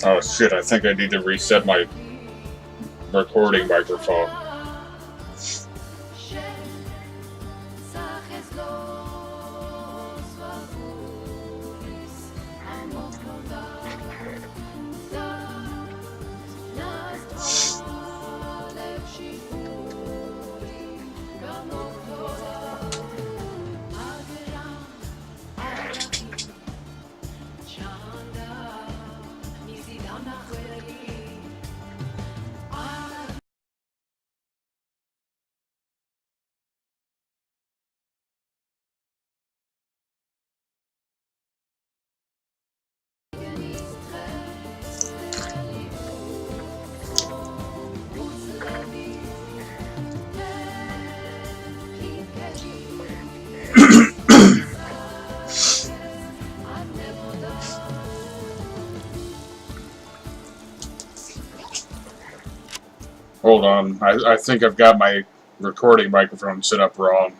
Oh shit, I think I need to reset my recording microphone. Hold on, I think I've got my recording microphone set up wrong.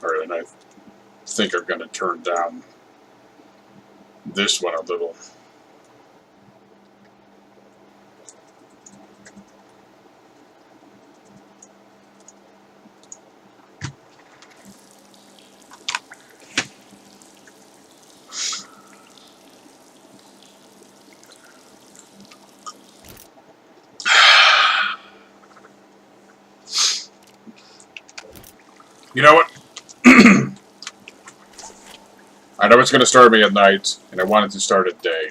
Alright, and I think I'm going to turn down this one a little. You know what? I know it's going to start me at night, and I want it to start at day.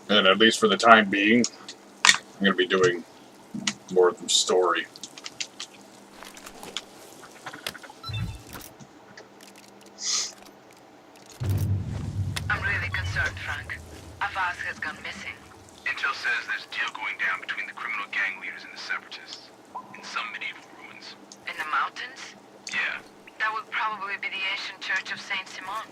And at least for the time being, I'm going to be doing more of the story. I'm really concerned, Frank. Avaz has gone missing. Intel says there's a deal going down between the criminal gang leaders and the separatists in some medieval ruins. In the mountains? Yeah. That would probably be the ancient church of Saint Simon.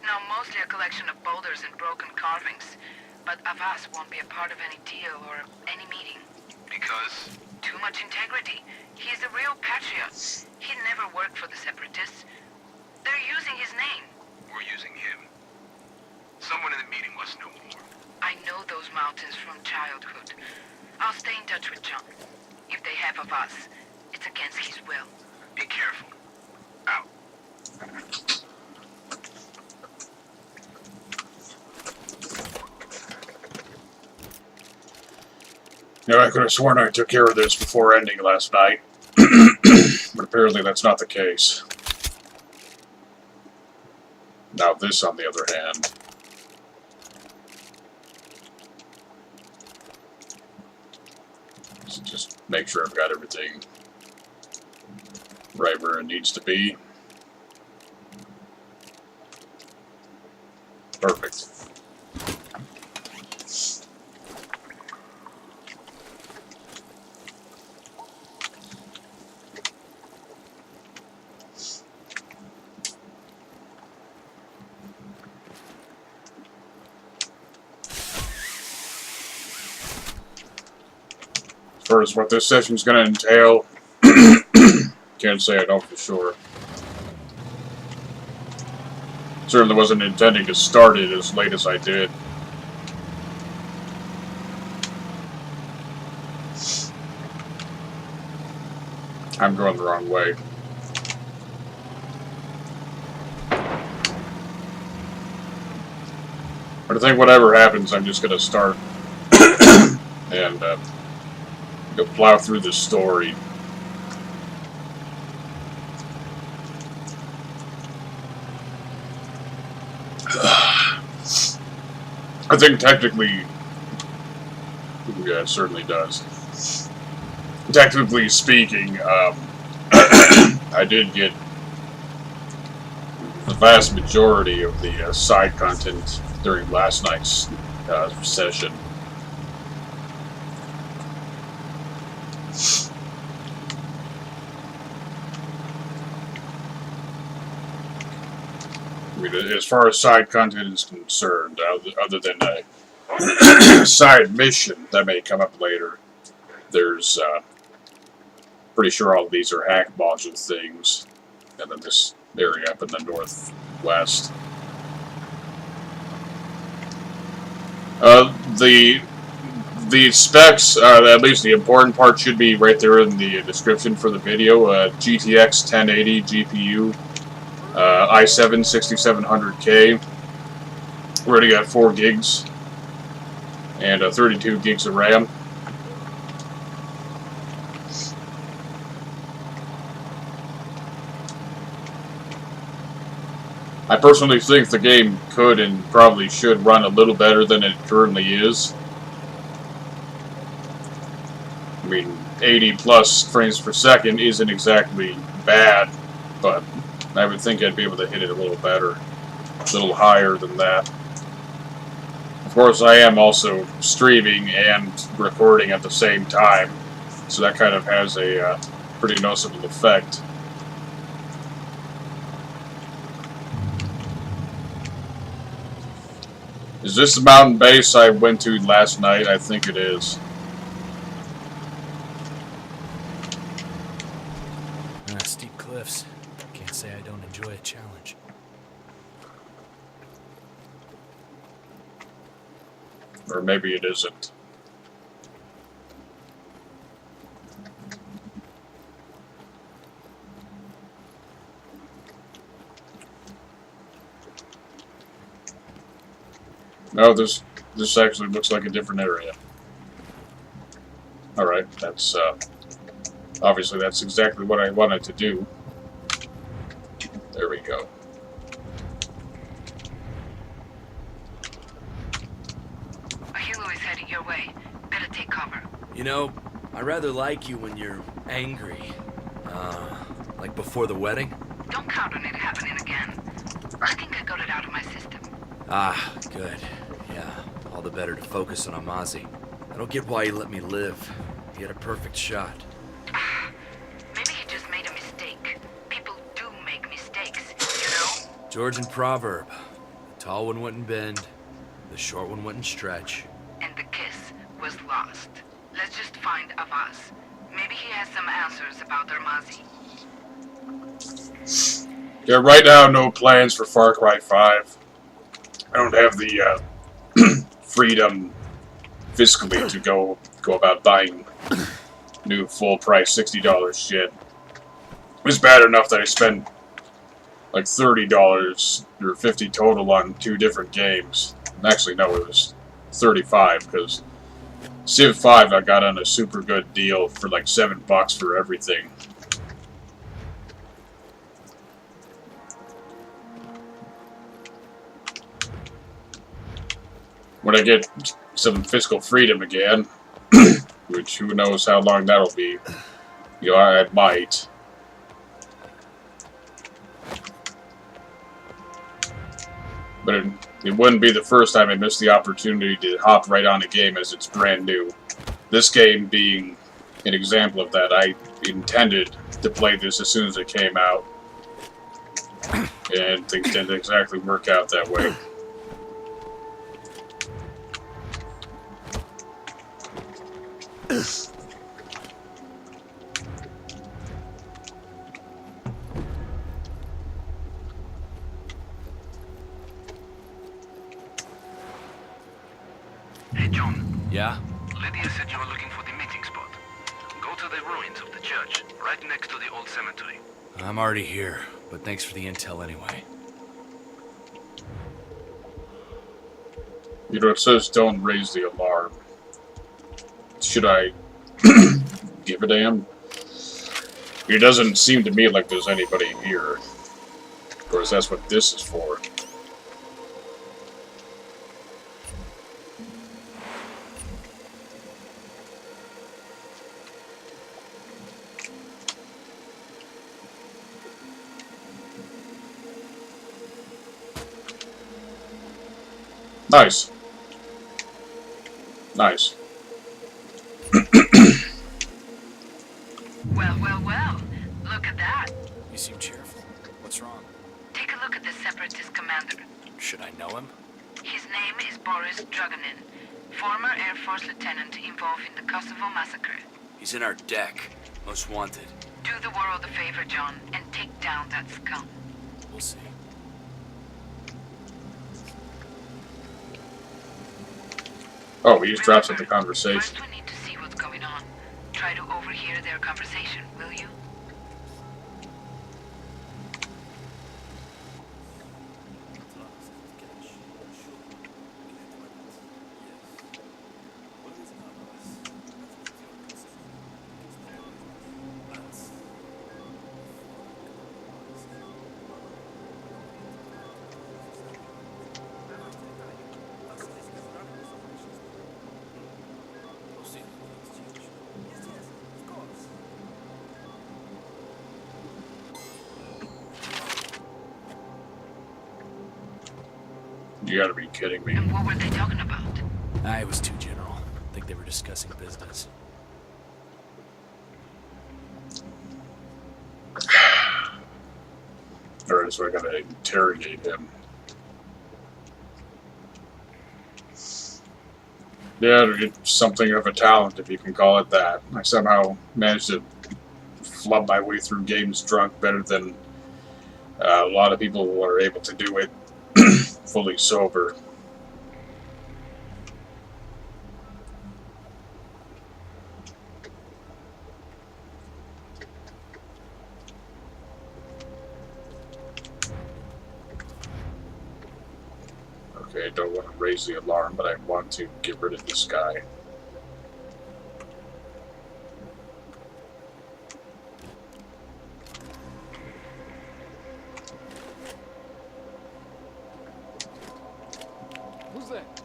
Now, mostly a collection of boulders and broken carvings. But Avaz won't be a part of any deal or any meeting. Because? Too much integrity. He is a real patriot. He never worked for the separatists. They're using his name. We're using him. Someone in the meeting must know more. I know those mountains from childhood. I'll stay in touch with John. If they have Avaz, it's against his will. Be careful. Out. You know, I could have sworn I took care of this before ending last night. But apparently that's not the case. Now this, on the other hand. So just make sure I've got everything right where it needs to be. Perfect. As far as what this session's going to entail, can't say I know for sure. Certainly wasn't intending to start it as late as I did. I'm going the wrong way. But I think whatever happens, I'm just going to start and go plow through the story. I think technically, yeah, it certainly does. Technically speaking, I did get the vast majority of the side content during last night's session. I mean, as far as side content is concerned, other than a side mission that may come up later, there's pretty sure all of these are hack module things, and then this area up in the northwest. The specs, at least the important part, should be right there in the description for the video. GTX 1080 GPU, i7 6700K. We already got 4 gigs and 32 gigs of RAM. I personally think the game could and probably should run a little better than it currently is. I mean, 80 plus frames per second isn't exactly bad, but I would think I'd be able to hit it a little better, a little higher than that. Of course, I am also streaming and recording at the same time, so that kind of has a pretty noticeable effect. Is this the mountain base I went to last night? I think it is. Steep cliffs. Can't say I don't enjoy a challenge. Or maybe it isn't. No, this actually looks like a different area. Alright, that's, obviously that's exactly what I wanted to do. There we go. A helo is heading your way. Better take cover. You know, I rather like you when you're angry. Like before the wedding? Don't count on it happening again. I think I got it out of my system. Ah, good. Yeah, all the better to focus on Amazi. I don't get why he let me live. He had a perfect shot. Maybe he just made a mistake. People do make mistakes, you know? Georgian proverb. The tall one wouldn't bend, the short one wouldn't stretch. And the kiss was lost. Let's just find Avaz. Maybe he has some answers about Amazi. Yeah, right now, no plans for Far Cry 5. I don't have the freedom fiscally to go about buying new full-price $60 shit. It was bad enough that I spent like $30 or $50 total on 2 different games. Actually, no, it was $35 because Civ 5 I got on a super good deal for like $7 for everything. When I get some fiscal freedom again, which who knows how long that'll be, you know, I might. But it wouldn't be the first time I missed the opportunity to hop right on a game as it's brand new. This game being an example of that. I intended to play this as soon as it came out, and things didn't exactly work out that way. Hey, John. Yeah? Lydia said you were looking for the meeting spot. Go to the ruins of the church, right next to the old cemetery. I'm already here, but thanks for the intel anyway. You know, it says don't raise the alarm. Should I give a damn? It doesn't seem to me like there's anybody here. Of course, that's what this is for. Nice. Nice. Well, well, well. Look at that. You seem cheerful. What's wrong? Take a look at the Separatist commander. Should I know him? His name is Boris Druganin, former Air Force lieutenant involved in the Kosovo massacre. He's in our deck. Most wanted. Do the world a favor, John, and take down that scum. We'll see. Oh, he just drops at the conversation. First we need to see what's going on. Try to overhear their conversation, will you? You gotta be kidding me. And what were they talking about? It was too general. I think they were discussing business. Alright, so I gotta interrogate him. Yeah, it's something of a talent, if you can call it that. I somehow managed to flub my way through games drunk better than a lot of people are able to do it fully sober. Okay, I don't want to raise the alarm, but I want to get rid of this guy. Who's that?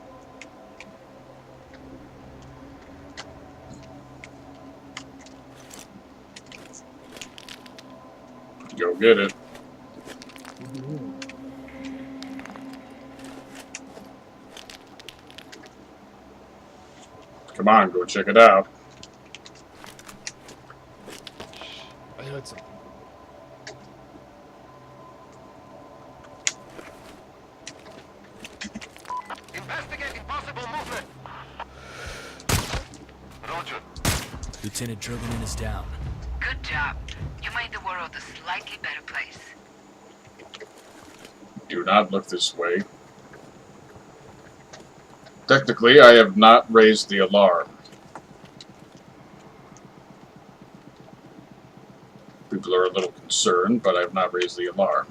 Go get it. Come on, go check it out. I heard something. Investigating possible movement. Roger. Lieutenant Druganin is down. Good job. You made the world a slightly better place. Do not look this way. Technically, I have not raised the alarm. People are a little concerned, but I have not raised the alarm.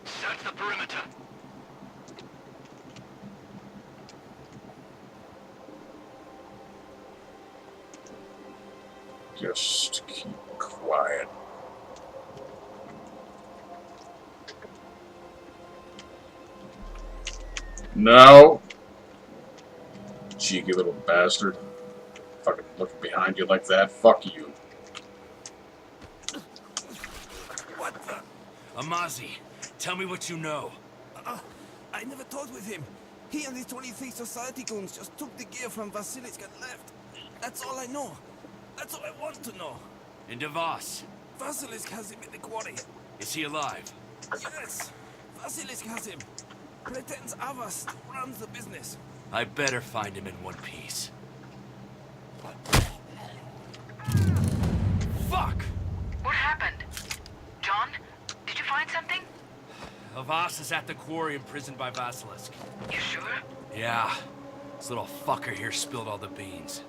Search the perimeter. Just keep quiet. No! Cheeky little bastard. Fucking looking behind you like that. Fuck you. What the? Amazi, tell me what you know. I never talked with him. He and his 23 society goons just took the gear from Vasilisk and left. That's all I know. That's all I want to know. And DeVos, Vasilisk has him in the quarry. is he alive? Yes, Vasilisk has him. Pretends Avast runs the business. I better find him in one piece. Fuck! What happened? John, did you find something? Avas is at the quarry imprisoned by Vasilisk. You sure? Yeah. This little fucker here spilled all the beans.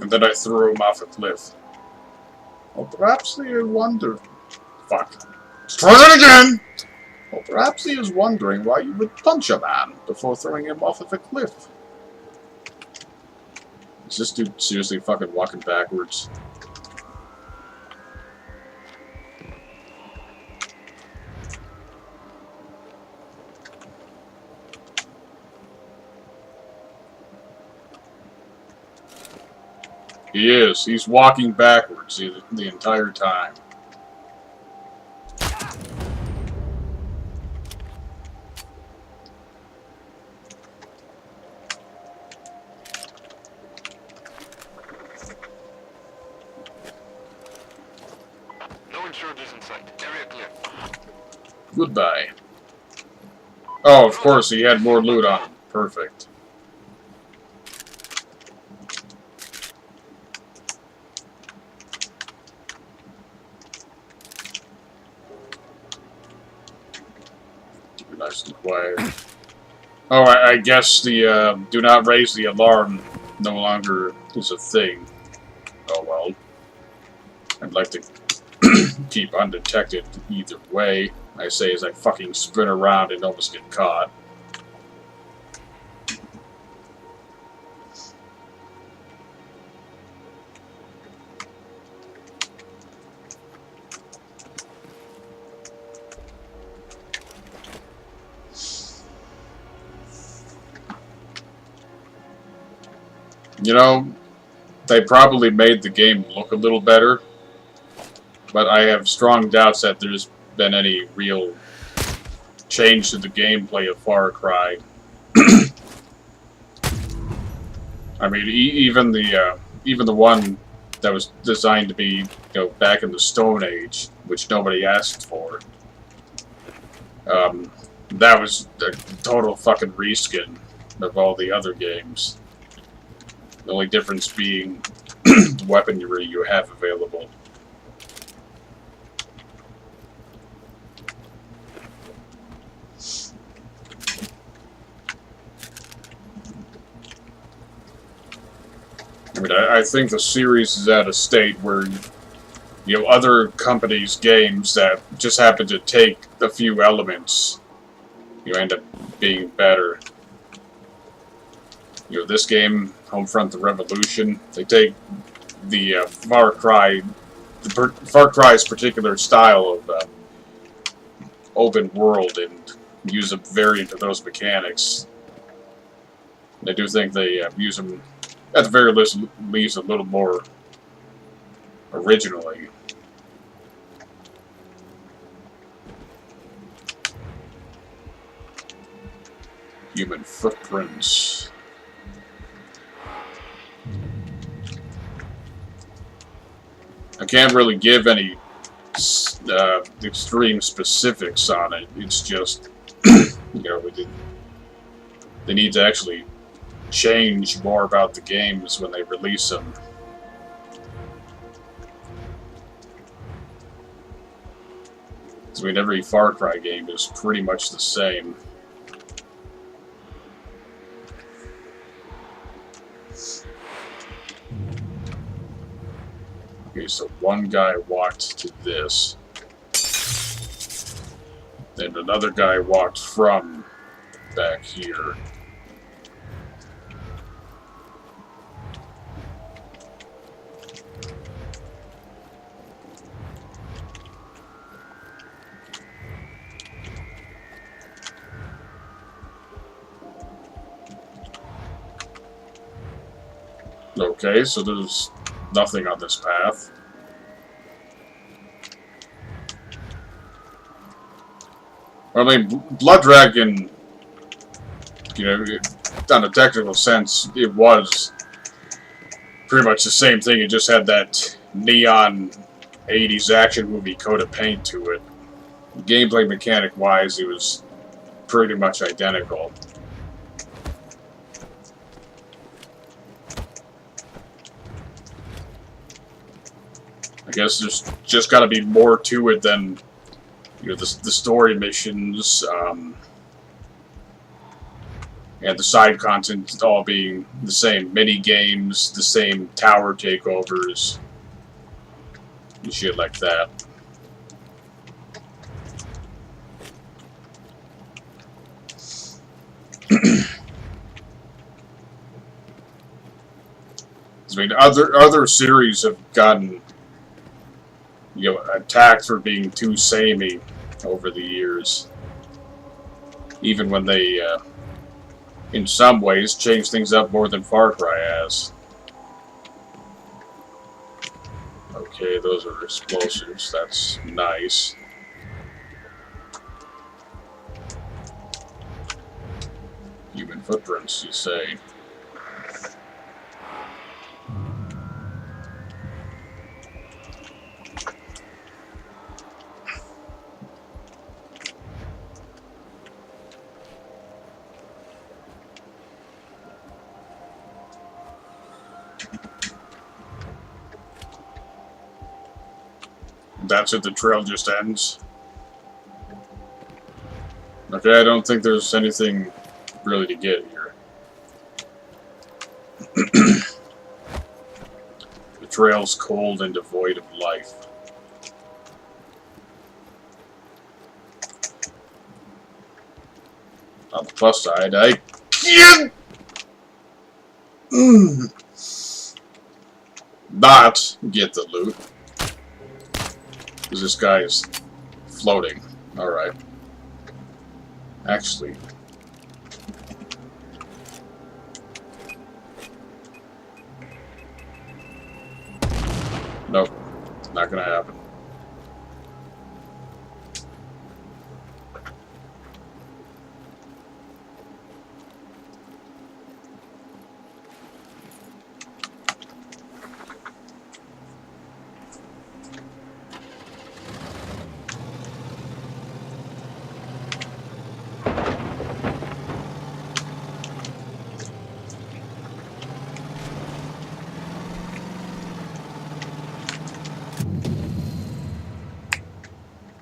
And then I threw him off a cliff. Well, perhaps they wonder... Fuck. Let's try it again! Well, perhaps he is wondering why you would punch a man before throwing him off of a cliff. Is this dude seriously fucking walking backwards? He is. He's walking backwards the entire time. No intruders in sight. Area clear. Goodbye. Oh, of course, he had more loot on him. Perfect. Keep it nice and quiet. Oh, I guess the do not raise the alarm no longer is a thing. Oh well. I'd like to keep undetected either way. I say as I fucking sprint around and almost get caught. You know, they probably made the game look a little better, but I have strong doubts that there's been any real change to the gameplay of Far Cry. I mean, even the one that was designed to be, you know, back in the Stone Age, which nobody asked for, that was a total fucking reskin of all the other games. The only difference being the weaponry you have available. I mean, I think the series is at a state where, you know, other companies' games that just happen to take a few elements, you end up being better. You know, this game, Homefront: The Revolution, they take the Far Cry's particular style of open world and use a variant of those mechanics. I do think they use them, at the very least, a little more originally. Human footprints. I can't really give any extreme specifics on it. It's just, you know, they need to actually change more about the games when they release them. I mean, every Far Cry game is pretty much the same. Okay, so one guy walked to this. Then another guy walked from back here. Okay, so there's nothing on this path. I mean, Blood Dragon, you know, on a technical sense, it was pretty much the same thing. It just had that neon 80s action movie coat of paint to it. Gameplay mechanic-wise, it was pretty much identical. I guess there's just got to be more to it than, you know, the story missions, and the side content all being the same mini games, the same tower takeovers, and shit like that. I mean, other series have gotten, you know, attacked for being too samey over the years. Even when they, in some ways, changed things up more than Far Cry has. Okay, those are explosives. That's nice. Human footprints, you say? That's it, the trail just ends. Okay, I don't think there's anything really to get here. The trail's cold and devoid of life. On the plus side, I can't not get the loot. Because this guy is floating. Alright. Actually. Nope. Not gonna happen.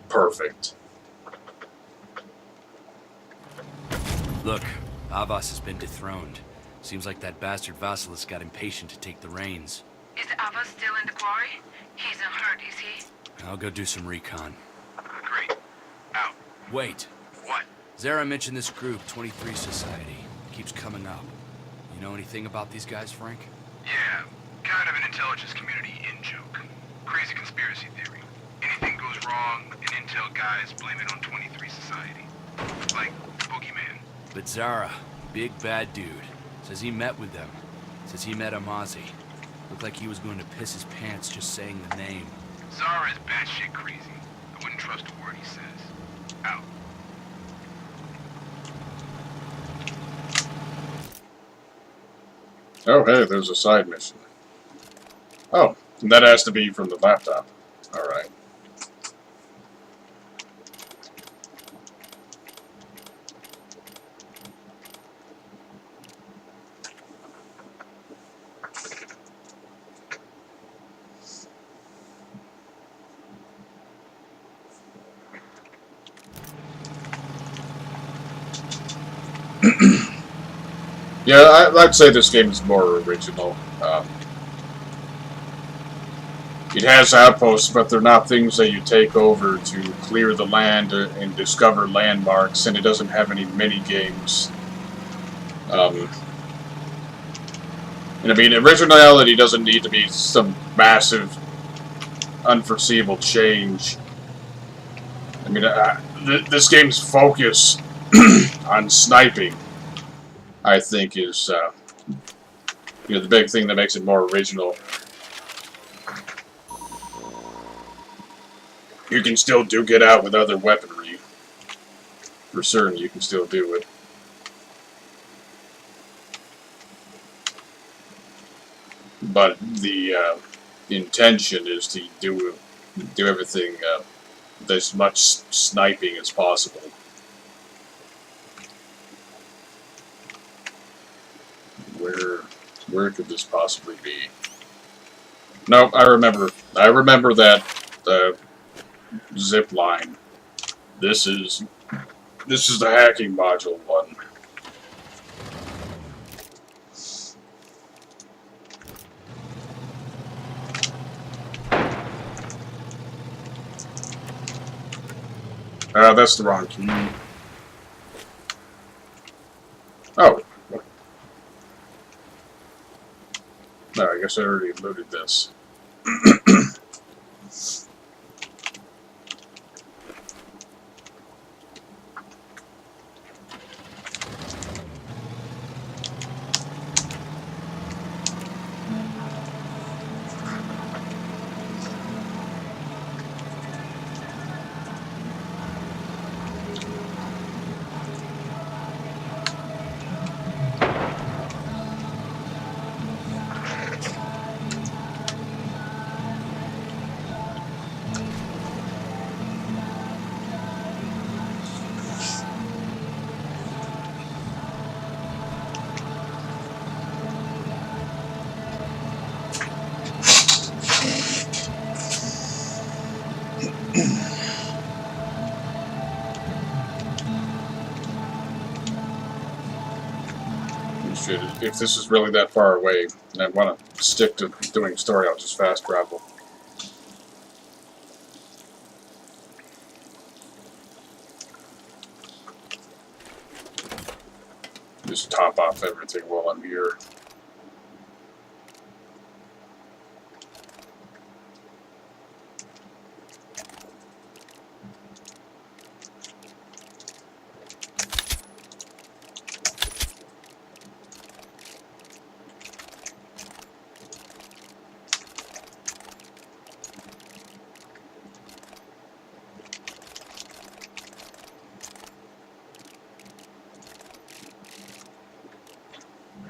Perfect. Look, Avas has been dethroned. Seems like that bastard Vasilis got impatient to take the reins. Is Ava still in the quarry? He's not hurt, is he? I'll go do some recon. Great. Out. Wait. What? Zara mentioned this group, 23 Society. Keeps coming up. You know anything about these guys, Frank? Yeah, kind of an intelligence community in-joke. Crazy conspiracy theory. Anything goes wrong, and intel guys blame it on 23 Society. Like the boogeyman. But Zara, big bad dude, says he met with them. Says he met Amazi. Looked like he was going to piss his pants just saying the name. Zara is batshit crazy. I wouldn't trust a word he says. Out. Oh, hey, there's a side mission. Oh, and that has to be from the laptop. Alright. Yeah, I'd say this game is more original. It has outposts, but they're not things that you take over to clear the land and discover landmarks, and it doesn't have any mini-games. And I mean, originality doesn't need to be some massive, unforeseeable change. I mean, this game's focus on sniping, I think, is the big thing that makes it more original. You can still duke it out with other weaponry. For certain, you can still do it. But the intention is to do everything as much sniping as possible. Where could this possibly be? No, I remember that zip line. This is the hacking module one. That's the wrong key. Oh. No, I guess I already loaded this. if this is really that far away and I want to stick to doing story, I'll just fast travel. Just top off everything while I'm here.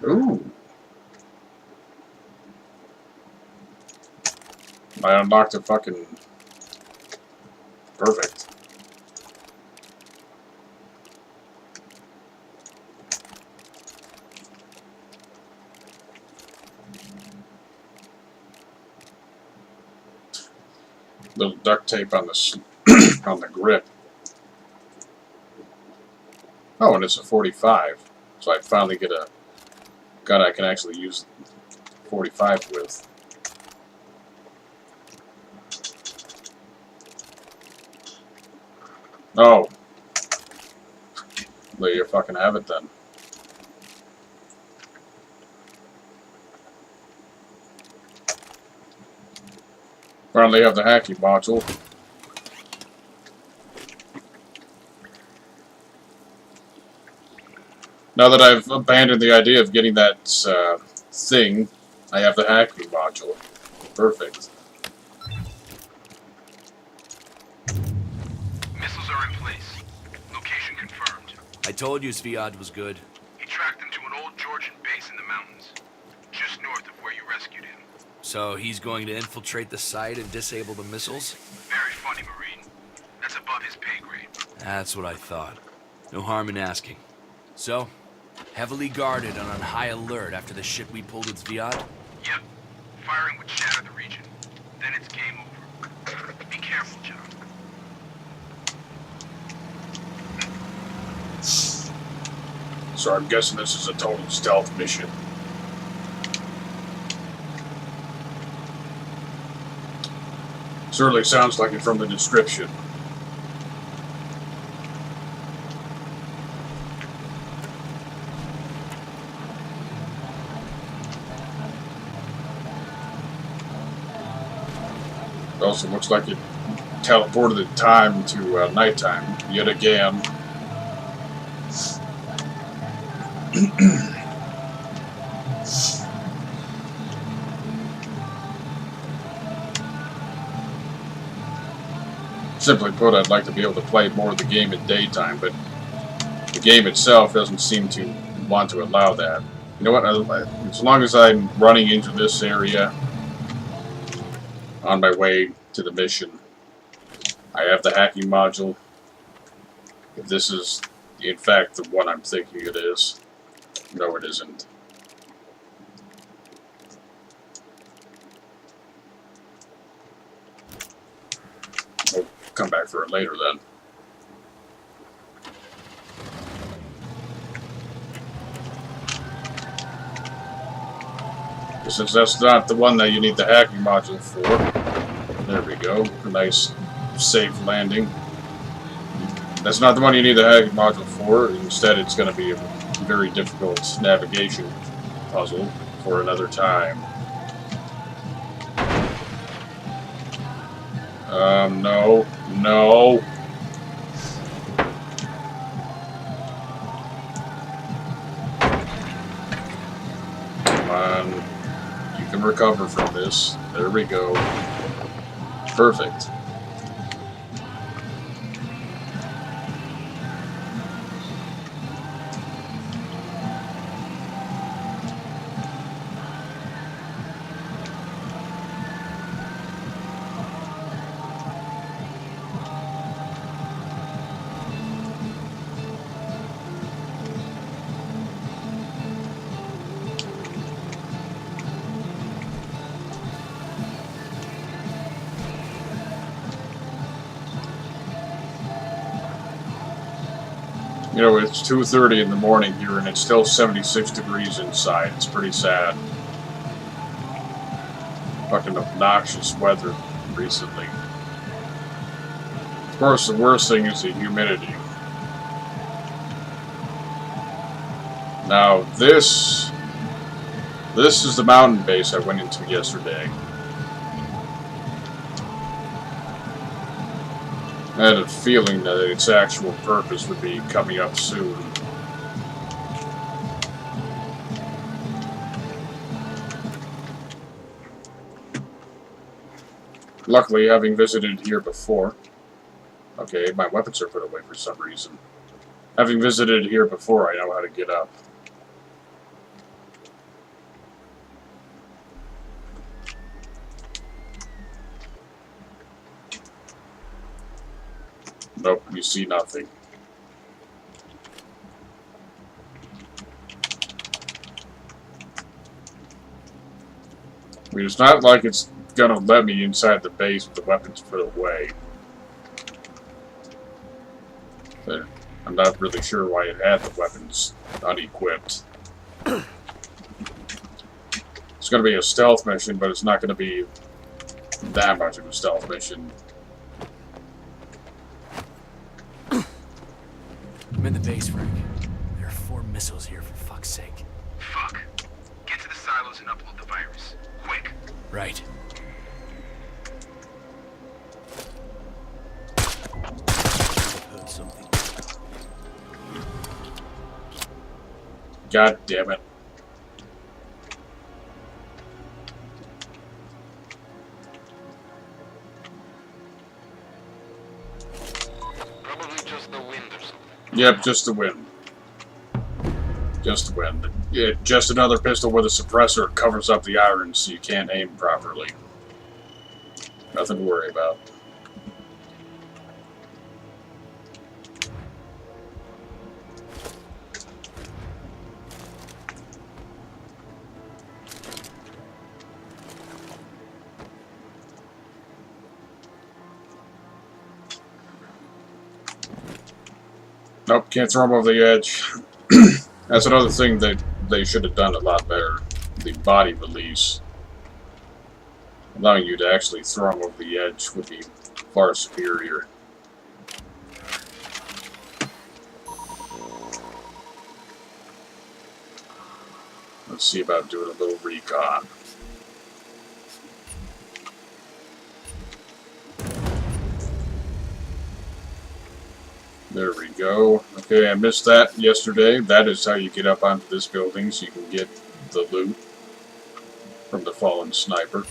Ooh. I unlocked a fucking... Perfect. Little duct tape on the on the grip. Oh, and it's a 45. So I finally get a gun I can actually use 45 with. Oh. There you fucking have it then. Finally have the hacking module. Now that I've abandoned the idea of getting that thing, I have the hacking module. Perfect. Missiles are in place. Location confirmed. I told you Sviad was good. He tracked them to an old Georgian base in the mountains, just north of where you rescued him. So he's going to infiltrate the site and disable the missiles? Very funny, Marine. That's above his pay grade. That's what I thought. No harm in asking. So, heavily guarded and on high alert after the shit we pulled with Sviad? Yep. Firing would shatter the region. Then it's game over. Be careful, John. So I'm guessing this is a total stealth mission. Certainly sounds like it from the description. It also looks like it teleported the time to nighttime yet again. Simply put, I'd like to be able to play more of the game in daytime, but the game itself doesn't seem to want to allow that. You know what? As long as I'm running into this area on my way to the mission, I have the hacking module. If this is, in fact, the one I'm thinking it is. No, it isn't. We'll come back for it later then. Since that's not the one that you need the hacking module for. There we go. A nice, safe landing. That's not the one you need the hacking module for. Instead, it's going to be a very difficult navigation puzzle for another time. No. No. Come on. You can recover from this. There we go. Perfect. You know, it's 2:30 in the morning here, and it's still 76 degrees inside. It's pretty sad. Fucking obnoxious weather recently. Of course, the worst thing is the humidity. Now, this is the mountain base I went into yesterday. I had a feeling that its actual purpose would be coming up soon. Luckily, having visited here before... Okay, my weapons are put away for some reason. Having visited here before, I know how to get up. Nope, you see nothing. I mean, it's not like it's gonna let me inside the base with the weapons put away. But I'm not really sure why it had the weapons unequipped. It's gonna be a stealth mission, but it's not gonna be that much of a stealth mission. I'm in the base, Frank. There are 4 missiles here, for fuck's sake. Fuck. Get to the silos and upload the virus. Quick. Right. I've heard something. God damn it. Probably just the wind or something. Yep, just the wind. Just the wind. Yeah, just another pistol with a suppressor covers up the irons so you can't aim properly. Nothing to worry about. Nope, can't throw them over the edge. That's another thing that they should have done a lot better. The body release. Allowing you to actually throw them over the edge would be far superior. Let's see about doing a little recon. There we go. Okay, I missed that yesterday. That is how you get up onto this building, so you can get the loot from the fallen sniper.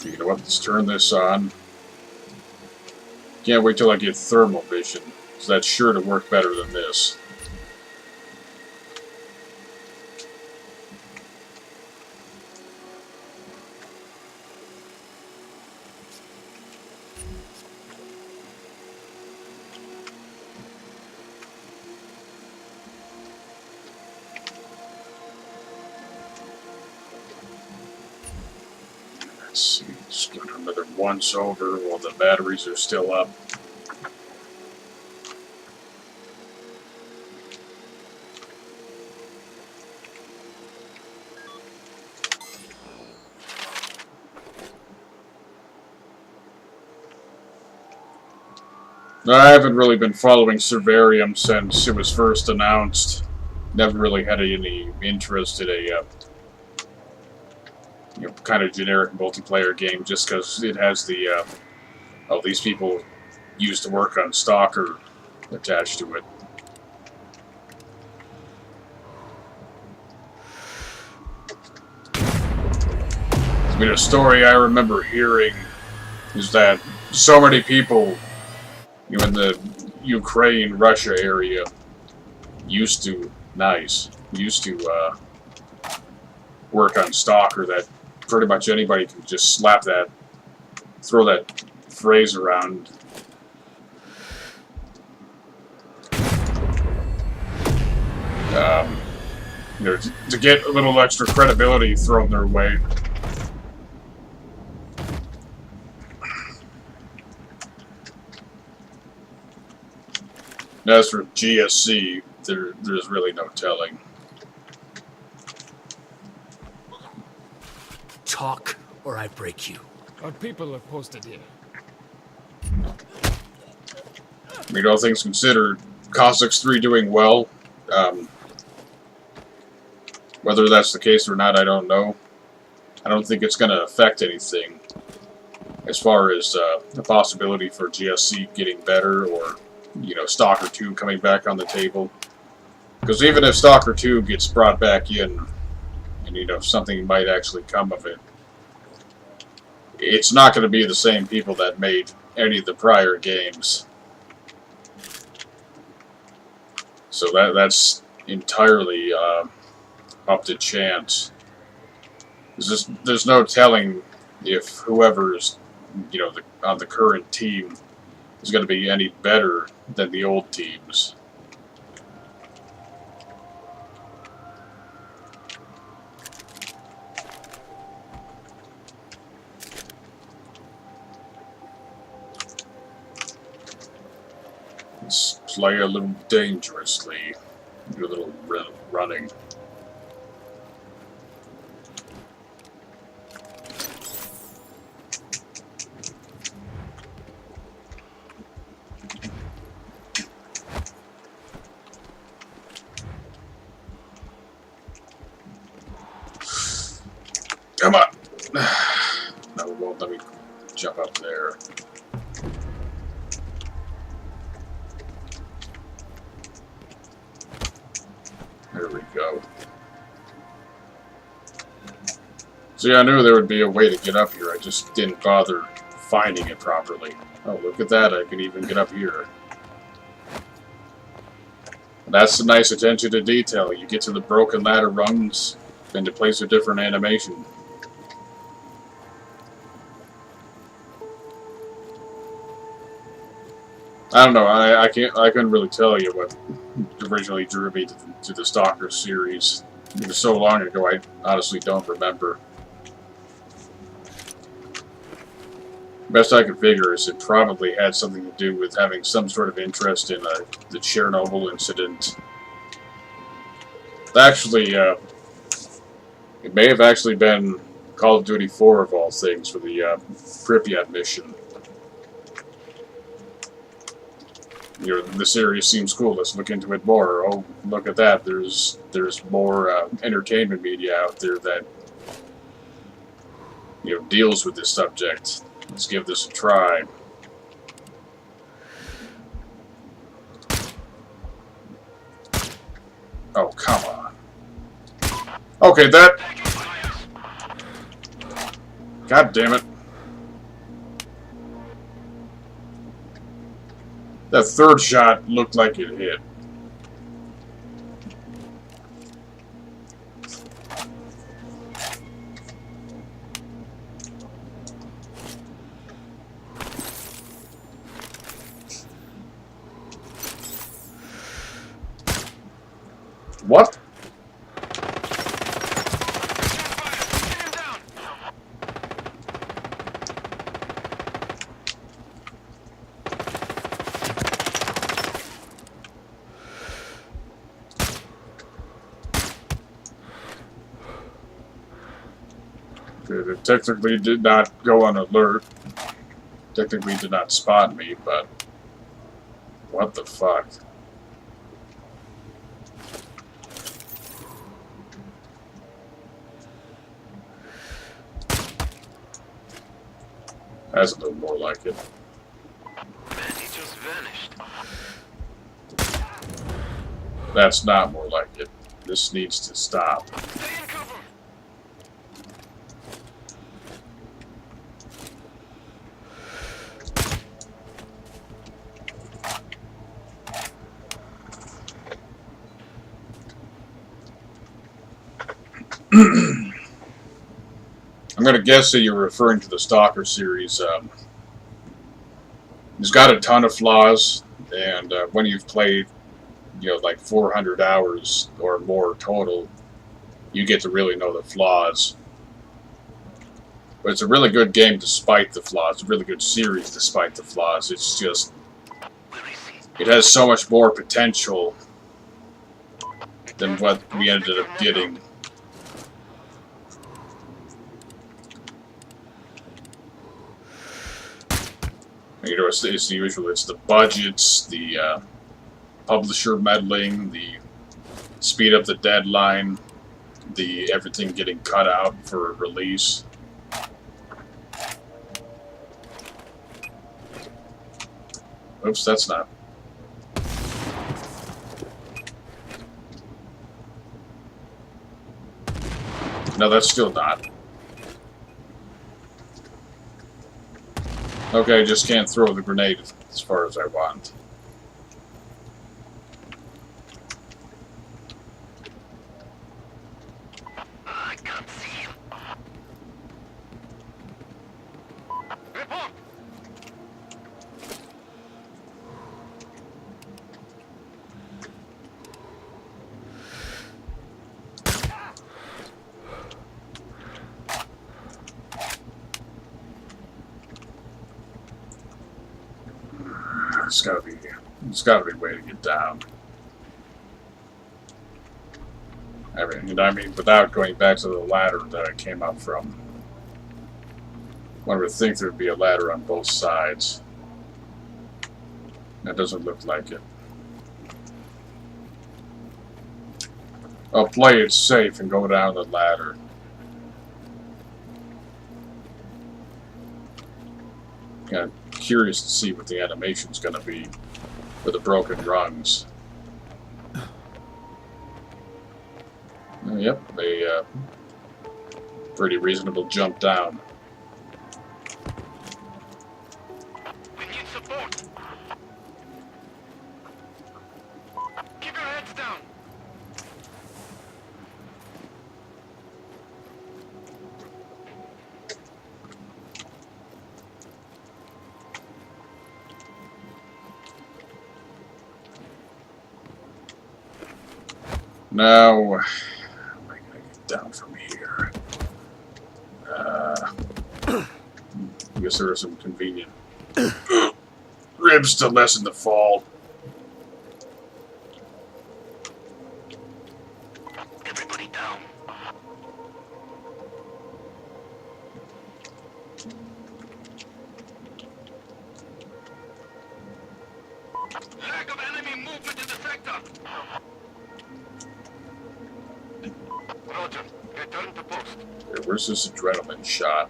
You know what? Let's turn this on. Can't wait till I get thermal vision, because that's sure to work better than this. Let's see, just give it another once over while the batteries are still up. I haven't really been following Servarium since it was first announced. Never really had any interest in a kind of generic multiplayer game, just because it has the all these people used to work on Stalker attached to it. I mean, a story I remember hearing is that so many people in the Ukraine-Russia area used to work on Stalker, that pretty much anybody can just slap that, throw that phrase around. To get a little extra credibility thrown their way. As for GSC, there's really no telling. Talk, or I break you. Our people are posted here. I mean, all things considered, Cossacks 3 doing well. Whether that's the case or not, I don't know. I don't think it's going to affect anything as far as the possibility for GSC getting better or, you know, Stalker 2 coming back on the table. Because even if Stalker 2 gets brought back in, and, you know, something might actually come of it, it's not going to be the same people that made any of the prior games. So that's entirely up to chance. There's no telling if whoever's, you know, on the current team is going to be any better than the old teams. Let's play a little dangerously. Do a little running. Come on! No, it won't let me jump up there. There we go. See, I knew there would be a way to get up here. I just didn't bother finding it properly. Oh, look at that. I can even get up here. And that's the nice attention to detail. You get to the broken ladder rungs, and it plays a different animation. I don't know. I couldn't really tell you what originally drew me to the Stalker series. It was so long ago, I honestly don't remember. Best I could figure is it probably had something to do with having some sort of interest in the Chernobyl incident. Actually, it may have actually been Call of Duty 4 of all things for the Pripyat mission. You know, the series seems cool. Let's look into it more. Oh, look at that. There's more entertainment media out there that, you know, deals with this subject. Let's give this a try. Oh, come on. Okay, that... God damn it. That third shot looked like it hit. What? It technically did not go on alert. Technically did not spot me, but what the fuck? That's a little more like it. Man, he just vanished. That's not more like it. This needs to stop. Stay in cover. I'm going to guess that you're referring to the Stalker series. It's got a ton of flaws, and when you've played, you know, like 400 hours or more total, you get to really know the flaws. But it's a really good game despite the flaws. It's a really good series despite the flaws. It's just... it has so much more potential than what we ended up getting. You know, it's the usual. It's the budgets, the publisher meddling, the speed up the deadline, the everything getting cut out for release. Oops, that's not. No, that's still not. Okay, just can't throw the grenade as far as I want. I can't see him. Report! It's gotta be a way to get down. I mean, without going back to the ladder that I came up from. One would think there'd be a ladder on both sides. That doesn't look like it. I'll play it safe and go down the ladder. Yeah, I'm curious to see what the animation's gonna be for the broken rungs. Yep, a pretty reasonable jump down. We need support. Keep your heads down. Now, how am I gonna get down from here? I guess there are some convenient ribs to lessen the fall. Everybody down. Lack of enemy movement in the sector. Roger. Return to post. Okay, where's this adrenaline shot?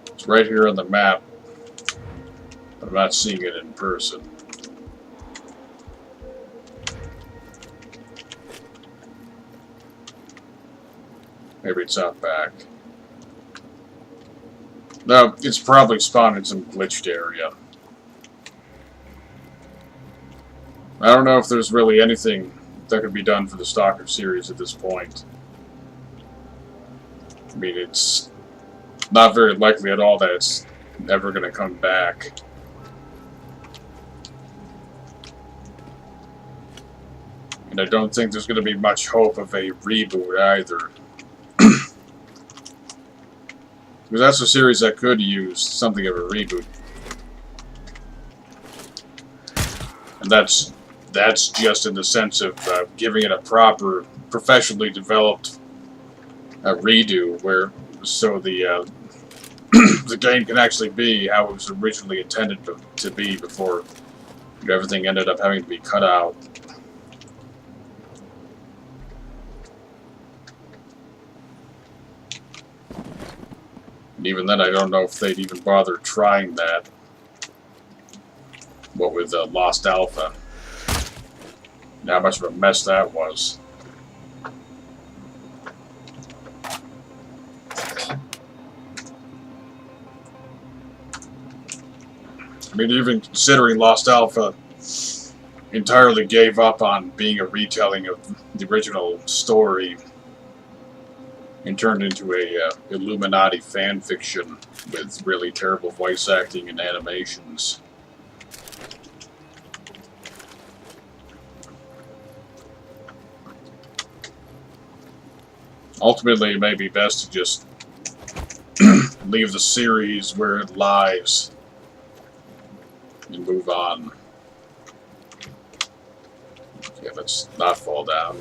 It's right here on the map. I'm not seeing it in person. Maybe it's out back. No, it's probably spawned in some glitched area. I don't know if there's really anything that could be done for the Stalker series at this point. I mean, it's not very likely at all that it's ever going to come back. And I don't think there's going to be much hope of a reboot either. Because that's a series that could use something of a reboot. And that's just in the sense of giving it a proper, professionally developed redo, where so the the game can actually be how it was originally intended to be before everything ended up having to be cut out. And even then, I don't know if they'd even bother trying that. What with Lost Alpha. And how much of a mess that was. I mean, even considering Lost Alpha entirely gave up on being a retelling of the original story and turned into a Illuminati fan fiction with really terrible voice acting and animations. Ultimately, it may be best to just leave the series where it lies and move move on. Okay, let's not fall down.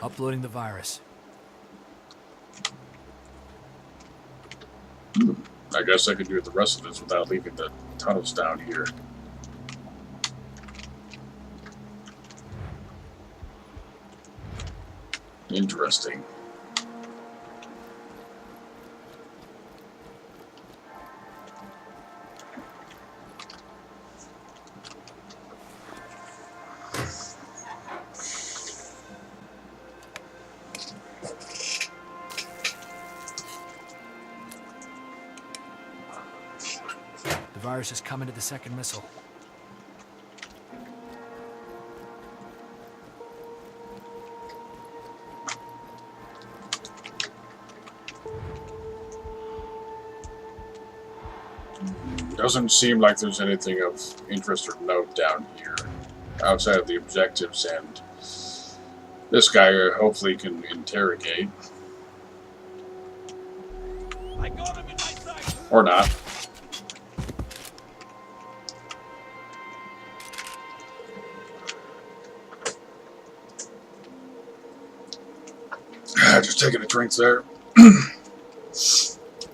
Uploading the virus. I guess I could do the rest of this without leaving the tunnels down here. Interesting. The virus is coming to the second missile. Doesn't seem like there's anything of interest or note down here, outside of the objectives and this guy hopefully can interrogate. I got him in my sight. Or not. Just taking a drink there.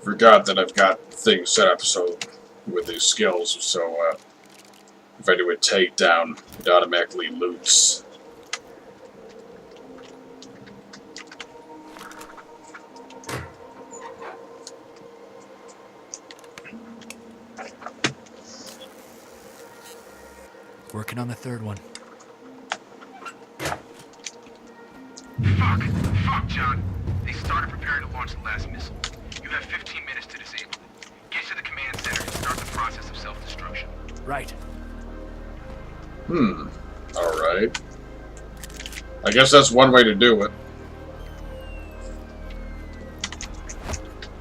Forgot that I've got things set up so with these skills, so if I do a takedown, it automatically loots. Working on the third one. Fuck, John. They started preparing to launch the last missile. You have 15 minutes to disable it. Get to the command center and start the process of self-destruction. Right. Alright. I guess that's one way to do it.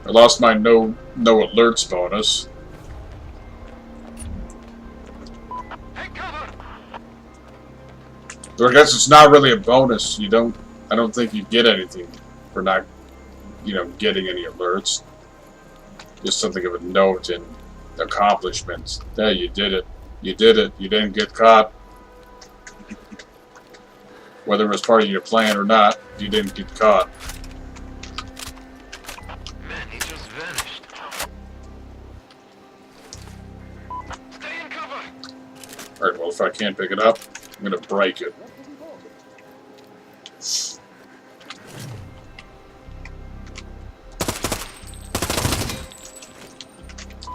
I lost my no alerts bonus. Take cover! So I guess it's not really a bonus. I don't think you get anything for not, getting any alerts. Just something of a note and accomplishments. Yeah, you did it. You did it. You didn't get caught. Whether it was part of your plan or not, you didn't get caught. Man, he just vanished. Stay in cover! Alright, well, if I can't pick it up, I'm gonna break it.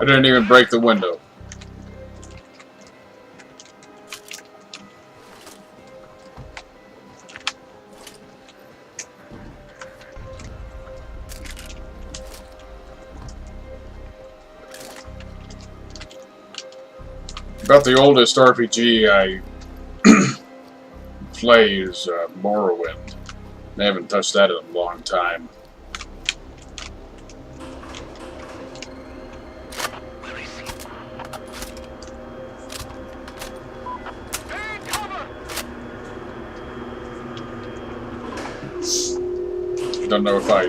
I didn't even break the window. About the oldest RPG I play is Morrowind. I haven't touched that in a long time. I don't know if I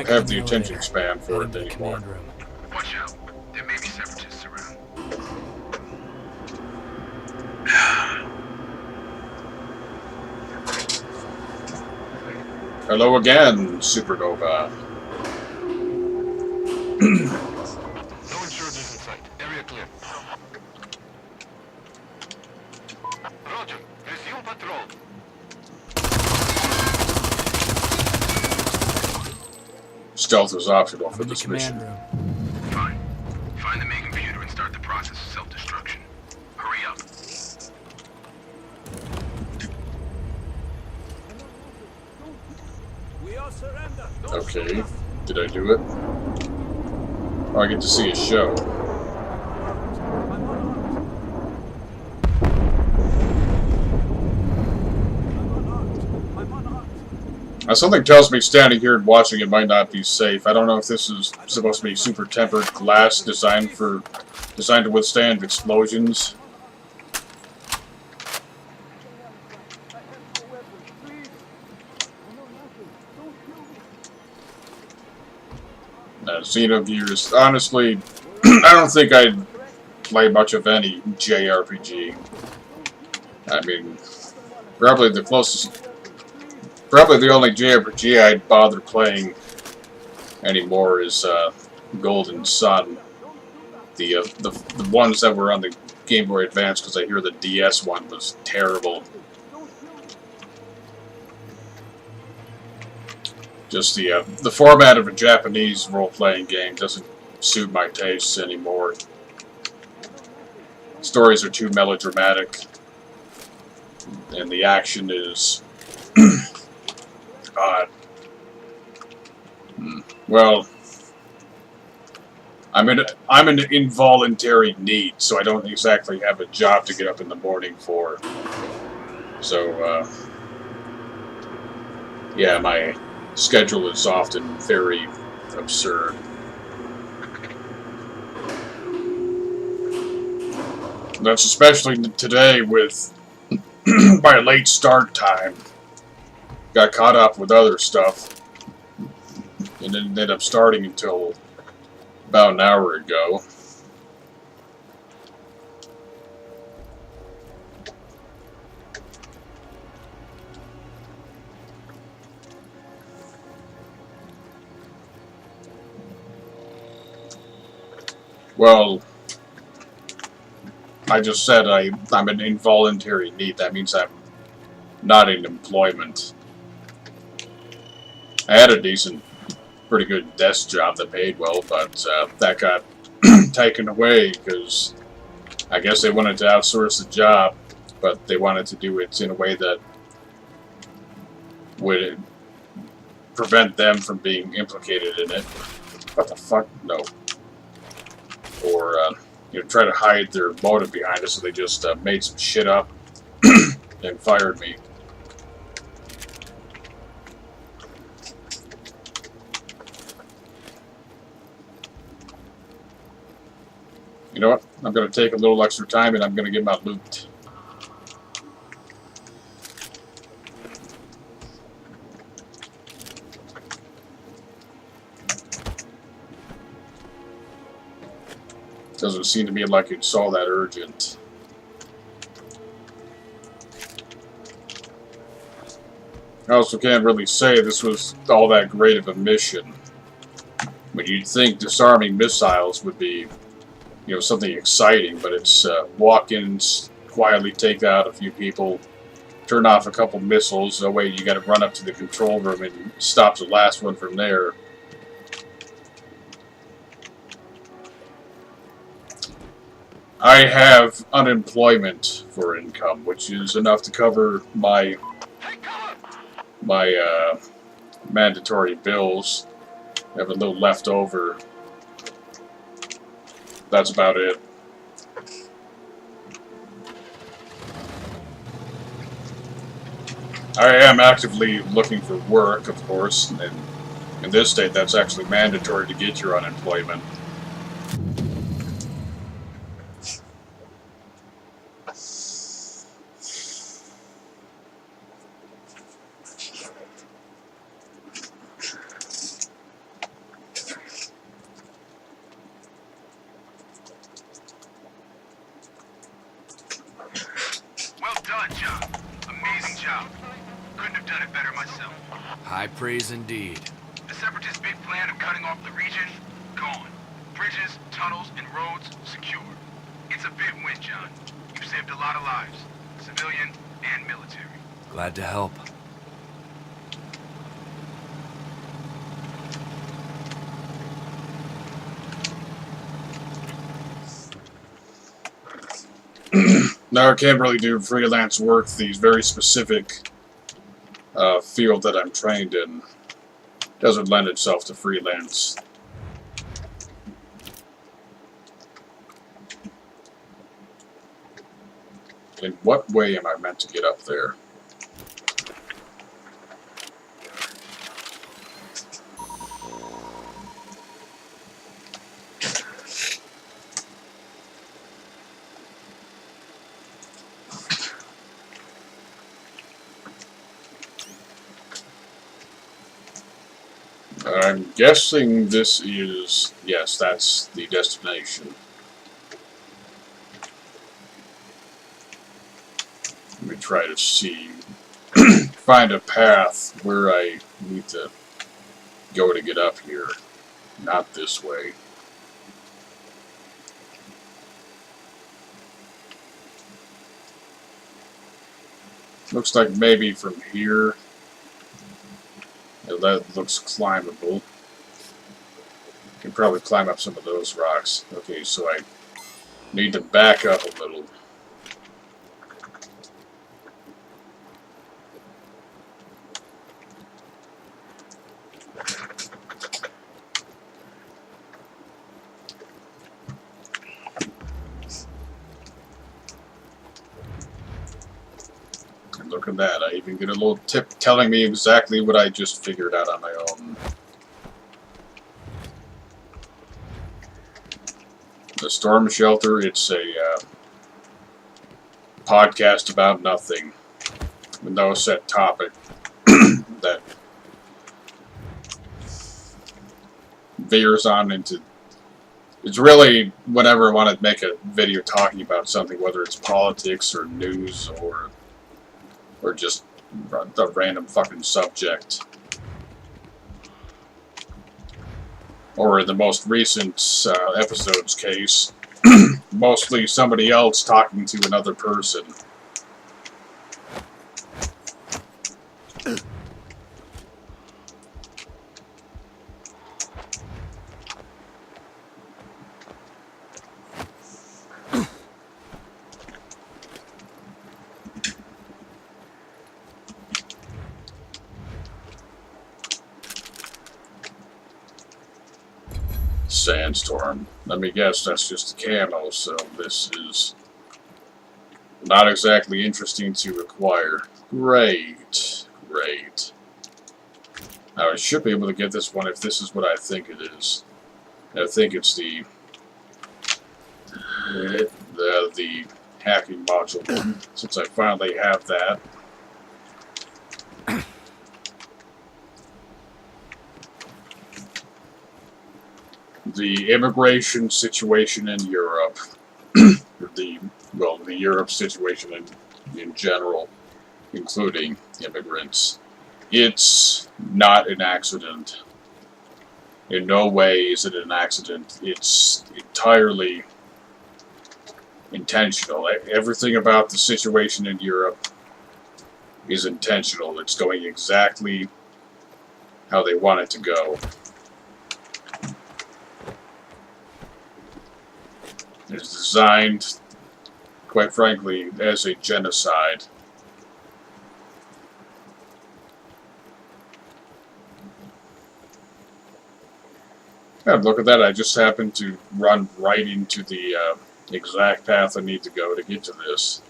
have the attention span for it anymore. Watch out. There may be separatists around. Hello again, Supernova. No insurgents in sight. Area clear. Roger. Resume patrol. Stealth is optional for In the this command mission. room. Fine. Find the main computer and start the process of self-destruction. Hurry up. We all surrender. Don't Okay, shoot us. did I do it? Oh, I get to see a show. Now, something tells me standing here and watching it might not be safe. I don't know if this is supposed to be super tempered glass designed to withstand explosions. Xenogears. Honestly, I don't think I'd play much of any JRPG. I mean, probably the only JRPG I'd bother playing anymore is Golden Sun. The ones that were on the Game Boy Advance, because I hear the DS one was terrible. Just the format of a Japanese role-playing game doesn't suit my tastes anymore. Stories are too melodramatic, and the action is odd. Well, I'm in involuntary need, so I don't exactly have a job to get up in the morning for. So, yeah, my schedule is often very absurd. That's especially today with my late start time. Got caught up with other stuff and didn't end up starting until about an hour ago. Well, I just said I'm in involuntary need. That means I'm not in employment. I had a pretty good desk job that paid well, but that got taken away because I guess they wanted to outsource the job, but they wanted to do it in a way that would prevent them from being implicated in it. What the fuck? No. Or, try to hide their motive behind it, so they just made some shit up and fired me. You know what? I'm going to take a little extra time and I'm going to get my loot. Doesn't seem to me like it's all that urgent. I also can't really say this was all that great of a mission. But you'd think disarming missiles would be, something exciting, but it's walk in, quietly take out a few people, turn off a couple missiles. Oh wait, you got to run up to the control room and stop the last one from there. I have unemployment for income, which is enough to cover my mandatory bills. I have a little left over. That's about it. I am actively looking for work, of course, and in this state that's actually mandatory to get your unemployment. High praise indeed. The Separatists' big plan of cutting off the region, gone. Bridges, tunnels, and roads secured. It's a big win, John. You've saved a lot of lives, civilian and military. Glad to help. Now I can't really do freelance work, these very specific field that I'm trained in doesn't lend itself to freelance. In what way am I meant to get up there? I'm guessing this is... Yes, that's the destination. Let me try to see... find a path where I need to go to get up here. Not this way. Looks like maybe from here. Yeah, that looks climbable. Can probably climb up some of those rocks. Okay, so I need to back up a little. And look at that, I even get a little tip telling me exactly what I just figured out on my own. The Storm Shelter, it's a podcast about nothing, with no set topic that veers on into... It's really whenever I want to make a video talking about something, whether it's politics or news or just a random fucking subject. Or in the most recent episode's case, mostly somebody else talking to another person. Sandstorm. Let me guess, that's just a camo, so this is not exactly interesting to acquire. Great. Great. Now I should be able to get this one if this is what I think it is. I think it's the hacking module, since I finally have that. The immigration situation in Europe, the Europe situation in general, including immigrants, it's not an accident. In no way is it an accident. It's entirely intentional. Everything about the situation in Europe is intentional. It's going exactly how they want it to go. It's designed, quite frankly, as a genocide. And look at that, I just happened to run right into the exact path I need to go to get to this.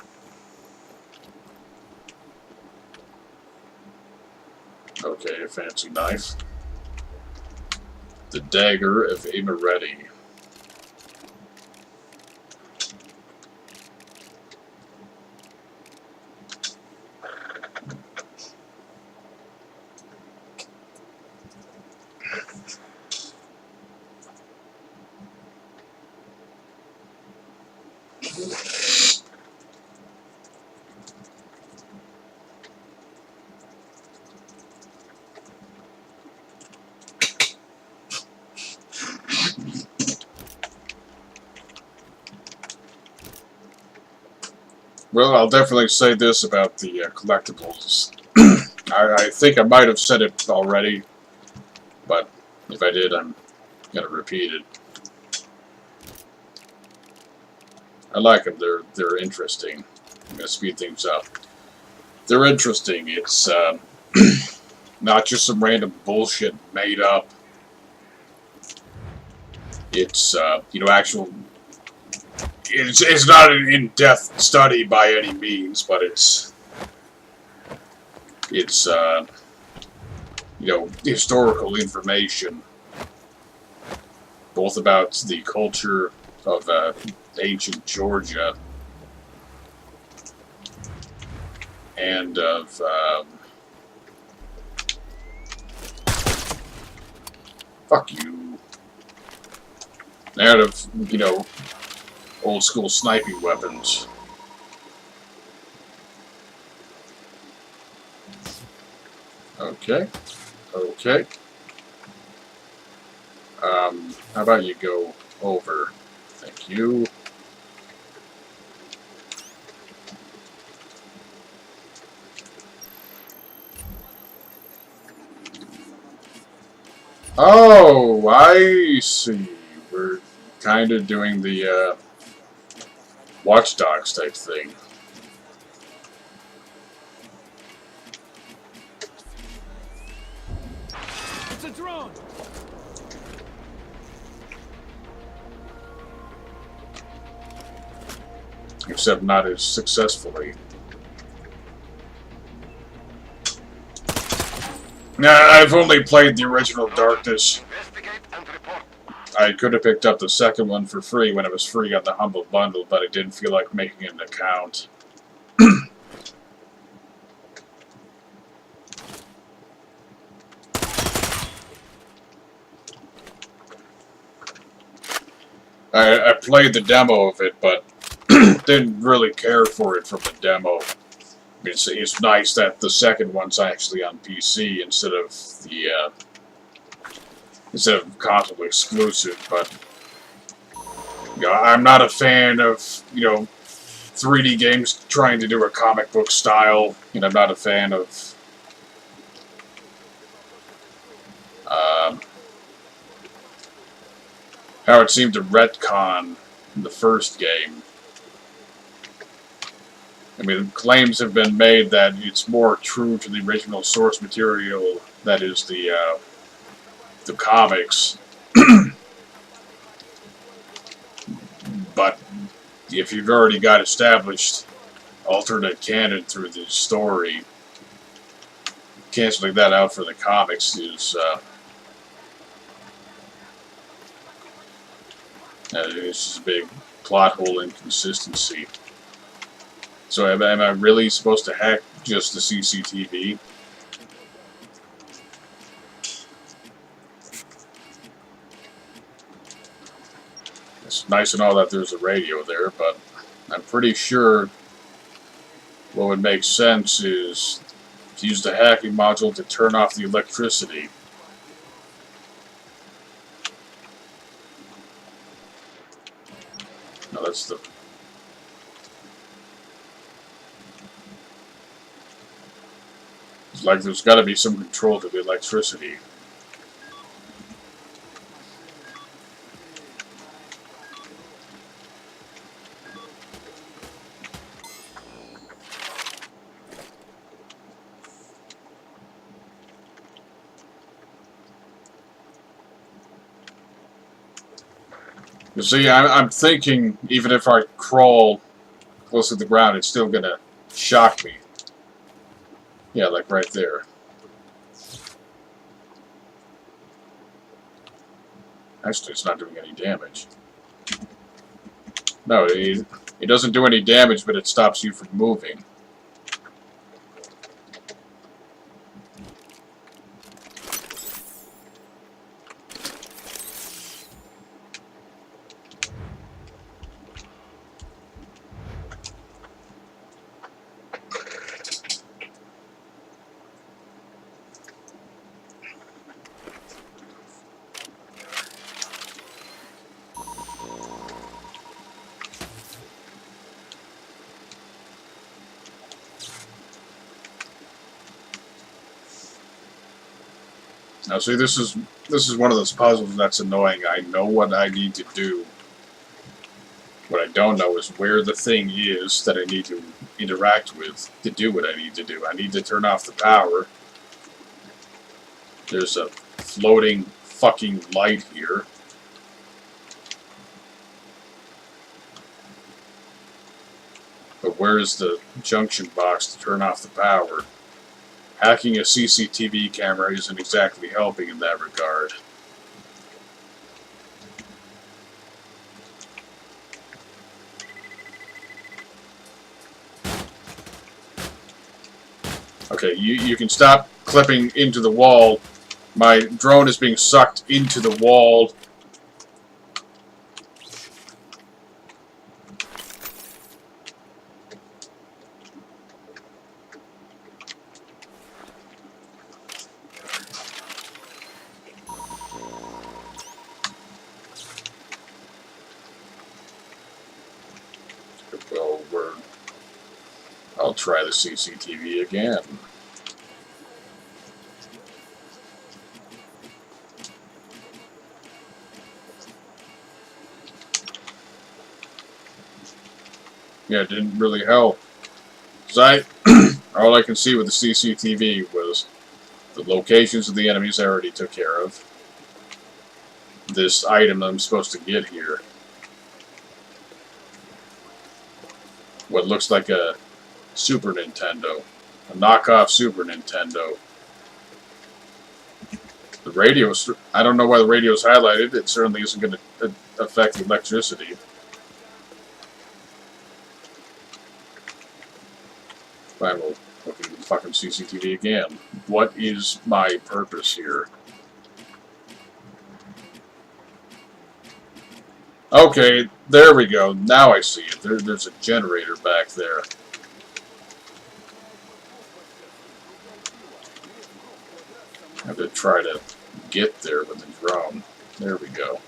Okay, a fancy knife. The Dagger of Imeretti. Well, I'll definitely say this about the collectibles. I think I might have said it already, but if I did, I'm going to repeat it. I like them. They're interesting. I'm going to speed things up. They're interesting. It's not just some random bullshit made up. It's actual. It's not an in-depth study by any means, but it's historical information, both about the culture of ancient Georgia and of Fuck you. Out of, you know, old school sniping weapons. Okay. Okay. How about you go over? Thank you. Oh, I see. We're kind of doing the Watch Dogs type thing. It's a drone! Except not as successfully. Nah, I've only played the original Darkness. I could have picked up the second one for free when it was free on the Humble Bundle, but I didn't feel like making an account. I played the demo of it, but didn't really care for it from the demo. It's nice that the second one's actually on PC instead of console exclusive. But you know, I'm not a fan of 3D games trying to do a comic book style. You know, I'm not a fan of how it seemed to retcon in the first game. I mean, claims have been made that it's more true to the original source material, that is the comics. But if you've already got established alternate canon through the story, canceling that out for the comics is it's just a big plot hole inconsistency. So am I really supposed to hack just the CCTV? It's nice and all that there's a radio there, but I'm pretty sure what would make sense is to use the hacking module to turn off the electricity. No, that's the... It's like there's got to be some control to the electricity. You see, I'm thinking even if I crawl close to the ground, it's still gonna shock me. Yeah, like right there. Actually, it's not doing any damage. No, it doesn't do any damage, but it stops you from moving. Now, see, this is one of those puzzles that's annoying. I know what I need to do. What I don't know is where the thing is that I need to interact with to do what I need to do. I need to turn off the power. There's a floating fucking light here. But where's the junction box to turn off the power? Hacking a CCTV camera isn't exactly helping in that regard. Okay, you can stop clipping into the wall My drone is being sucked into the wall. Go over. I'll try the CCTV again. Yeah, it didn't really help. 'Cause all I can see with the CCTV was the locations of the enemies I already took care of. This item I'm supposed to get here. What looks like a Super Nintendo. A knockoff Super Nintendo. The radio's... I don't know why the radio's highlighted. It certainly isn't going to affect the electricity. Fine, we'll look at the fucking CCTV again. What is my purpose here? Okay, there we go. Now I see it. There's a generator back there. I have to try to get there with the drone. There we go.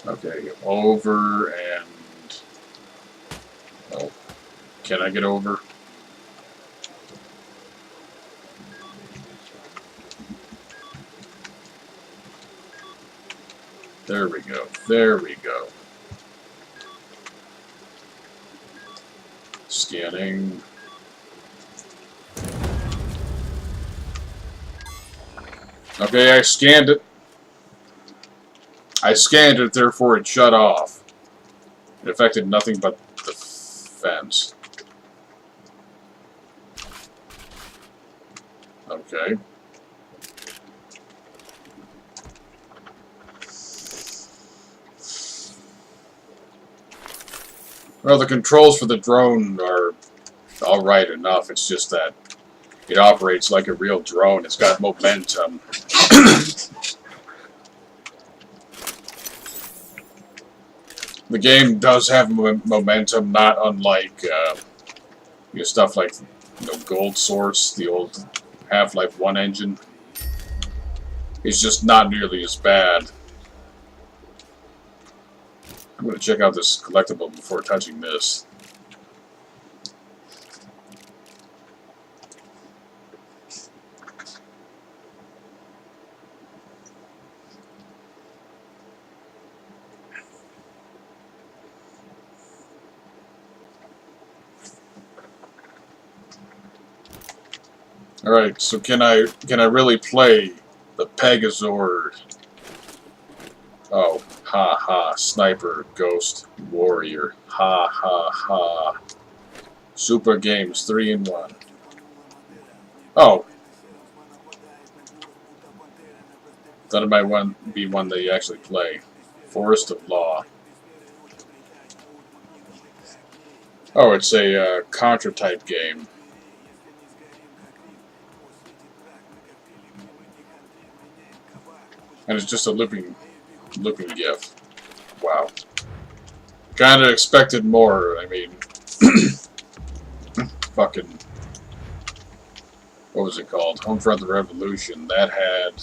Okay, over and... Oh, can I get over? There we go. There we go. Scanning. Okay, I scanned it. I scanned it, therefore it shut off. It affected nothing but the fence. Okay. Well, the controls for the drone are alright enough. It's just that it operates like a real drone. It's got momentum. The game does have momentum, not unlike stuff like Gold Source, the old Half-Life 1 engine. It's just not nearly as bad. I'm going to check out this collectible before touching this. Alright, so can I really play the Pegazord? Oh, ha ha, Sniper, Ghost, Warrior, ha ha ha. Super Games 3-in-1. Oh. Thought it might be one that you actually play. Forest of Law. Oh, it's a Contra-type game. And it's just a looping GIF. Wow. Kinda expected more, I mean... fucking... What was it called? Homefront the Revolution. That had,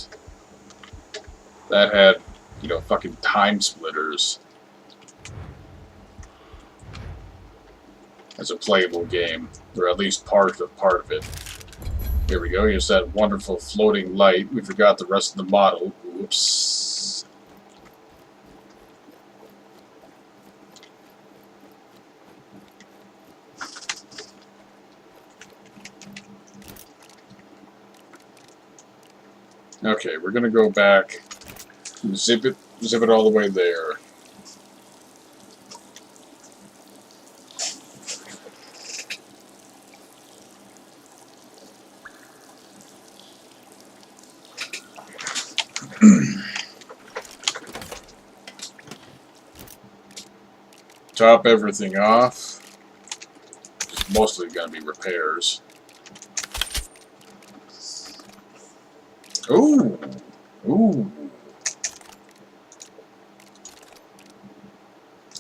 fucking time splitters. As a playable game. Or at least part of it. Here we go, here's that wonderful floating light. We forgot the rest of the model. Oops. Okay, we're gonna go back, zip it all the way there. Top everything off. mostly going to be repairs. Ooh! Ooh!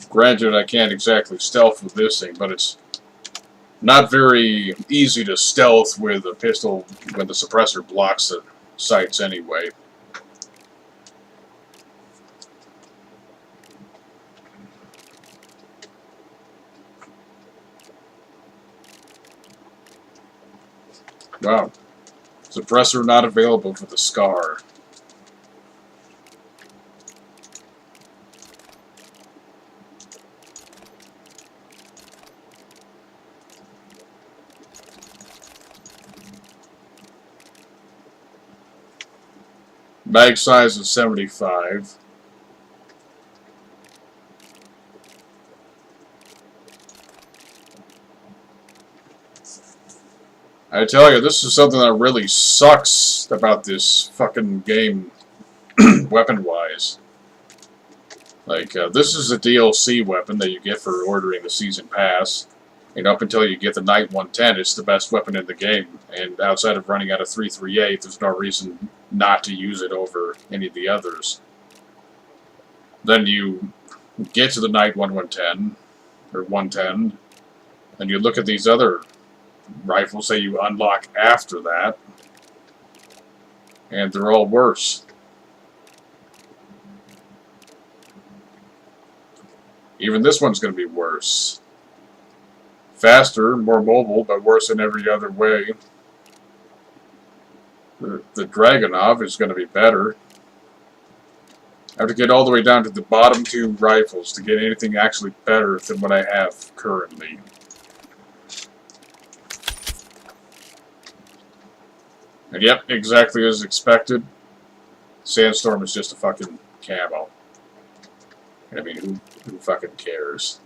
Granted, I can't exactly stealth with this thing, but it's not very easy to stealth with a pistol when the suppressor blocks the sights anyway. Wow. Suppressor not available for the SCAR. Mag size is 75. I tell you, this is something that really sucks about this fucking game, weapon-wise. Like, this is a DLC weapon that you get for ordering the Season Pass. And up until you get the Night 110, it's the best weapon in the game. And outside of running out of 338, there's no reason not to use it over any of the others. Then you get to the Night 110, or 110, and you look at these other rifles that you unlock after that, and they're all worse. Even this one's going to be worse. Faster, more mobile, but worse in every other way. The Dragunov is going to be better. I have to get all the way down to the bottom two rifles to get anything actually better than what I have currently. And yep, exactly as expected. Sandstorm is just a fucking camo. I mean, who fucking cares?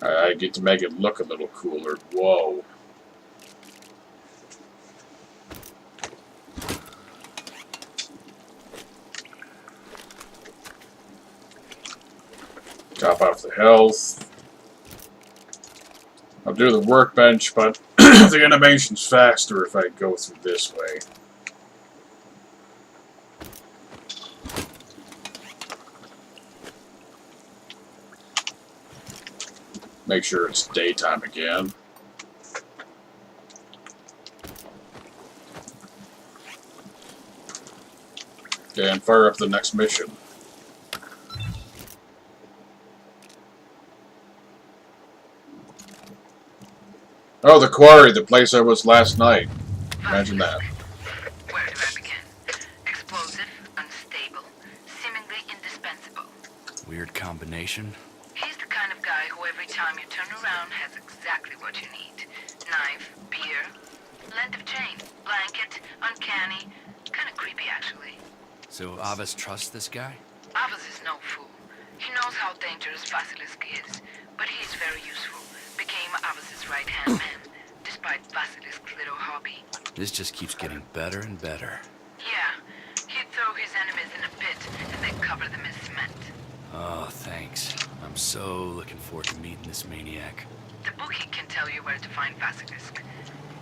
I get to make it look a little cooler. Whoa. Top off the health. I'll do the workbench, but the animation's faster if I go through this way. Make sure it's daytime again. Okay, and fire up the next mission. Oh, the quarry, the place I was last night. Imagine that. Where do I begin? Explosive, unstable, seemingly indispensable. Weird combination. He's the kind of guy who every time you turn around has exactly what you need. Knife, beer, length of chain, blanket, uncanny, kind of creepy actually. So Avis trusts this guy? Avas is no fool. He knows how dangerous Basilisk is, but he's very useful. Became Avas's right-hand man, despite Basilisk's little hobby. This just keeps getting better and better. Yeah, he'd throw his enemies in a pit and then cover them in cement. Oh, thanks. I'm so looking forward to meeting this maniac. The bookie can tell you where to find Basilisk.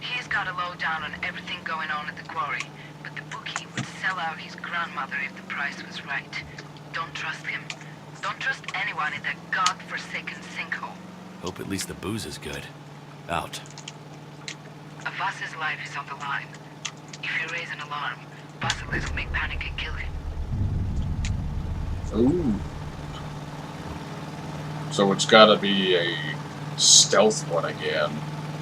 He's got a lowdown on everything going on at the quarry, but the bookie would sell out his grandmother if the price was right. Don't trust him. Don't trust anyone in that god-forsaken sinkhole. Hope at least the booze is good. Out. Avas's life is on the line. If you raise an alarm, Basilisk will make panic and kill him. Ooh. So it's gotta be a stealth one again.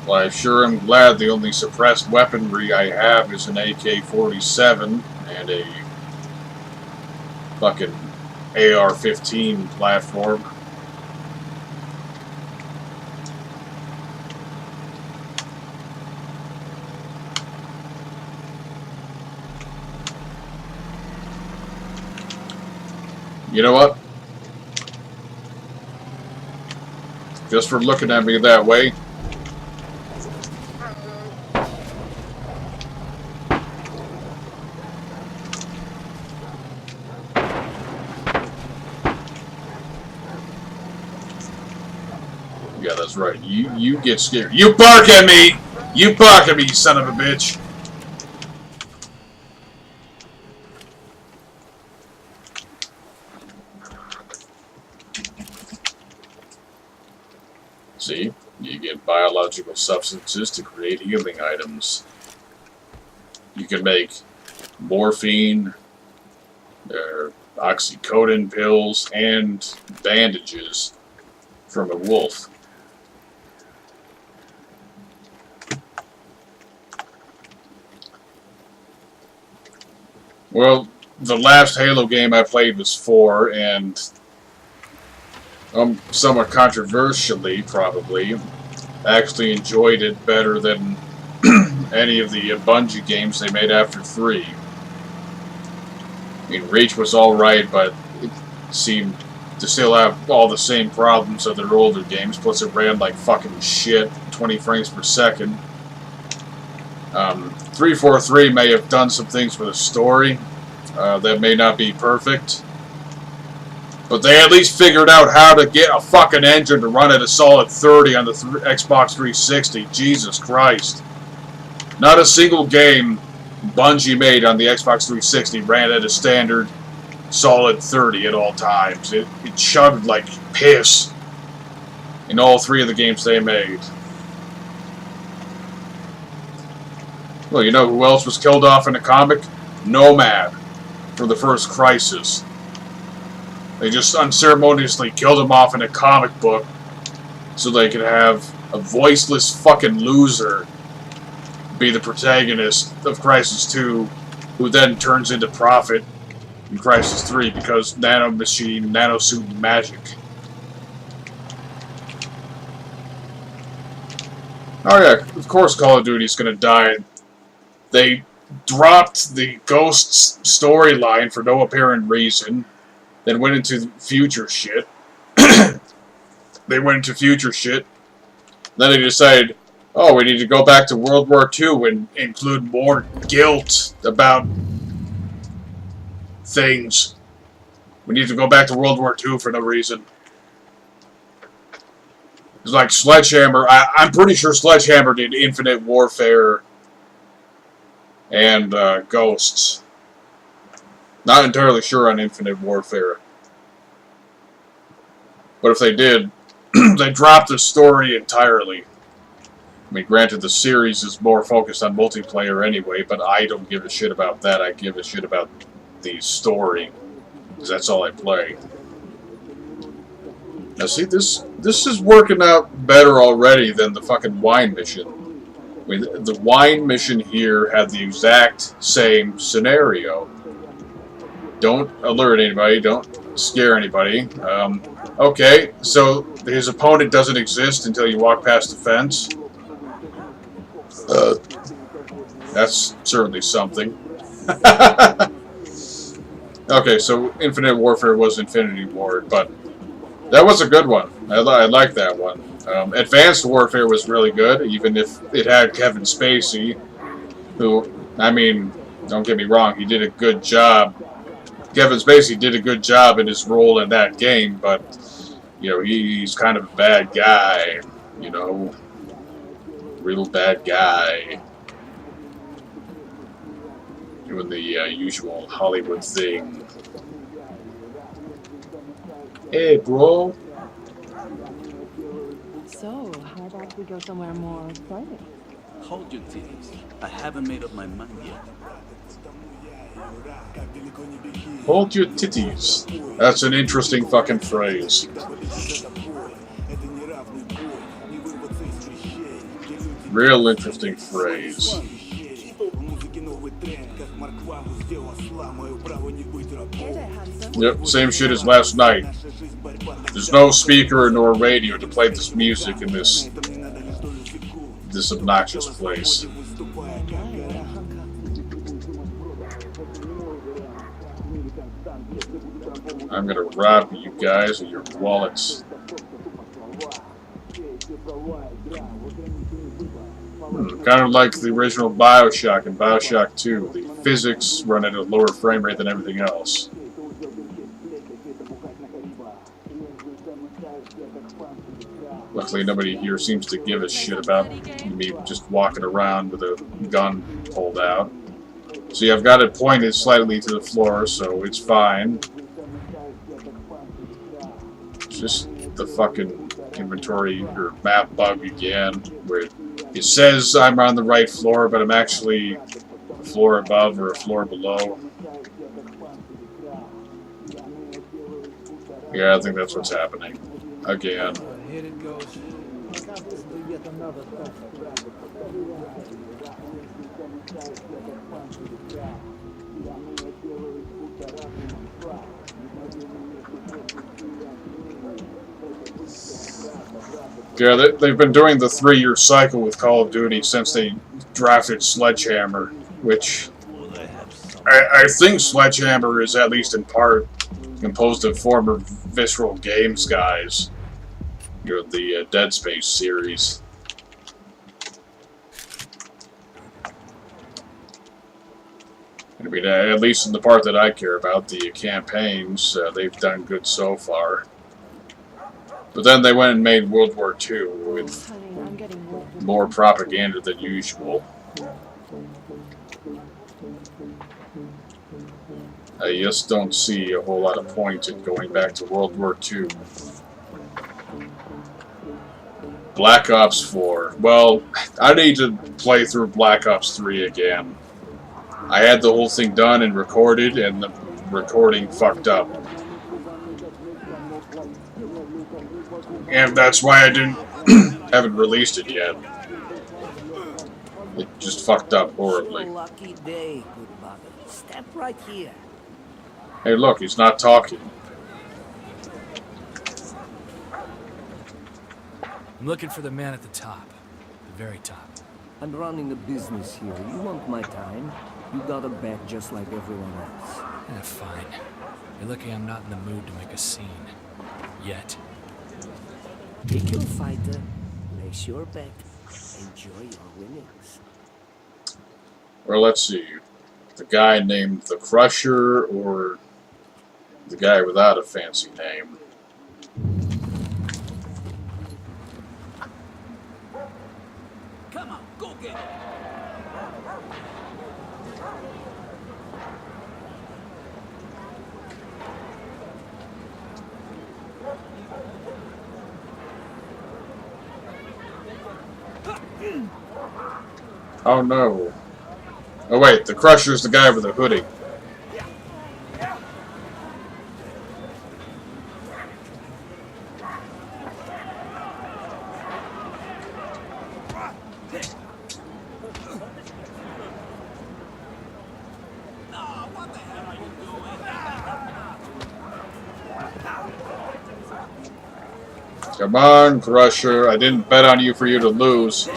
Well, I sure am glad the only suppressed weaponry I have is an AK-47 and a fucking AR-15 platform. You know what? Just for looking at me that way. Yeah, that's right. You get scared. You bark at me! You bark at me, you son of a bitch! See? You get biological substances to create healing items. You can make morphine, oxycodone pills, and bandages from a wolf. Well, the last Halo game I played was 4, and somewhat controversially, probably, I actually enjoyed it better than any of the Bungie games they made after 3. I mean, Reach was alright, but it seemed to still have all the same problems of their older games, plus it ran like fucking shit, 20 frames per second. 343 may have done some things for the story that may not be perfect, but they at least figured out how to get a fucking engine to run at a solid 30 on the Xbox 360. Jesus Christ. Not a single game Bungie made on the Xbox 360 ran at a standard solid 30 at all times. It chugged like piss in all 3 of the games they made. Well, you know who else was killed off in a comic? Nomad from the first Crisis. They just unceremoniously killed him off in a comic book so they could have a voiceless fucking loser be the protagonist of Crisis 2, who then turns into Prophet in Crisis 3 because nanomachine, nanosuit magic. Oh yeah, of course Call of Duty's gonna die. They dropped the Ghosts storyline for no apparent reason, then went into future shit. They went into future shit. Then they decided, oh, we need to go back to World War II and include more guilt about things. We need to go back to World War II for no reason. It's like Sledgehammer. I'm pretty sure Sledgehammer did Infinite Warfare and Ghosts. Not entirely sure on Infinite Warfare. But if they did, they dropped the story entirely. I mean, granted, the series is more focused on multiplayer anyway, but I don't give a shit about that. I give a shit about the story, because that's all I play. Now, see, this is working out better already than the fucking wine mission. I mean, the wine mission here had the exact same scenario. Don't alert anybody, don't scare anybody. Okay, so his opponent doesn't exist until you walk past the fence. That's certainly something. Okay, so Infinite Warfare was Infinity Ward, but that was a good one. I like that one. Advanced Warfare was really good, even if it had Kevin Spacey, who, I mean, don't get me wrong, he did a good job. Kevin Spacey did a good job in his role in that game, but, you know, he's kind of a bad guy, you know. Real bad guy. Doing the usual Hollywood thing. Hey, bro. So, how about we go somewhere more private? Hold your titties. I haven't made up my mind yet. Hold your titties. That's an interesting fucking phrase. Real interesting phrase. Yep, same shit as last night. There's no speaker nor radio to play this music in this obnoxious place. I'm gonna rob you guys of your wallets. Kind of like the original Bioshock and Bioshock 2. The physics run at a lower frame rate than everything else. Luckily, nobody here seems to give a shit about me just walking around with a gun pulled out. See, I've got it pointed slightly to the floor, so it's fine. It's just the fucking inventory or map bug again, where it says I'm on the right floor, but I'm actually a floor above or a floor below. Yeah, I think that's what's happening. Again. Here it goes. Yeah, they've been doing the 3-year cycle with Call of Duty since they drafted Sledgehammer, which I think Sledgehammer is at least in part composed of former Visceral Games guys. You know, the Dead Space series. I mean, at least in the part that I care about, the campaigns, they've done good so far. But then they went and made World War II with more propaganda than usual. I just don't see a whole lot of point in going back to World War II. Black Ops 4. Well, I need to play through Black Ops 3 again. I had the whole thing done and recorded, and the recording fucked up. And that's why I haven't released it yet. It just fucked up horribly. Lucky day, good bugger. Step right here. Hey, look, he's not talking. I'm looking for the man at the top. The very top. I'm running a business here. You want my time? You got a bet just like everyone else. Eh, fine. You're lucky I'm not in the mood to make a scene. Yet. Pick your fighter, place your bet, enjoy your winnings. Well, let's see. The guy named the Crusher, or the guy without a fancy name. Come on, go get it. Oh no. Oh wait, the Crusher's the guy with the hoodie. Come on, Crusher. I didn't bet on you for you to lose.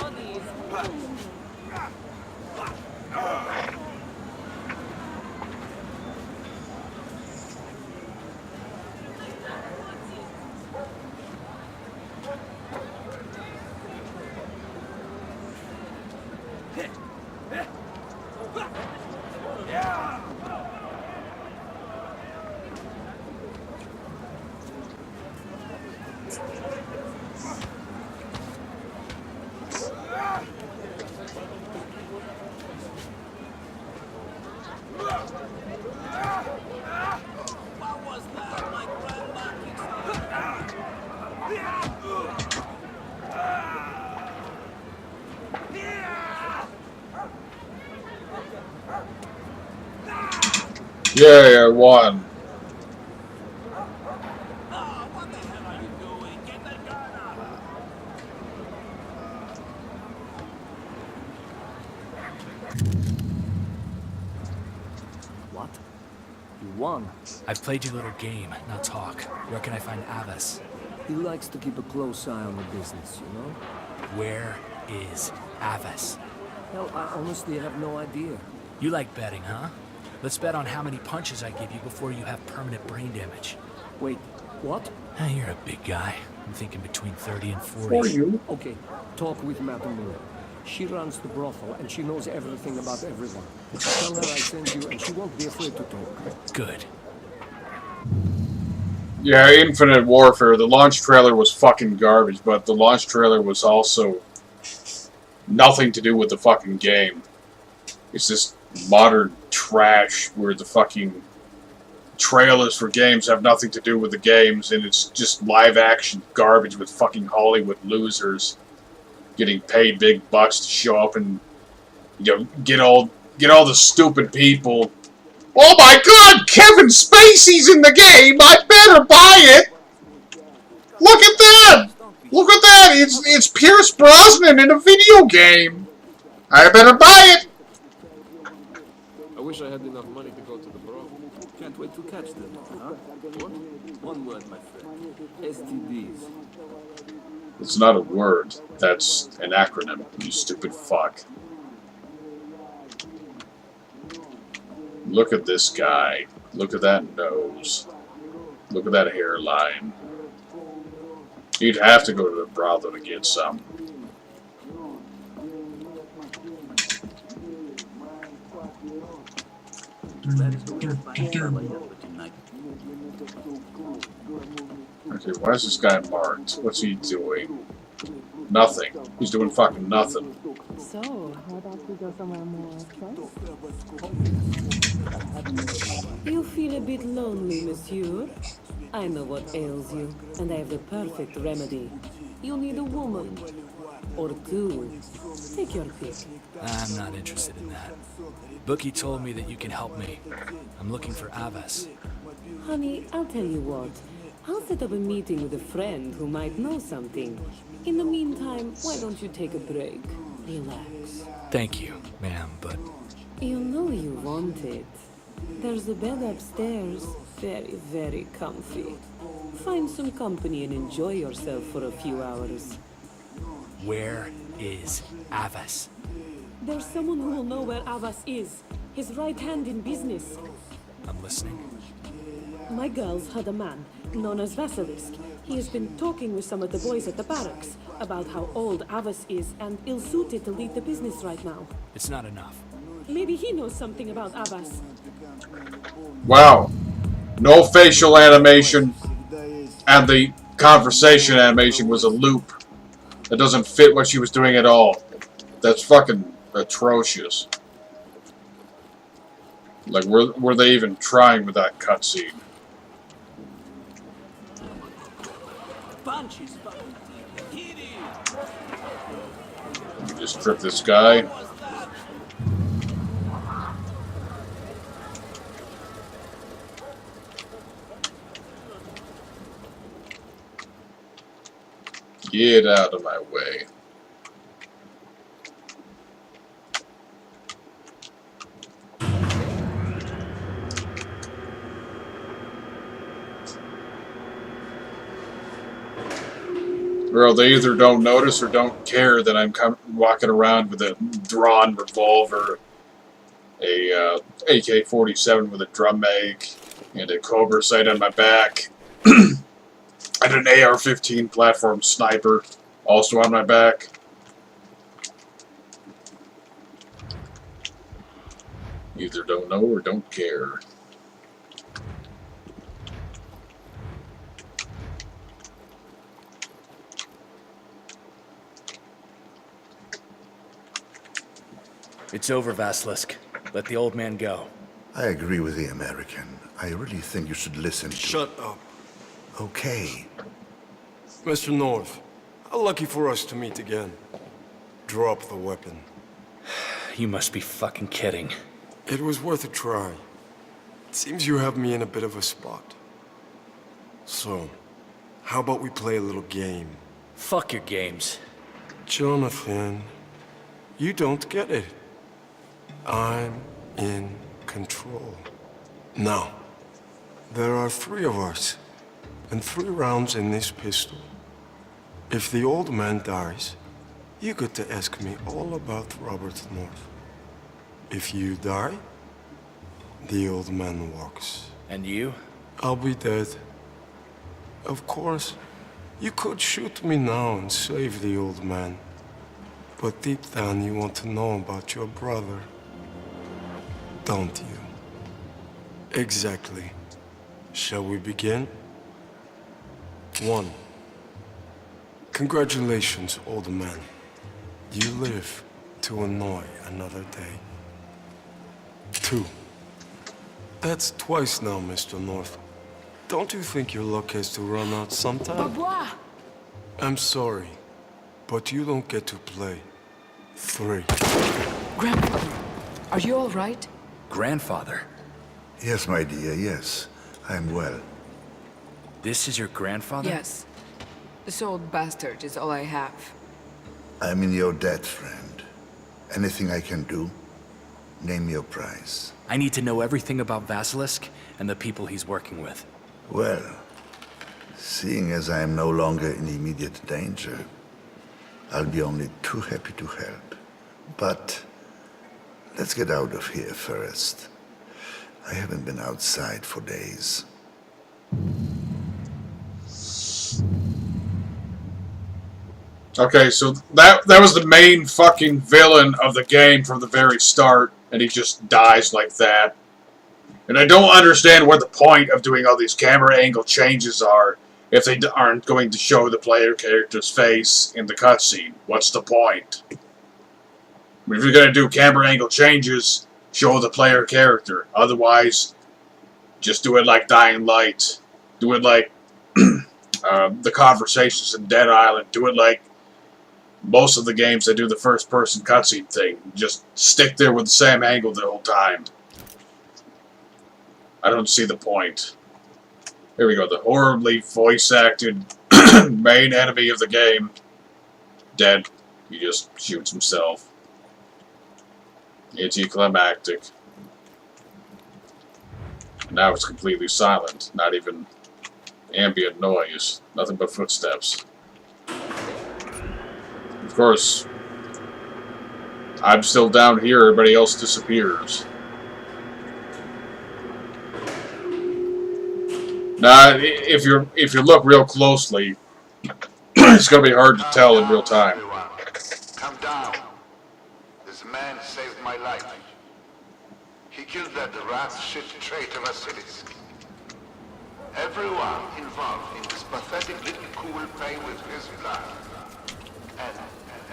Yeah, I won. What? You won. I've played your little game, now talk. Where can I find Avis? He likes to keep a close eye on the business, you know? Where is Avis? Hell, I honestly have no idea. You like betting, huh? Let's bet on how many punches I give you before you have permanent brain damage. Wait, what? You're a big guy. I'm thinking between 30 and 40. Okay, talk with Madame Miller. She runs the brothel and she knows everything about everyone. Tell her I sent you and she won't be afraid to talk. Good. Yeah, Infinite Warfare, the launch trailer was fucking garbage, but the launch trailer was also nothing to do with the fucking game. It's just modern trash where the fucking trailers for games have nothing to do with the games, and it's just live action garbage with fucking Hollywood losers getting paid big bucks to show up and, you know, get all the stupid people. Oh my god, Kevin Spacey's in the game! I better buy it! Look at that! Look at that! It's Pierce Brosnan in a video game! I better buy it! I wish I had enough money to go to the bro. Can't wait to catch them, huh? What? One word, my friend. STDs. It's not a word. That's an acronym, you stupid fuck. Look at this guy. Look at that nose. Look at that hairline. You'd have to go to the brothel to get some. Okay, why is this guy marked? What's he doing? Nothing. He's doing fucking nothing. So, how about we go somewhere more private? You feel a bit lonely, monsieur? I know what ails you, and I have the perfect remedy. You need a woman. Or two. Take your pick. I'm not interested in that. Bookie told me that you can help me. I'm looking for Avas. Honey, I'll tell you what. I'll set up a meeting with a friend who might know something. In the meantime, why don't you take a break? Relax. Thank you, ma'am, but... You know you want it. There's a bed upstairs. Very, very comfy. Find some company and enjoy yourself for a few hours. Where is Avas? There's someone who will know where Avas is. His right hand in business. I'm listening. My girls had a man, known as Vasilisk. He has been talking with some of the boys at the barracks about how old Avas is and ill-suited to lead the business right now. It's not enough. Maybe he knows something about Avas. Wow. No facial animation, and the conversation animation was a loop. That doesn't fit what she was doing at all. That's fucking atrocious. Like, were they even trying with that cutscene? You just trip this guy. Get out of my way. Well, they either don't notice or don't care that I'm walking around with a drawn revolver, a AK-47 with a drum mag, and a Cobra sight on my back, and an AR-15 platform sniper also on my back. Either don't know or don't care. It's over, Vasilisk. Let the old man go. I agree with the American. I really think you should listen to... Shut up. Okay. Mr. North, how lucky for us to meet again. Drop the weapon. You must be fucking kidding. It was worth a try. It seems you have me in a bit of a spot. So, how about we play a little game? Fuck your games. Jonathan, you don't get it. I'm in control. Now, there are 3 of us, and 3 rounds in this pistol. If the old man dies, you get to ask me all about Robert North. If you die, the old man walks. And you? I'll be dead. Of course, you could shoot me now and save the old man. But deep down you want to know about your brother. Don't you? Exactly. Shall we begin? 1. Congratulations, old man. You live to annoy another day. 2. That's twice now, Mr. North. Don't you think your luck has to run out sometime? I'm sorry, but you don't get to play. 3. Grandfather, are you all right? Grandfather? Yes, my dear, yes. I'm well. This is your grandfather? Yes. This old bastard is all I have. I'm in your debt, friend. Anything I can do? Name your price. I need to know everything about Vasilisk and the people he's working with. Well, seeing as I am no longer in immediate danger, I'll be only too happy to help. But let's get out of here first. I haven't been outside for days. Okay, so that was the main fucking villain of the game from the very start, and he just dies like that. And I don't understand what the point of doing all these camera angle changes are if they aren't going to show the player character's face in the cutscene. What's the point? I mean, if you're going to do camera angle changes, show the player character. Otherwise, just do it like Dying Light. Do it like the conversations in Dead Island. Do it like most of the games that do the first-person cutscene thing. Just stick there with the same angle the whole time. I don't see the point. Here we go, the horribly voice-acted main enemy of the game. Dead. He just shoots himself. Anticlimactic. Now it's completely silent. Not even ambient noise. Nothing but footsteps. Of course, I'm still down here, everybody else disappears. Now, if you look real closely, it's going to be hard to tell in real time. Come down. This man saved my life. He killed that rat shit traitor Vasilisk. Everyone involved in this pathetic little coup will pay with his blood. And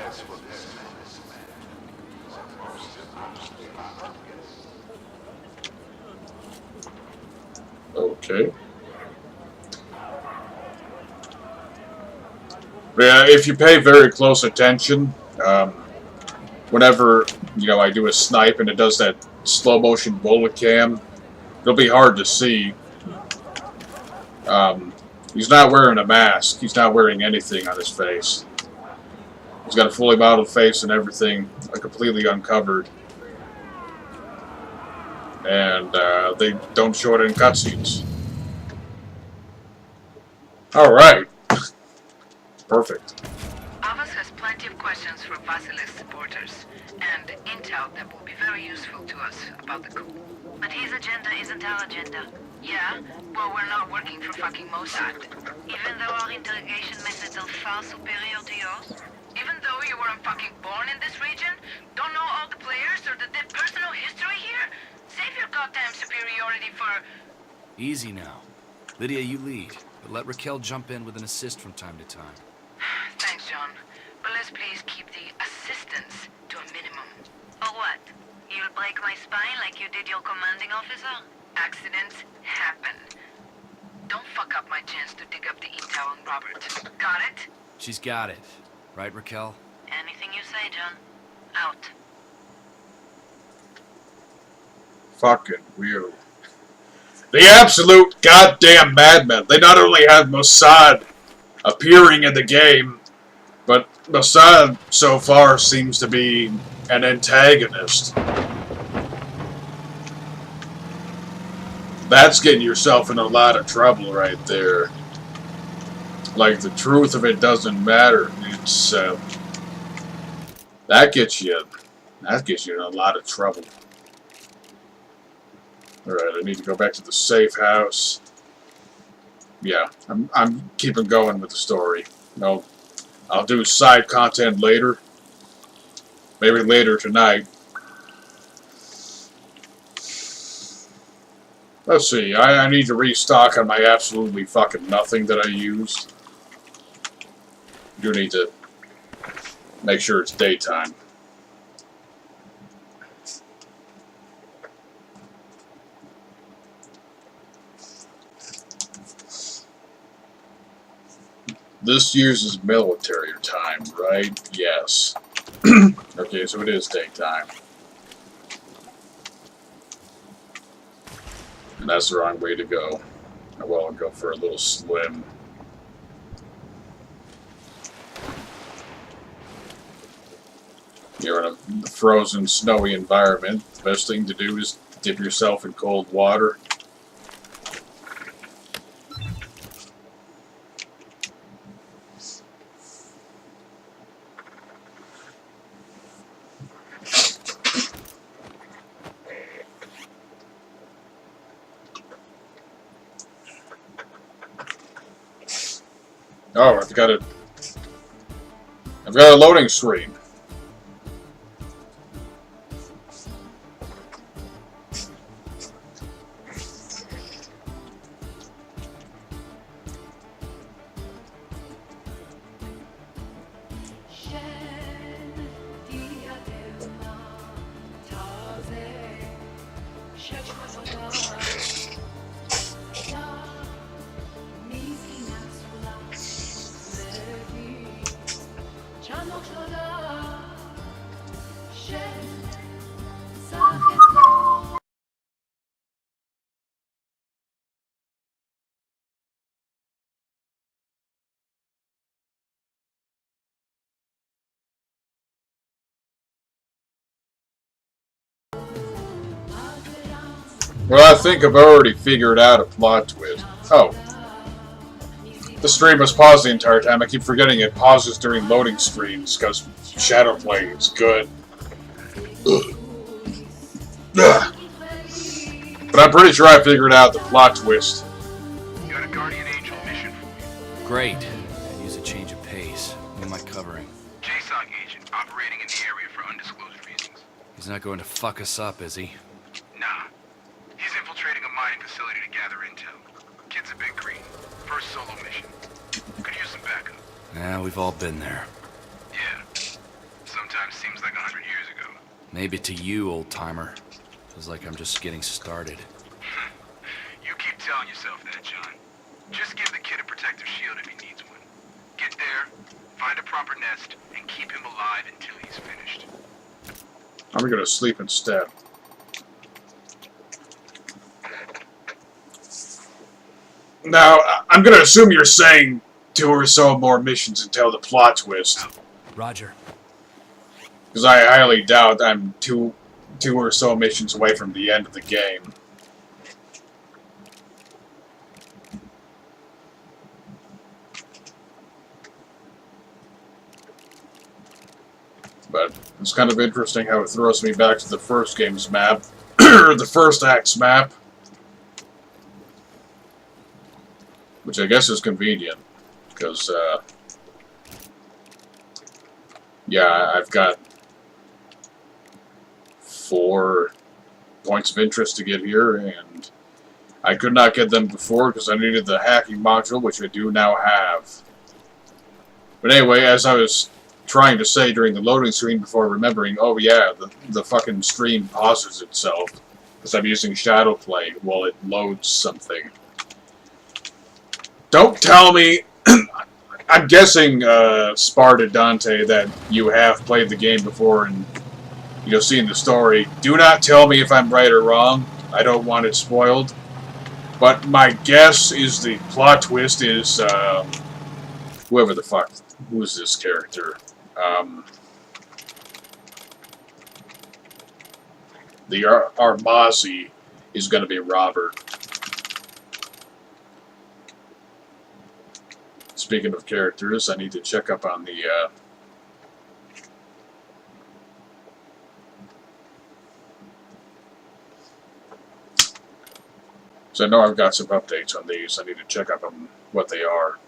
as for this man, he's a most Okay. Yeah, if you pay very close attention, whenever, I do a snipe and it does that slow motion bullet cam, it'll be hard to see. He's not wearing a mask. He's not wearing anything on his face. He's got a fully modeled face and everything, completely uncovered. And they don't show it in cutscenes. Alright. Perfect. Avas has plenty of questions for Vasilisk supporters, and intel that will be very useful to us about the coup. But his agenda isn't our agenda. Yeah? Well, we're not working for fucking Mossad. Even though our interrogation methods are far superior to yours? Even though you weren't fucking born in this region? Don't know all the players or the personal history here? Save your goddamn superiority for... Easy now. Lydia, you lead, but let Raquel jump in with an assist from time to time. Thanks, John. But let's please keep the assistance to a minimum. Or what? You'll break my spine like you did your commanding officer? Accidents happen. Don't fuck up my chance to dig up the intel on Robert. Got it? She's got it. Right, Raquel? Anything you say, John. Out. Fucking weird. The absolute goddamn madmen. They not only have Mossad appearing in the game, but Mossad so far seems to be an antagonist. That's getting yourself in a lot of trouble right there. Like, the truth of it doesn't matter. It's, that gets you in a lot of trouble. Alright, I need to go back to the safe house. Yeah, I'm keeping going with the story. No, I'll do side content later. Maybe later tonight. Let's see, I need to restock on my absolutely fucking nothing that I used. do need to make sure it's daytime. This uses military time, right? Yes. Okay, so it is daytime. And that's the wrong way to go. Well, I'll go for a little slim. You're in a frozen, snowy environment. The best thing to do is dip yourself in cold water. Oh, I've got a loading screen. Well, I think I've already figured out a plot twist. Oh. The stream was paused the entire time. I keep forgetting it pauses during loading screens because shadow play is good. But I'm pretty sure I figured out the plot twist. Got a Guardian Angel mission for you. Great. Could use a change of pace. Who am I covering? JSOC agent operating in the area for undisclosed reasons. He's not going to fuck us up, is he? Nah. He's infiltrating a mining facility to gather intel. Kid's a bit green. First solo mission. Could use some backup. Yeah, we've all been there. Yeah. Sometimes seems like 100 years ago. Maybe to you, old-timer. Feels like I'm just getting started. You keep telling yourself that, John. Just give the kid a protective shield if he needs one. Get there, find a proper nest, and keep him alive until he's finished. I'm gonna sleep instead. Now, I'm gonna assume you're saying 2 or so more missions until the plot twist. Roger. Because I highly doubt I'm two or so missions away from the end of the game. But it's kind of interesting how it throws me back to the first game's map, or the first act's map. Which I guess is convenient, because, yeah, I've got 4 points of interest to get here, and I could not get them before because I needed the hacking module, which I do now have. But anyway, as I was trying to say during the loading screen before remembering, oh yeah, the fucking stream pauses itself, because I'm using shadow play while it loads something. Don't tell me, I'm guessing, Sparta Dante, that you have played the game before and you've seen the story. Do not tell me if I'm right or wrong. I don't want it spoiled. But my guess is the plot twist is, whoever the fuck, who's this character? The Armazi is going to be Robert. Speaking of characters, I need to check up on the, so I know I've got some updates on these. I need to check up on what they are.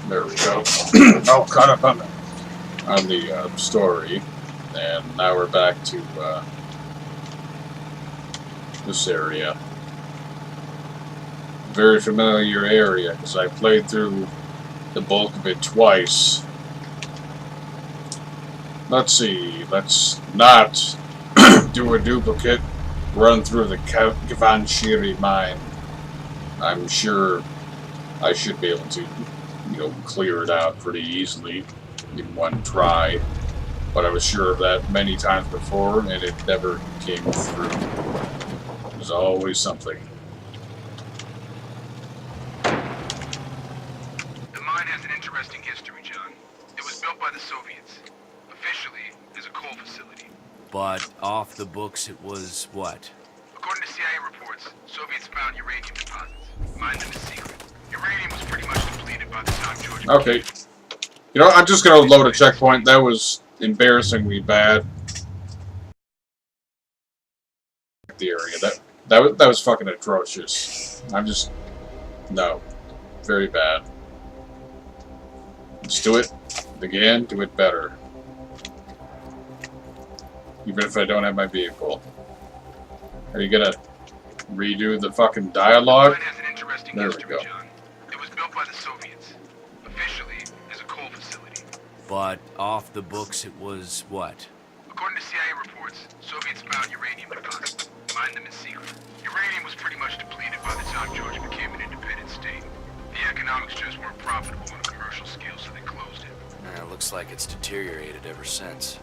There we go. All caught up on the story, and now we're back to this area. Very familiar area because I played through the bulk of it twice. Let's see. Let's not do a duplicate run through the Kavanshiri mine. I'm sure I should be able to, you know, clear it out pretty easily in one try. But I was sure of that many times before, and it never came through. There's always something. The mine has an interesting history, John. It was built by the Soviets. Officially, as a coal facility. But off the books it was what? According to CIA reports, Soviets found uranium deposits. Mined them in secret. Uranium was pretty much depleted by the time Georgia... Okay. You know, I'm just gonna load a checkpoint. That was embarrassingly bad. The area. That was fucking atrocious. I'm just... No. Very bad. Let's do it again. Do it better. Even if I don't have my vehicle. Are you gonna redo the fucking dialogue? There we go. It was built by the Soviets. Officially, as a coal facility. But off the books it was what? According to CIA reports, Soviets found uranium deposits. Mined them in secret. Uranium was pretty much depleted by the time Georgia became an independent state. The economics just weren't profitable on a commercial scale, so they closed it. It looks like it's deteriorated ever since.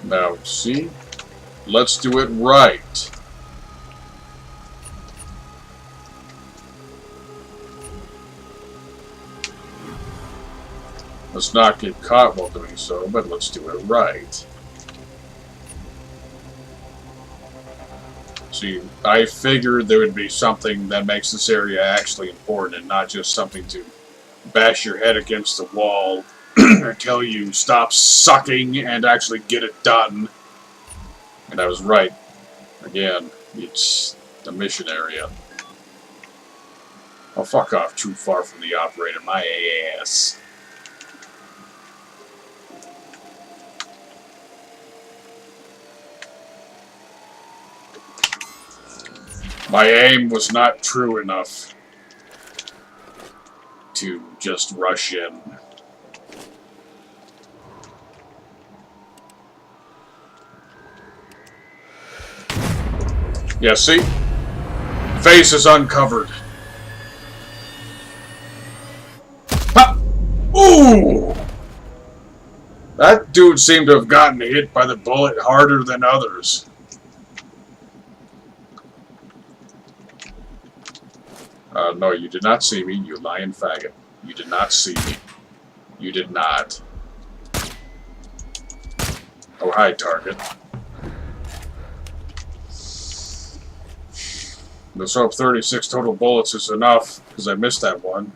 Now, see? Let's do it right. Let's not get caught while doing so, but let's do it right. See, I figured there would be something that makes this area actually important and not just something to bash your head against the wall or tell you stop sucking and actually get it done. And I was right. Again, it's the mission area. Oh, fuck off. Too far from the operator. My ass. My aim was not true enough to just rush in. Yeah, see? Face is uncovered. Ha! Ooh! That dude seemed to have gotten hit by the bullet harder than others. No, you did not see me, you lying faggot. You did not see me. You did not. Oh, hi, target. Let's hope 36 total bullets is enough, because I missed that one.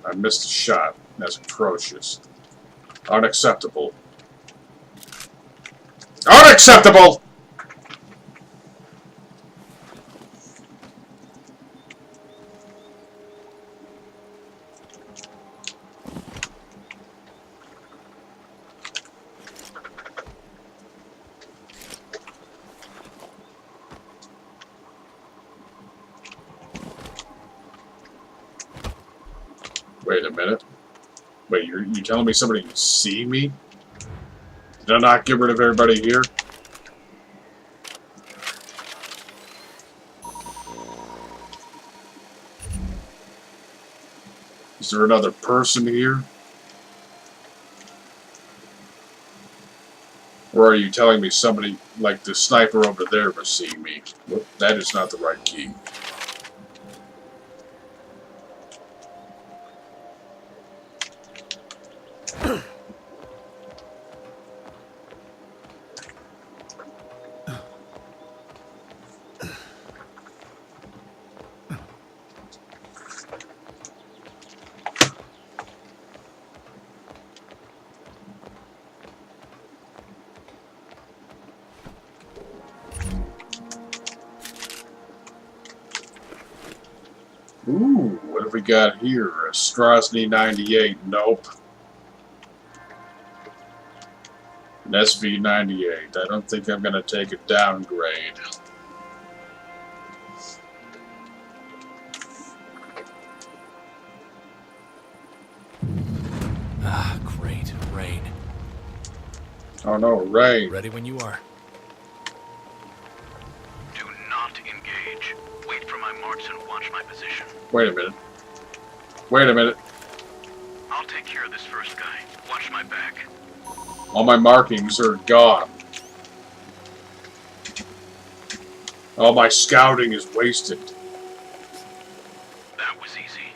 I missed a shot. That's atrocious. Unacceptable. Unacceptable! Wait a minute. Wait, you're telling me somebody can see me? Did I not get rid of everybody here? Is there another person here? Or are you telling me somebody, like the sniper over there, was seeing me? Well, that is not the right key. Ooh, what have we got here? A Strozny 98. Nope. An SV98. I don't think I'm going to take a downgrade. Ah, great. Rain. Oh no, rain. Ready when you are. Do not engage. Wait for my marks and watch my position. Wait a minute. Wait a minute. I'll take care of this first guy. Watch my back. All my markings are gone. All my scouting is wasted. That was easy.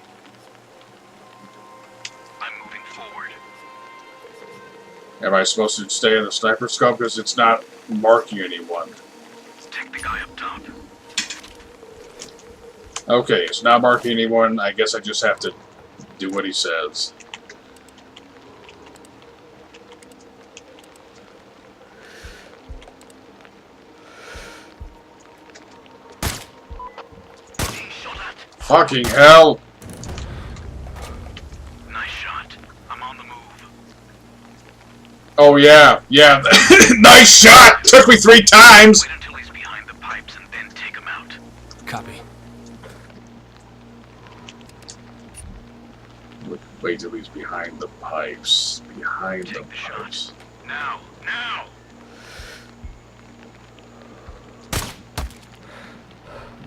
I'm moving forward. Am I supposed to stay in the sniper scope because it's not marking anyone? Take the guy up top. Okay, it's not marking anyone. I guess I just have to do what he says. Fucking hell! Nice shot. I'm on the move. Oh yeah, yeah. Nice shot! Took me 3 times! Wait until he's behind the pipes and then take him out. Copy. Wait till he's behind the pipes. Behind the Take the pipes. shot. Now! Now!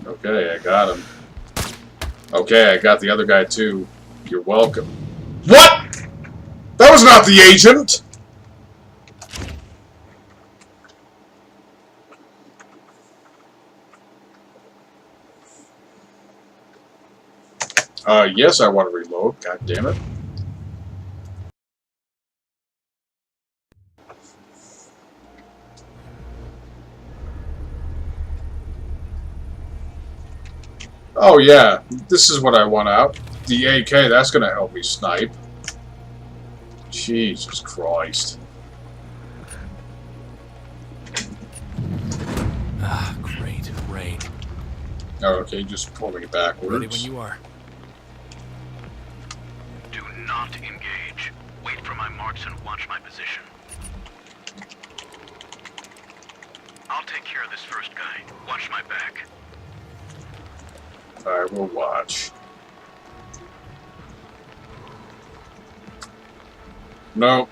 Okay, I got him. Okay, I got the other guy too. You're welcome. What?! That was not the agent! Yes, I want to reload. God damn it. Oh yeah, this is what I want out. The AK, that's gonna help me snipe. Jesus Christ. Ah, great. Rain. Oh, okay, just pull me backwards. Ready when you are. Do not engage. Wait for my marks and watch my position. I'll take care of this first guy. Watch my back. I will watch. No.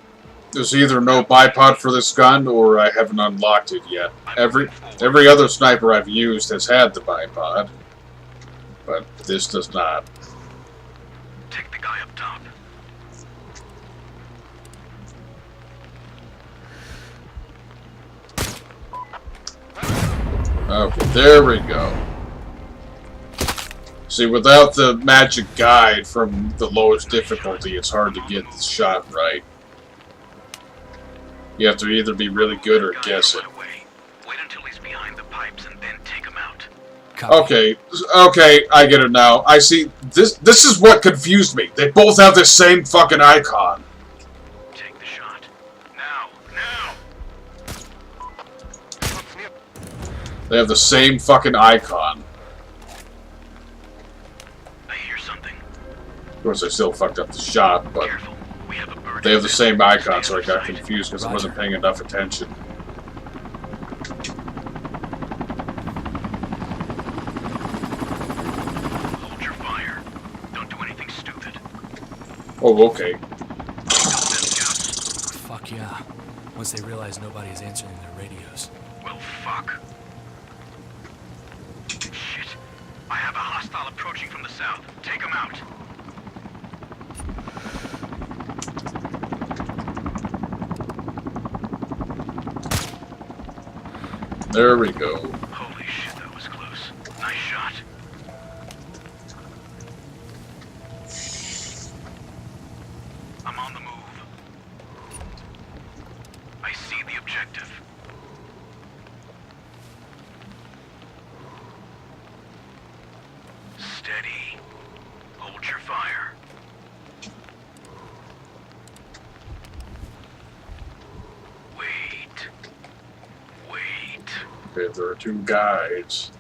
There's either no bipod for this gun or I haven't unlocked it yet. Every other sniper I've used has had the bipod, but this does not. Take the guy up top. Okay, there we go. See, without the magic guide from the lowest difficulty, it's hard to get the shot right. You have to either be really good or guess it. Wait until he's behind the pipes and then take him out. Okay, okay, I get it now. I see. This is what confused me. They both have the same fucking icon. Take the shot. Now! Now! They have the same fucking icon. I hear something. Of course, I still fucked up the shot, but Careful. We have a bird. they have the same icon, so I got confused because I wasn't paying enough attention. Hold your fire. Don't do anything stupid. Oh, okay. Fuck yeah. Once they realize nobody is answering their radios. Well, fuck. Shit. I have a hostile approaching from the south. Take him out. There we go. Holy shit, that was close. Nice shot. I'm on the move. I see the objective. Steady. Hold your fire. Wait. Okay, there are two guys.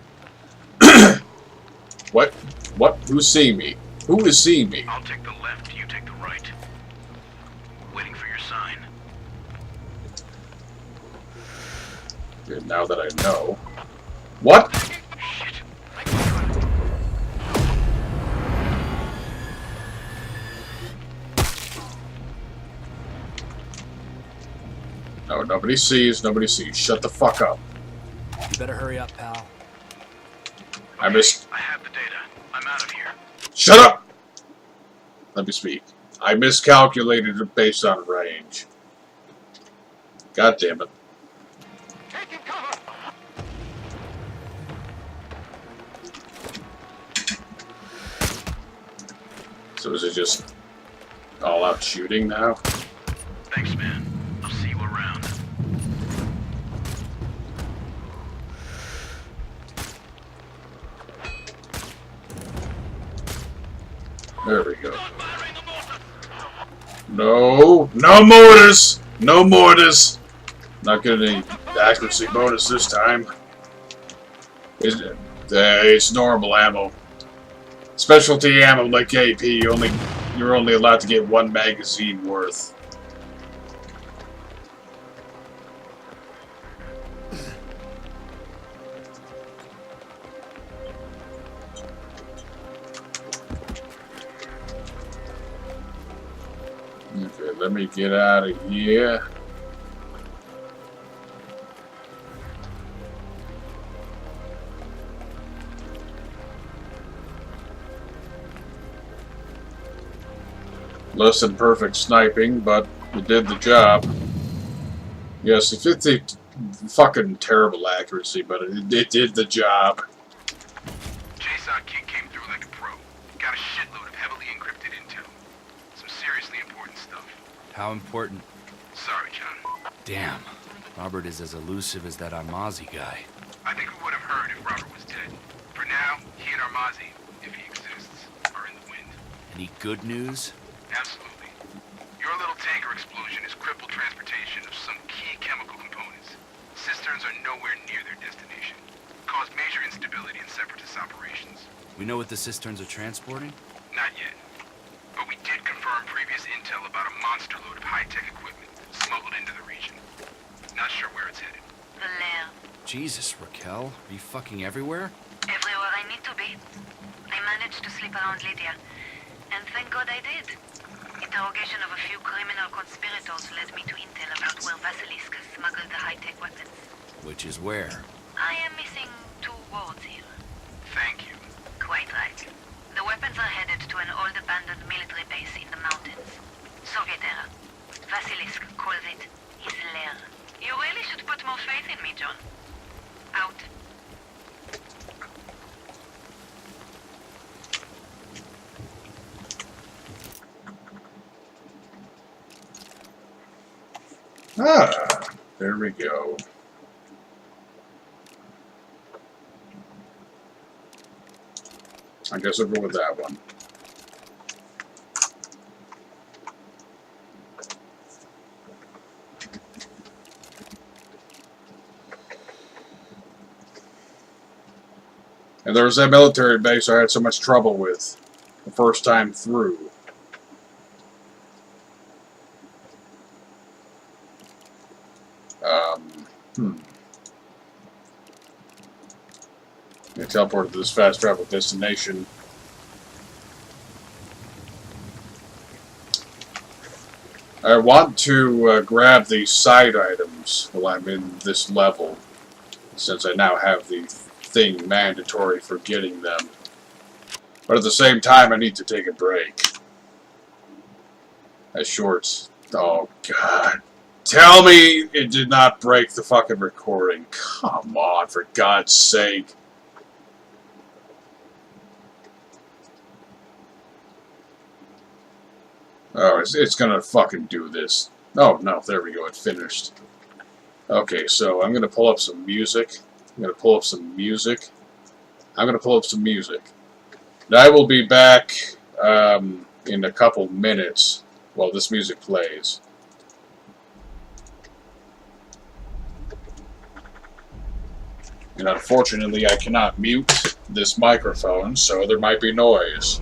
What? What? Who's seeing me? Who is seeing me? I'll take the left, you take the right. Waiting for your sign. Okay, now that I know. What? Shit. No, nobody sees. Nobody sees. Shut the fuck up. You better hurry up, pal. I missed. I have the data. I'm out of here. Shut up! Let me speak. I miscalculated it based on range. God damn it. So is it just all out shooting now? Thanks, man. I'll see you around. There we go. No! No mortars! No mortars! Not getting any accuracy bonus this time. It's normal ammo. Specialty ammo like AP, you're only allowed to get one magazine worth. Okay, let me get out of here. Less than perfect sniping, but it did the job. Yes, it's a fucking terrible accuracy, but it did the job. JSOC Kid came through like a pro. Got a shitload of heavily encrypted intel. Some seriously important stuff. How important? Sorry, John. Damn. Robert is as elusive as that Amazi guy. I think we would have heard if Robert was dead. For now, he and Armazi, if he exists, are in the wind. Any good news? Absolutely. Your little tanker explosion has crippled transportation of some key chemical components. Cisterns are nowhere near their destination. Caused major instability in separatist operations. We know what the cisterns are transporting? Not yet. But we did confirm previous intel about a monster load of high-tech equipment smuggled into the region. Not sure where it's headed. The lair. Jesus, Raquel. Are you fucking everywhere? Everywhere I need to be. I managed to slip around Lydia. And thank God I did. Interrogation of a few criminal conspirators led me to intel about where Vasilisk has smuggled the high-tech weapons. Which is where? I am missing 2 words here. Thank you. Quite right. The weapons are headed to an old abandoned military base in the mountains. Soviet era. Vasilisk calls it his lair. You really should put more faith in me, John. Out. Ah, there we go. I guess I'll go with that one. And there was that military base I had so much trouble with the first time through. I teleported to this fast travel destination. I want to grab these side items while I'm in this level, since I now have the thing mandatory for getting them. But at the same time, I need to take a break. As shorts. Oh, God. Tell me it did not break the fucking recording. Come on, for God's sake. Oh, it's gonna fucking do this. Oh, no, there we go, it finished. Okay, so I'm gonna pull up some music. I'm gonna pull up some music. I'm gonna pull up some music. And I will be back in a couple minutes while this music plays. And unfortunately, I cannot mute this microphone, so there might be noise.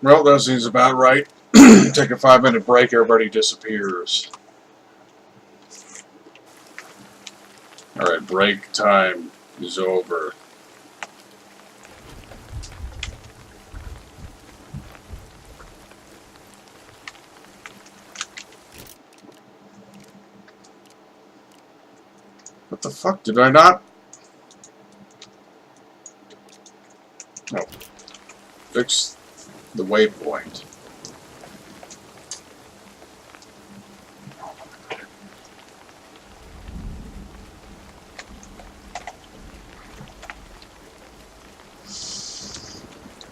Well, that seems about right. Take a 5-minute break, everybody disappears. Alright, break time is over. What the fuck? Did I not? No. Fix the waypoint.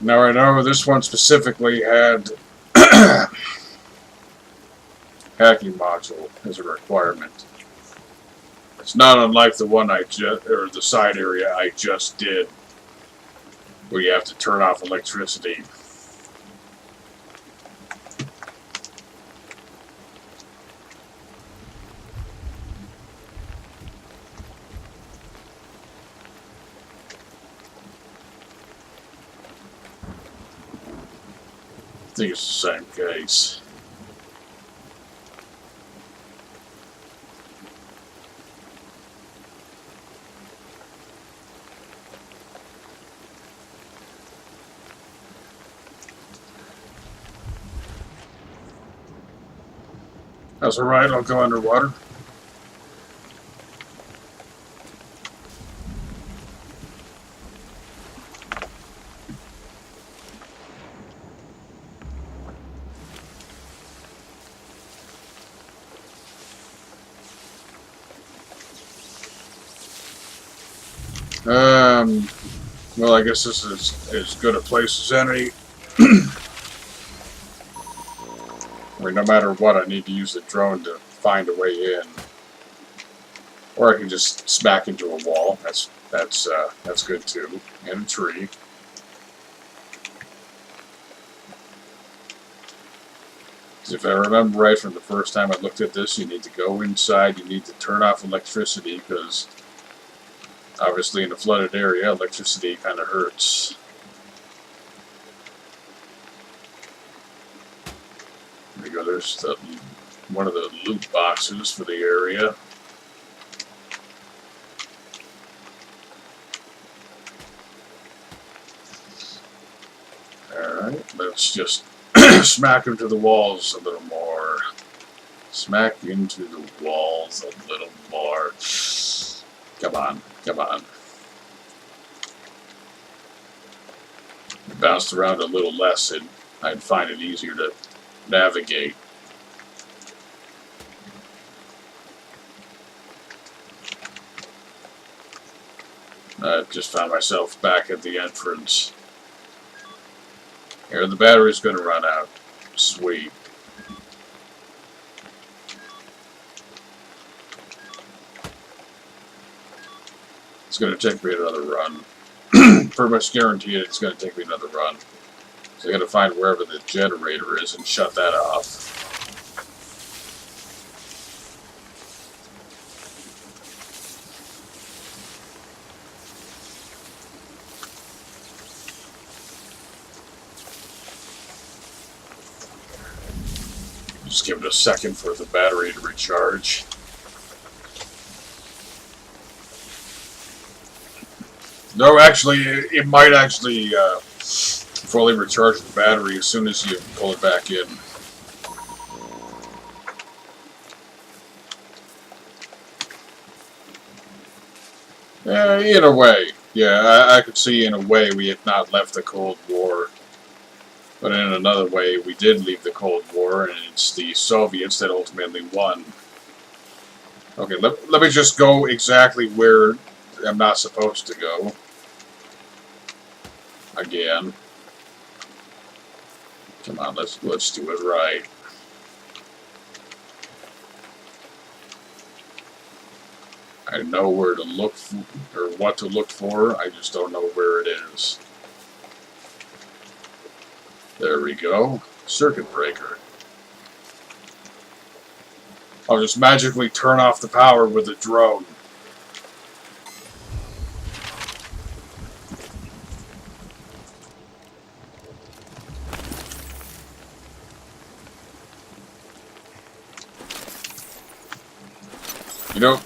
Now I know this one specifically had hacking module as a requirement. It's not unlike the one I just, or the side area I just did, where you have to turn off electricity. I think it's the same case. That's alright, I'll go underwater. Well, I guess this is as good a place as any. I mean, no matter what, I need to use the drone to find a way in. Or I can just smack into a wall. That's good too. And a tree. If I remember right from the first time I looked at this, you need to go inside, you need to turn off electricity, because obviously in a flooded area, electricity kind of hurts. There we go, there's one of the loot boxes for the area. Alright, let's just smack into the walls a little more. Smack into the walls a little more. Come on, come on. If it bounced around a little less, I'd find it easier to navigate. I just found myself back at the entrance. Here, the battery's going to run out. Sweet. It's going to take me another run. Pretty much guaranteed it's going to take me another run. So I got to find wherever the generator is and shut that off. Just give it a second for the battery to recharge. No, actually, it might actually fully recharge the battery as soon as you pull it back in. In a way. Yeah, I could see in a way we had not left the Cold War. But in another way, we did leave the Cold War, and it's the Soviets that ultimately won. Okay, let me just go exactly where I'm not supposed to go. Again. Come on, let's do it right. I know where to look for, or what to look for, I just don't know where it is. There we go. Circuit breaker. I'll just magically turn off the power with the drone. You know,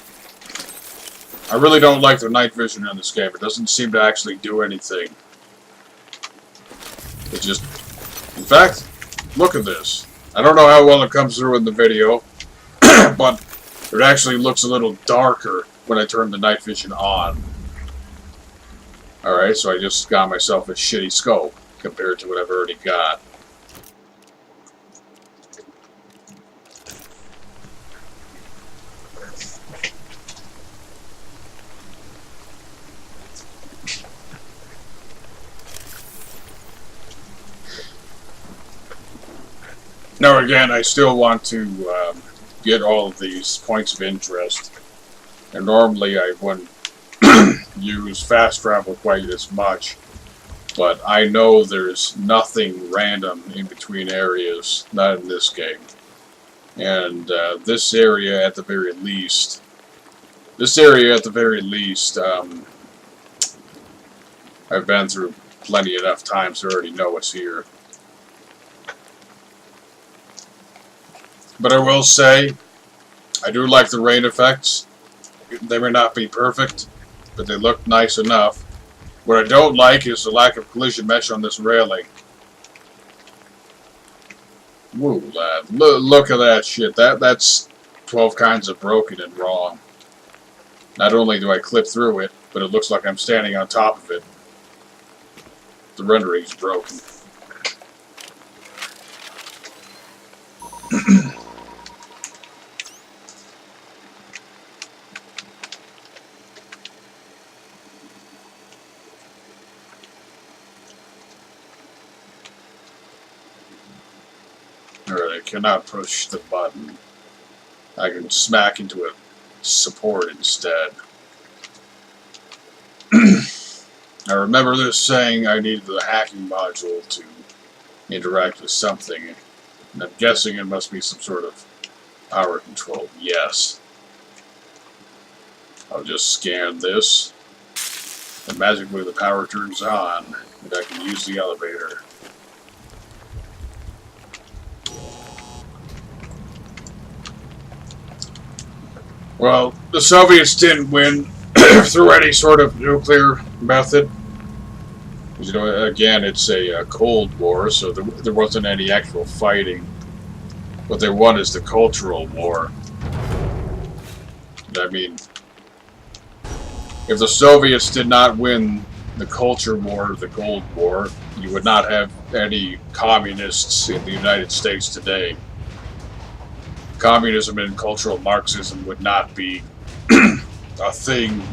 I really don't like the night vision in this game. It doesn't seem to actually do anything. It just... In fact, look at this. I don't know how well it comes through in the video, but it actually looks a little darker when I turn the night vision on. Alright, so I just got myself a shitty scope compared to what I've already got. Now again, I still want to get all of these points of interest. And normally I wouldn't use fast travel quite as much. But I know there's nothing random in between areas, not in this game. And this area at the very least, I've been through plenty enough times to already know what's here. But I will say, I do like the rain effects. They may not be perfect, but they look nice enough. What I don't like is the lack of collision mesh on this railing. Whoa, lad. Look at that shit. That's 12 kinds of broken and wrong. Not only do I clip through it, but it looks like I'm standing on top of it. The rendering's broken. Alright, I cannot push the button. I can smack into a support instead. I remember this saying I needed the hacking module to interact with something. And I'm guessing it must be some sort of power control. Yes. I'll just scan this. And magically the power turns on. And I can use the elevator. Well, the Soviets didn't win through any sort of nuclear method. You know, again, it's a Cold War, so there wasn't any actual fighting. What they won is the Cultural War. I mean, if the Soviets did not win the Culture War, the Cold War, you would not have any communists in the United States today. Communism and cultural Marxism would not be a thing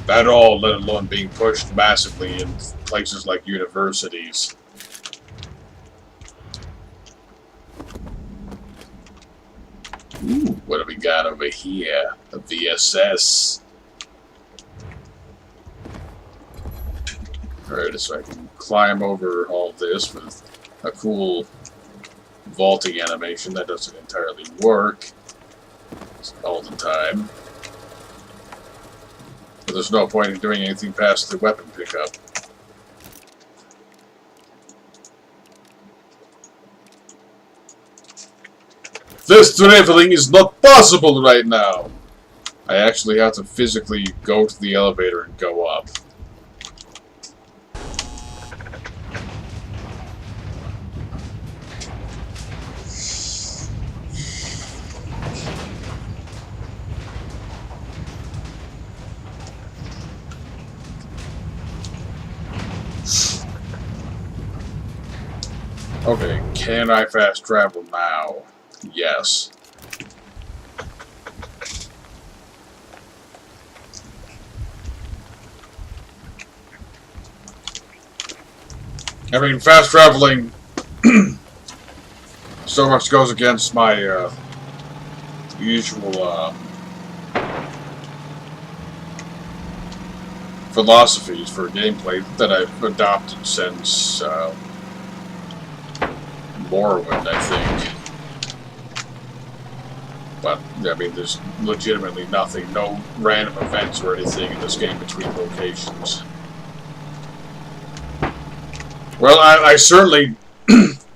at all, let alone being pushed massively in places like universities. Ooh, what do we got over here? A VSS. Alright, so I can climb over all this with a cool vaulting animation that doesn't entirely work all the time. But there's no point in doing anything past the weapon pickup. This traveling is not possible right now! I actually have to physically go to the elevator and go up. Okay, can I fast travel now? Yes. I mean, fast traveling so much goes against my usual philosophies for gameplay that I've adopted since Morrowind, I think. But, I mean, there's legitimately nothing, no random events or anything in this game between locations. Well, I certainly,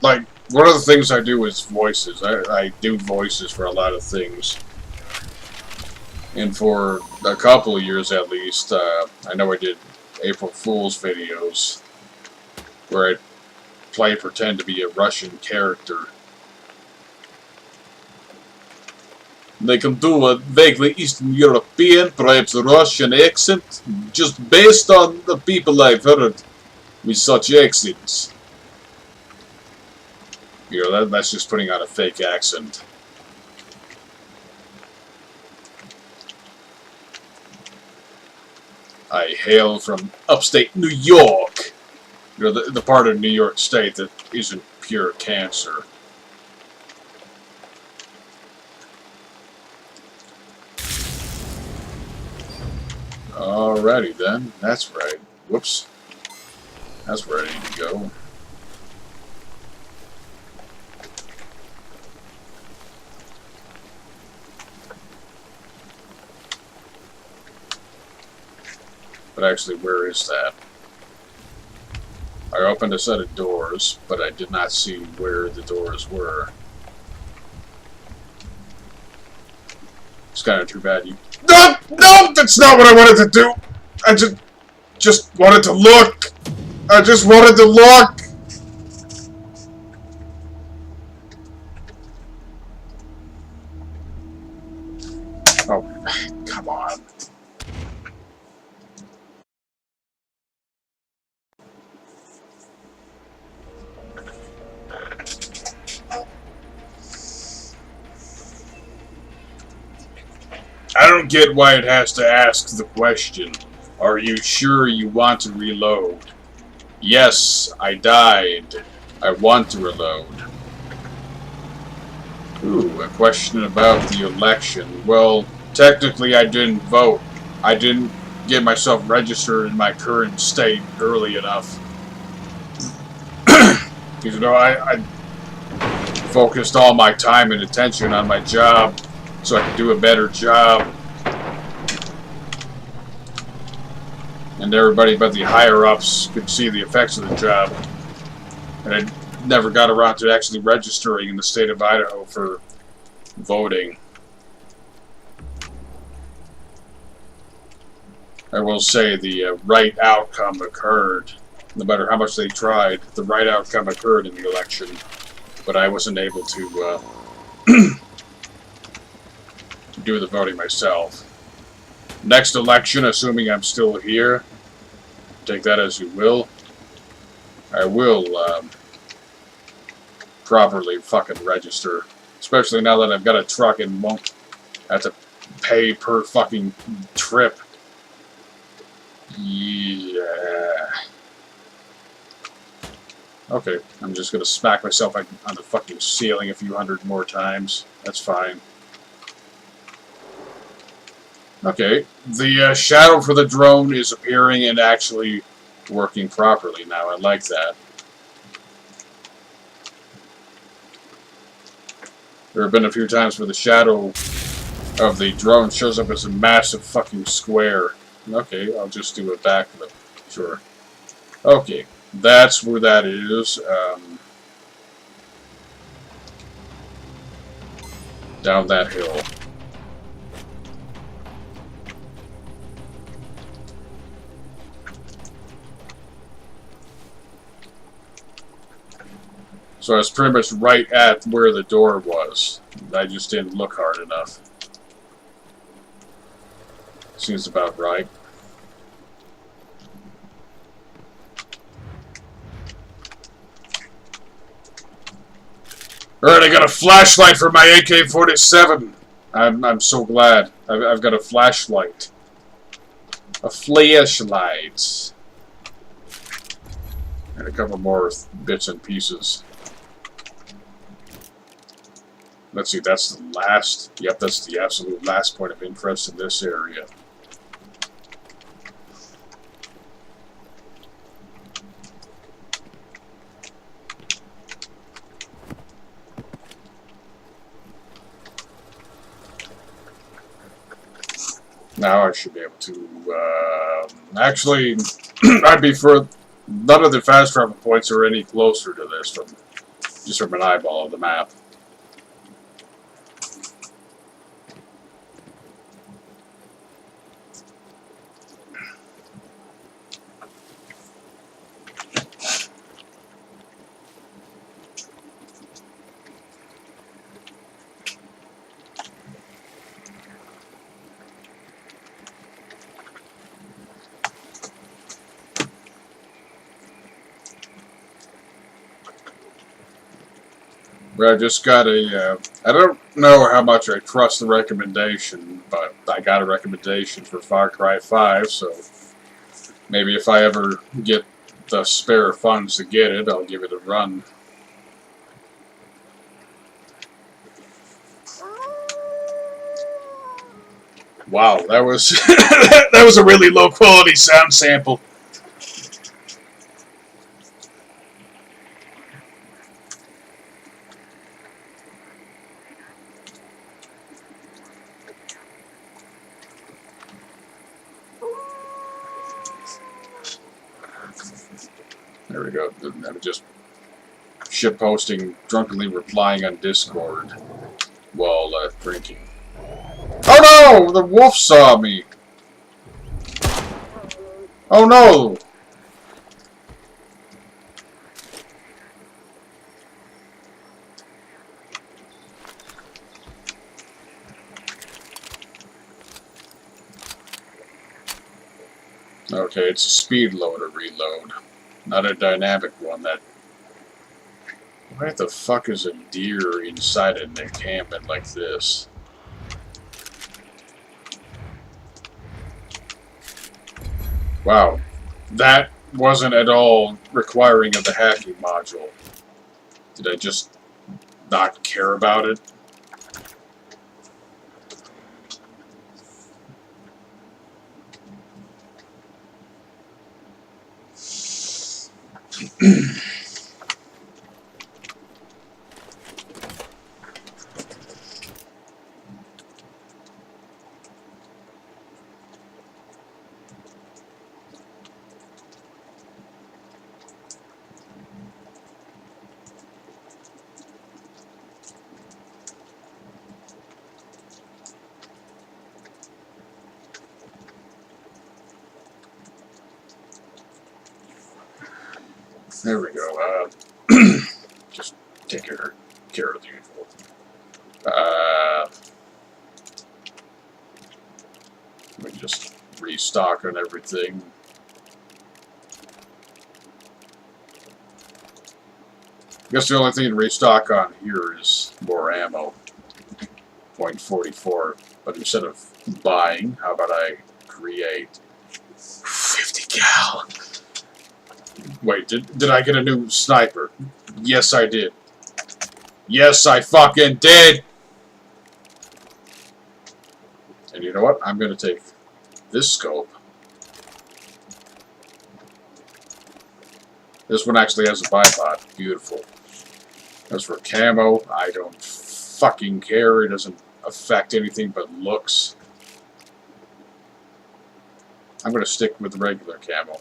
like, one of the things I do is voices. I do voices for a lot of things. And for a couple of years at least, I know I did April Fool's videos where I pretend to be a Russian character. They can do a vaguely Eastern European, perhaps Russian accent, just based on the people I've heard with such accents. You know, that's just putting on a fake accent. I hail from upstate New York. You know, the part of New York State that isn't pure cancer. Alrighty then, that's right. Whoops. That's where I need to go. But actually, where is that? I opened a set of doors, but I did not see where the doors were. It's kind of too bad you... No! No! That's not what I wanted to do! I just wanted to look! I just wanted to look! Oh, come on. I don't get why it has to ask the question, are you sure you want to reload? Yes, I died. I want to reload. Ooh, a question about the election. Well, technically I didn't vote. I didn't get myself registered in my current state early enough. You know, I focused all my time and attention on my job so I could do a better job. And everybody but the higher-ups could see the effects of the job. And I never got around to actually registering in the state of Idaho for voting. I will say the right outcome occurred. No matter how much they tried, the right outcome occurred in the election. But I wasn't able to do the voting myself. Next election, assuming I'm still here, take that as you will, I will properly fucking register. Especially now that I've got a truck and won't have to pay per fucking trip. Yeah. Okay, I'm just gonna smack myself on the fucking ceiling a few hundred more times. That's fine. Okay, the shadow for the drone is appearing and actually working properly now. I like that. There have been a few times where the shadow of the drone shows up as a massive fucking square. Okay, I'll just do a backflip. Sure. Okay, that's where that is. Down that hill. So I was pretty much right at where the door was. I just didn't look hard enough. Seems about right. Alright, I got a flashlight for my AK-47. I'm so glad. I've got a flashlight. A flashlight. And a couple more bits and pieces. Let's see, that's the last. Yep, that's the absolute last point of interest in this area. Now I should be able to, actually, I'd be for, none of the fast travel points are any closer to this just from an eyeball of the map. But I just got a, I don't know how much I trust the recommendation, but I got a recommendation for Far Cry 5, so maybe if I ever get the spare funds to get it, I'll give it a run. Wow, that was that was a really low quality sound sample. There we go. I'm just shitposting, drunkenly replying on Discord while drinking. Oh no! The wolf saw me! Oh no! Okay, it's a speed loader reload, not a dynamic one. That. Why the fuck is a deer inside an encampment like this? Wow, that wasn't at all requiring of the hacking module. Did I just not care about it? There we go. Just take care of the usual. Let me just restock on everything. I guess the only thing to restock on here is more ammo. .44. But instead of buying, how about I create 50 cal? Wait, did I get a new sniper? Yes, I did. Yes, I fucking did! And you know what? I'm gonna take this scope. This one actually has a bipod. Beautiful. As for camo, I don't fucking care. It doesn't affect anything but looks. I'm gonna stick with the regular camo.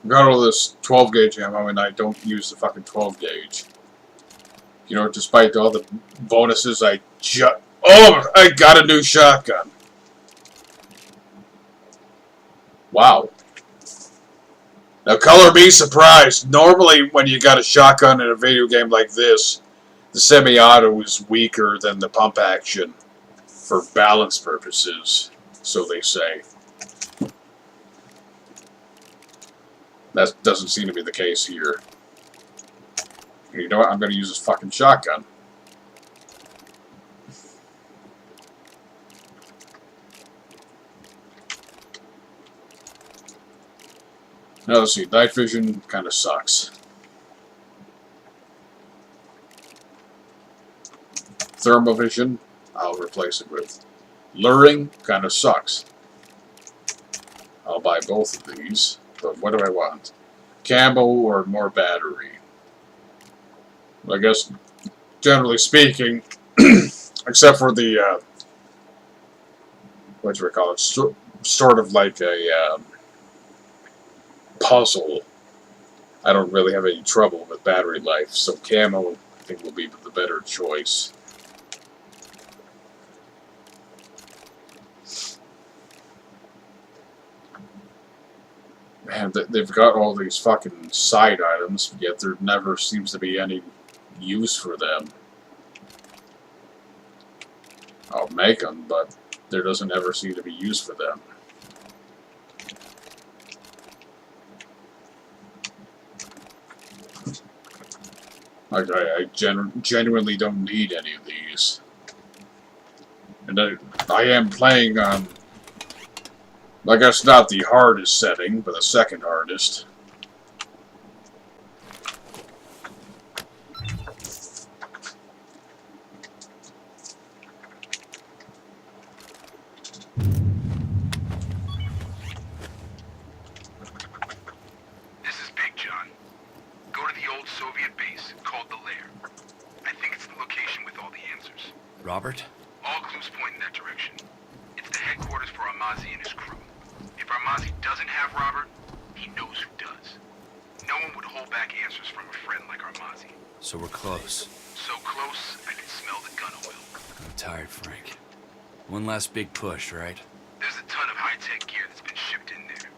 Got all this 12 gauge ammo and I don't use the fucking 12 gauge. You know, despite all the bonuses, I got a new shotgun. Wow. Now, color me surprised. Normally, when you got a shotgun in a video game like this, the semi-auto is weaker than the pump action for balance purposes, so they say. That doesn't seem to be the case here. And you know what? I'm going to use this fucking shotgun. Now let's see. Night vision kind of sucks. Thermal vision, I'll replace it with. Luring kind of sucks. I'll buy both of these. But what do I want? Camo or more battery? Well, I guess, generally speaking, except for the, what do we call it? Sort of like a puzzle. I don't really have any trouble with battery life, so camo, I think, will be the better choice. And they've got all these fucking side items, yet there never seems to be any use for them. I'll make them, but there doesn't ever seem to be use for them. Like, I genuinely don't need any of these. And I am playing on, I guess not the hardest setting, but the second hardest. This is Big John. Go to the old Soviet base called the Lair. I think it's the location with all the answers. Robert? All clues point in that direction. It's the headquarters for Amazi and his crew. If Amazi doesn't have Robert, he knows who does. No one would hold back answers from a friend like Amazi. So we're close. So close, I can smell the gun oil. I'm tired, Frank. One last big push, right? There's a ton of high-tech gear that's been shipped in there.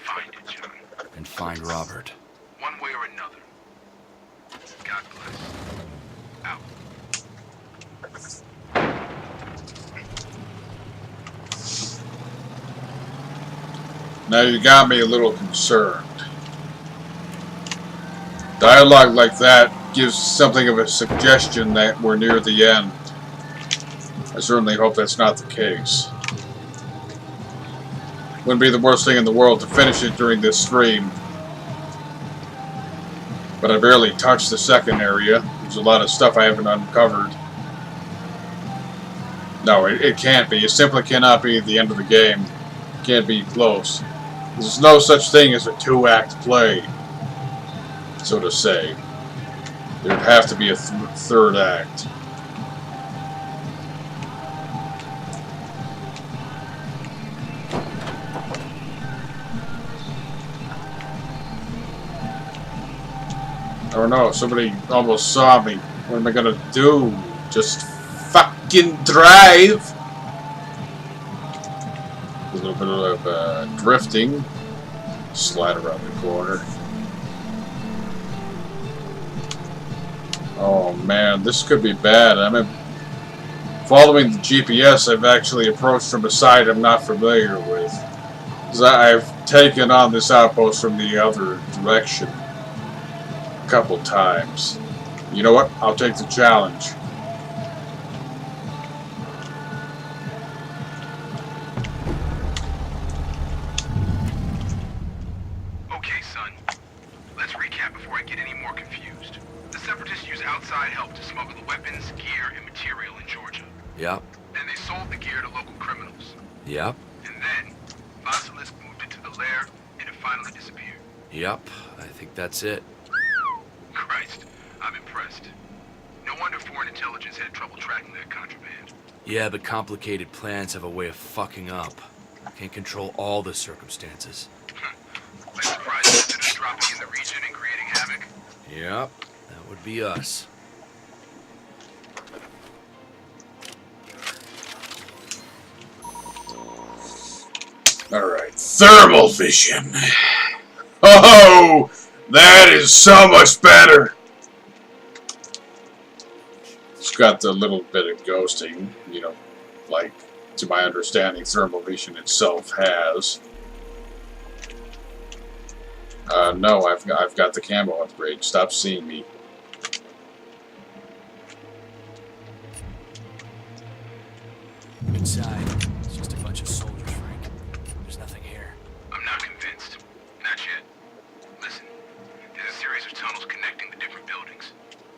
Find it, John. And find Robert. One way or another. God bless. Out. Now you got me a little concerned. Dialogue like that gives something of a suggestion that we're near the end. I certainly hope that's not the case. Wouldn't be the worst thing in the world to finish it during this stream. But I barely touched the second area. There's a lot of stuff I haven't uncovered. No, it can't be. It simply cannot be the end of the game. It can't be close. There's no such thing as a two-act play, so to say. There'd have to be a third act. I don't know, somebody almost saw me. What am I gonna do? Just fucking drive? A little bit of drifting. Slide around the corner. Oh man, this could be bad. Following the GPS, I've actually approached from a side I'm not familiar with. I've taken on this outpost from the other direction a couple times. You know what? I'll take the challenge. Okay, son. Let's recap before I get any more confused. The Separatists use outside help to smuggle the weapons, gear, and material in Georgia. Yep. Then they sold the gear to local criminals. Yep. And then, Basilisk moved into the lair, and it finally disappeared. Yep. I think that's it. Christ, I'm impressed. No wonder foreign intelligence had trouble tracking that contraband. Yeah, but complicated plans have a way of fucking up. Can't control all the circumstances. Like surprise visitors dropping in the region and creating havoc. Yep. That would be us. Alright, thermal vision. Oh, that is so much better. It's got the little bit of ghosting, you know, like, to my understanding, thermal vision itself has. No, I've got the camo upgrade. Stop seeing me. Inside, it's just a bunch of soldiers, Frank. There's nothing here. I'm not convinced. Not yet. Listen, there's a series of tunnels connecting the different buildings.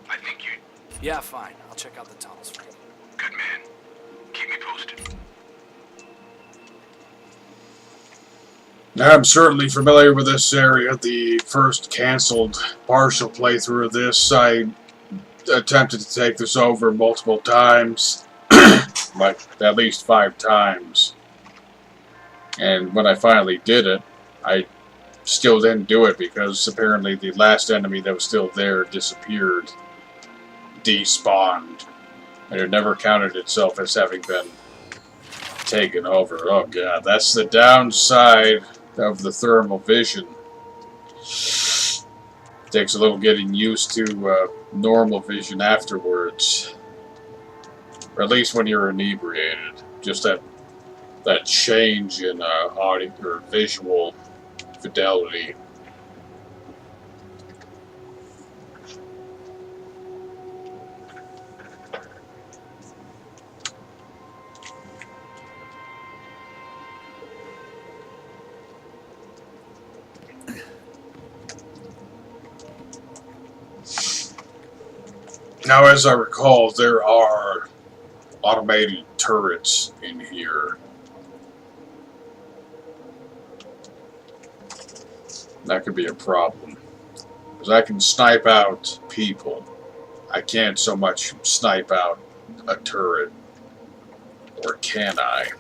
I think you... Yeah, fine. I'll check out the tunnels, Frank. Good man. Keep me posted. I'm certainly familiar with this area. The first cancelled partial playthrough of this, I attempted to take this over multiple times. Like, at least 5 times. And when I finally did it, I still didn't do it because apparently the last enemy that was still there disappeared. Despawned. And it never counted itself as having been taken over. Oh god, that's the downside of the thermal vision. Takes a little getting used to normal vision afterwards. Or at least when you're inebriated. Just that change in audio or visual fidelity. Now, as I recall, there are automated turrets in here. That could be a problem. Because I can snipe out people. I can't so much snipe out a turret. Or can I?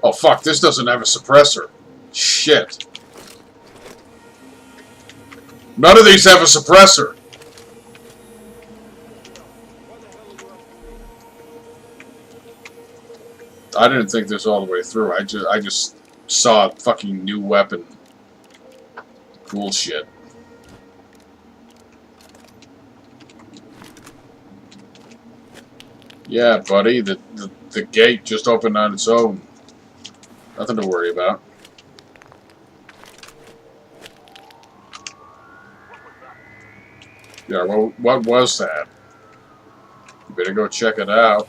Oh fuck, this doesn't have a suppressor. Shit. None of these have a suppressor. I didn't think this all the way through. I just saw a fucking new weapon. Cool shit. Yeah, buddy, the gate just opened on its own. Nothing to worry about. Yeah, well, what was that? You better go check it out.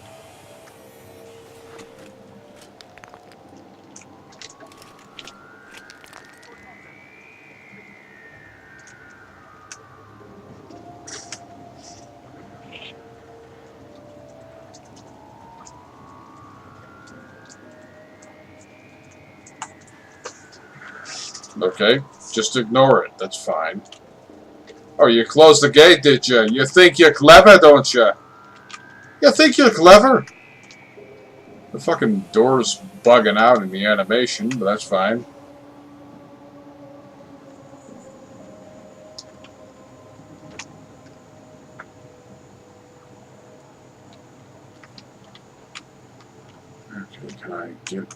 Okay, just ignore it. That's fine. Oh, you closed the gate, did you? You think you're clever, don't you? You think you're clever? The fucking door's bugging out in the animation, but that's fine. Okay, can I get...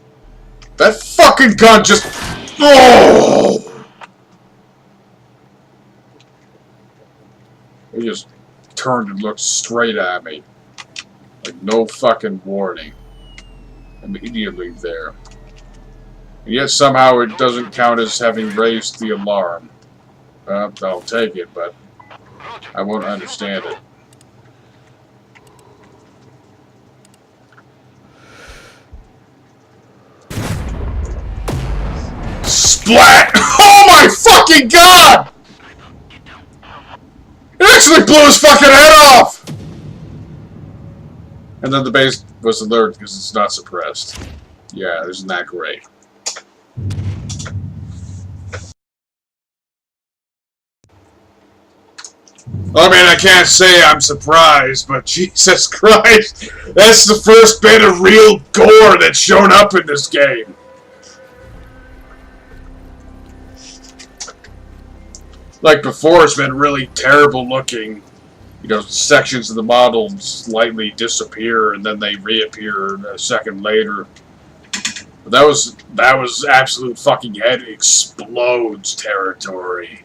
That fucking gun just... Oh! He just turned and looked straight at me. Like no fucking warning. Immediately there. And yet somehow it doesn't count as having raised the alarm. I'll take it, but I won't understand it. Splat! Oh my fucking god! It actually blew his fucking head off! And then the base was alert because it's not suppressed. Yeah, isn't that great? I mean, I can't say I'm surprised, but Jesus Christ, that's the first bit of real gore that's shown up in this game. Like before, it's been really terrible looking. You know, sections of the model slightly disappear and then they reappear a second later. But that was absolute fucking head explodes territory.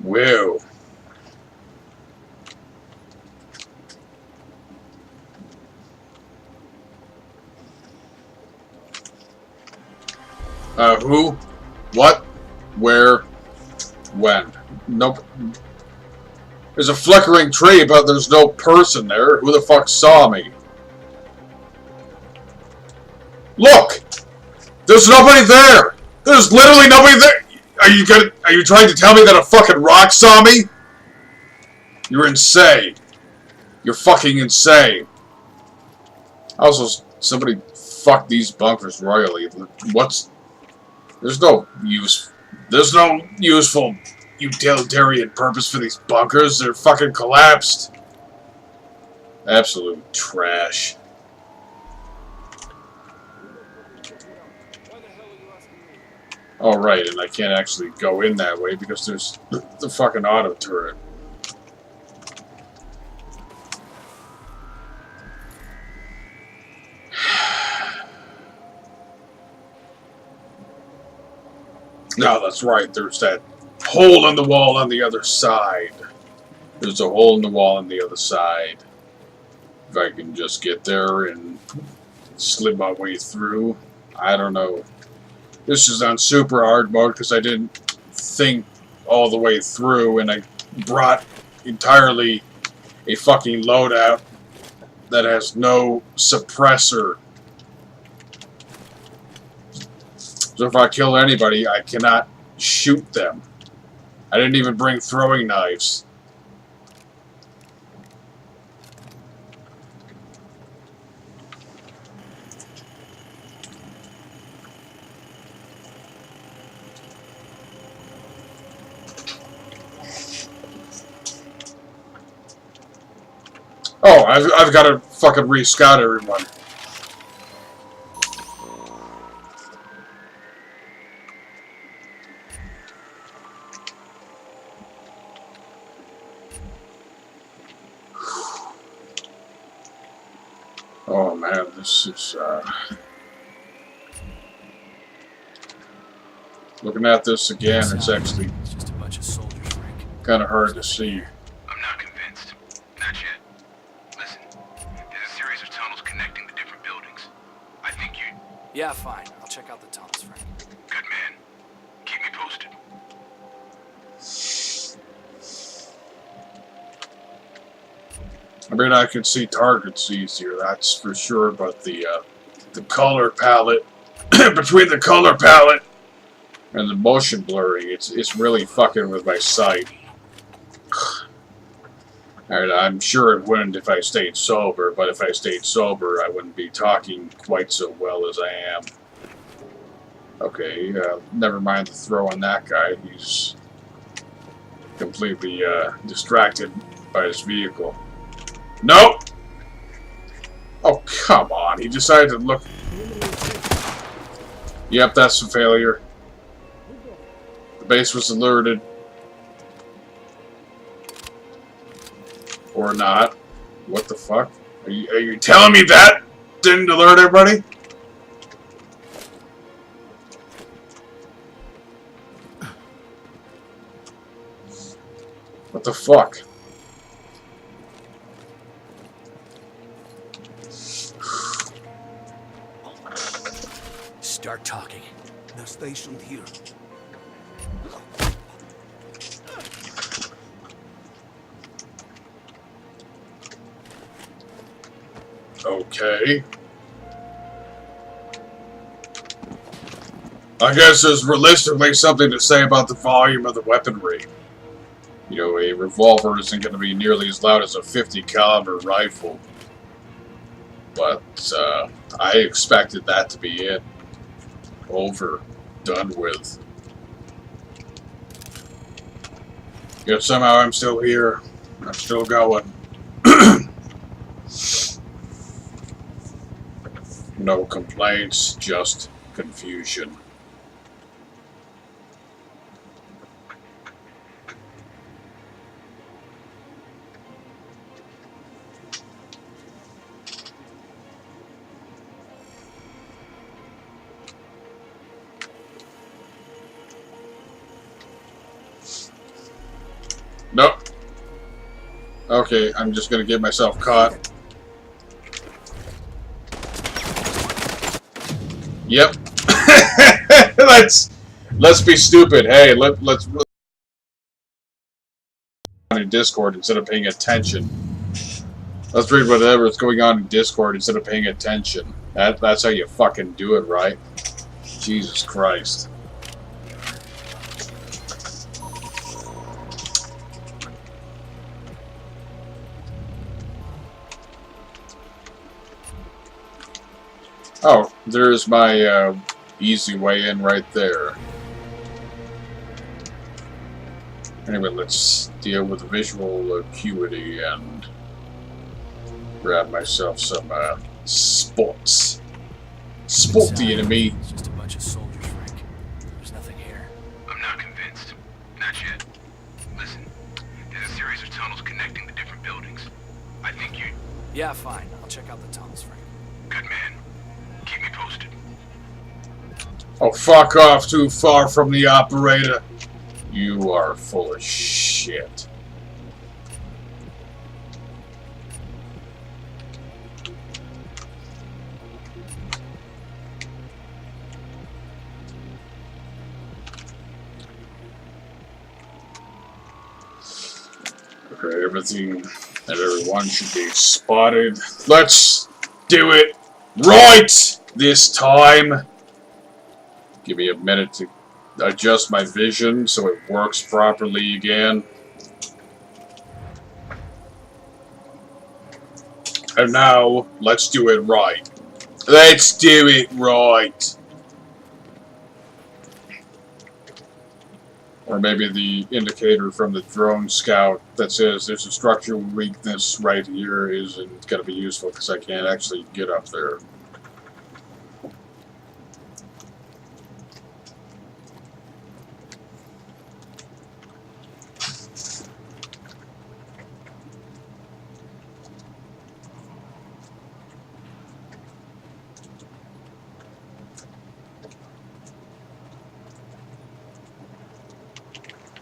Whoa. Who? What? Where? When? Nope. There's a flickering tree, but there's no person there. Who the fuck saw me? Look! There's nobody there! There's literally nobody there! Are you trying to tell me that a fucking rock saw me? You're insane. You're fucking insane. Also, somebody fucked these bunkers royally. There's no useful utilitarian purpose for these bunkers. They're fucking collapsed. Absolute trash. Oh, right, and I can't actually go in that way because there's the fucking auto turret. No, that's right. There's that hole in the wall on the other side. There's a hole in the wall on the other side. If I can just get there and slip my way through. I don't know. This is on super hard mode because I didn't think all the way through, and I brought entirely a fucking loadout that has no suppressor. So if I kill anybody, I cannot shoot them. I didn't even bring throwing knives. Oh, I've got to fucking re-scout everyone. Oh man, this is looking at this again, it's actually just a bunch of soldiers, Frank. Kind of hard to see. I'm not convinced. Not yet. Listen, there's a series of tunnels connecting the different buildings. I think you... Yeah, fine. I'll check out the tunnels, Frank. Good man. Keep me posted. I mean, I can see targets easier, that's for sure, but the color palette, between the color palette and the motion blurring, it's really fucking with my sight. And I'm sure it wouldn't if I stayed sober, but if I stayed sober, I wouldn't be talking quite so well as I am. Okay, never mind the throw on that guy. He's completely distracted by his vehicle. Nope! Oh, come on. He decided to look... Yep, that's a failure. The base was alerted. Or not. What the fuck? Are you telling me that didn't alert everybody? What the fuck? Start talking. They're stationed here. Okay. I guess there's realistically something to say about the volume of the weaponry. You know, a revolver isn't going to be nearly as loud as a 50 caliber rifle. But, I expected that to be it. Over. Done with. Yet somehow I'm still here. I'm still going. No complaints, just confusion. Nope. Okay, I'm just gonna get myself caught. Yep. let's be stupid. Hey, let's in Discord instead of paying attention. Let's read whatever is going on in Discord instead of paying attention. That's how you fucking do it, right? Jesus Christ. Oh, there's my easy way in right there. Anyway, let's deal with visual acuity and grab myself some spots. Spot the enemy. It's just a bunch of soldiers, Frank. There's nothing here. I'm not convinced. Not yet. Listen, there's a series of tunnels connecting the different buildings. I think you... Yeah, fine. I'll check out the tunnels, Frank. Good man. Keep me posted. Oh, fuck off, too far from the operator. You are full of shit. Okay, everything and everyone should be spotted. Let's do it right this time. Give me a minute to adjust my vision so it works properly again. And now, let's do it right. Let's do it right. Or maybe the indicator from the drone scout that says there's a structural weakness right here isn't going to be useful because I can't actually get up there.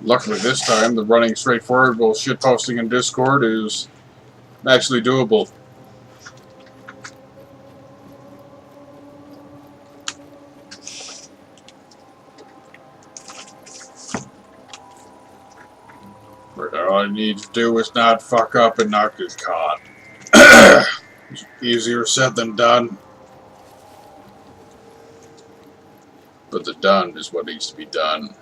Luckily this time, the running straight forward while shitposting in Discord is actually doable. But all I need to do is not fuck up and not get caught. Easier said than done. But the done is what needs to be done.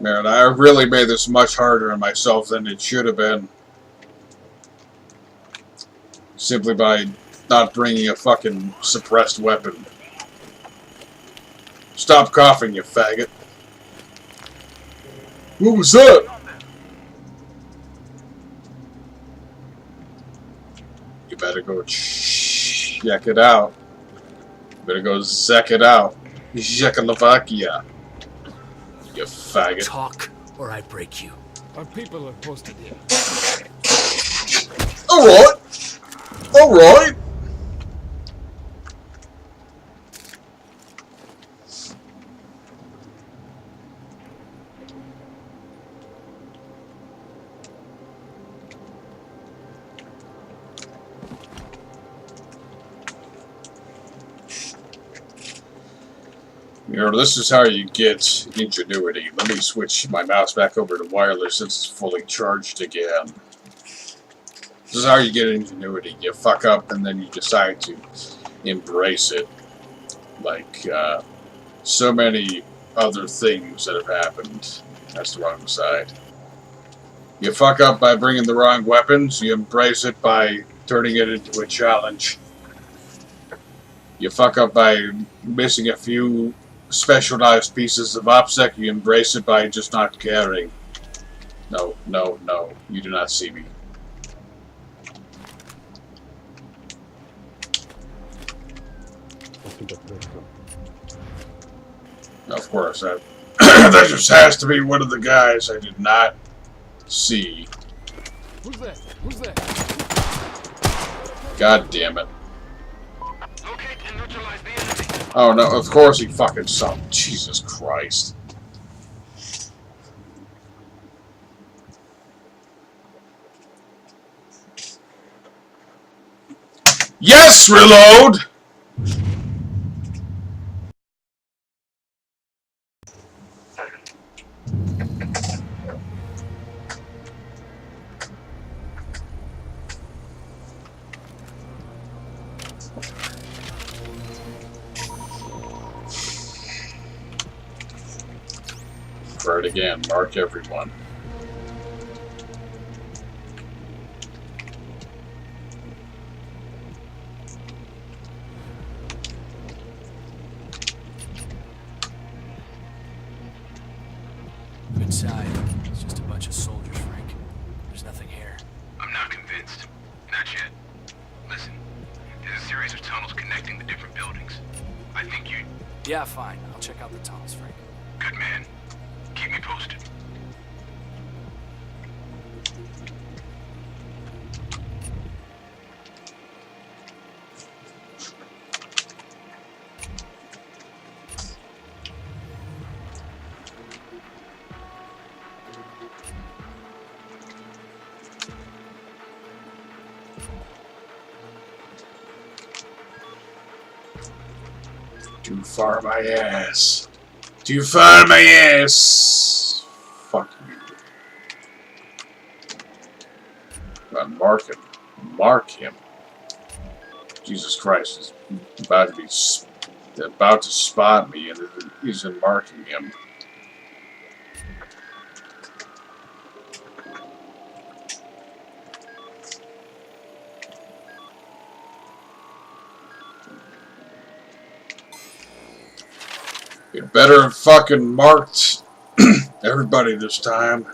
Man, I really made this much harder on myself than it should have been. Simply by not bringing a fucking suppressed weapon. Stop coughing, you faggot. What was that? You better go check it out. You better go zek it out. Czechoslovakia. You faggot. Talk, or I break you. Our people are posted here. Alright. Alright. You know, this is how you get ingenuity. Let me switch my mouse back over to wireless since it's fully charged again. This is how you get ingenuity. You fuck up and then you decide to embrace it. Like, so many other things that have happened. That's the wrong side. You fuck up by bringing the wrong weapons. You embrace it by turning it into a challenge. You fuck up by missing a few specialized pieces of OPSEC, you embrace it by just not caring. No, no, no. You do not see me. Of course, that, that just has to be one of the guys I did not see. Who's there? Who's there? God damn it. Oh no, of course he fucking saw. Jesus Christ. Yes, reload! Try it again. Mark everyone. inside. It's just a bunch of soldiers, Frank. There's nothing here. I'm not convinced. Not yet. Listen, there's a series of tunnels connecting the different buildings. I think you... Yeah, fine. I'll check out the tunnels, Frank. Good man. Keep me posted. Too far my ass. Too far my ass. Fuck you. Mark him. Mark him. Jesus Christ. He's about to spot me and he's marking him. You better have fucking marked everybody this time.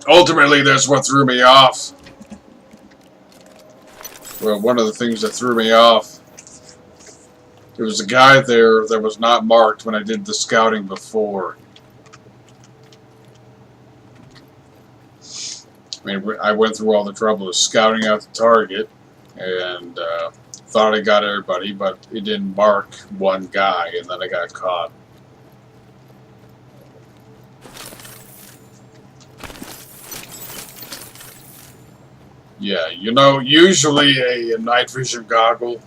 Ultimately, that's what threw me off. Well, one of the things that threw me off. There was a guy there that was not marked when I did the scouting before. I mean, I went through all the trouble of scouting out the target and thought I got everybody, but it didn't mark one guy, and then I got caught. Yeah, you know, usually a night vision goggle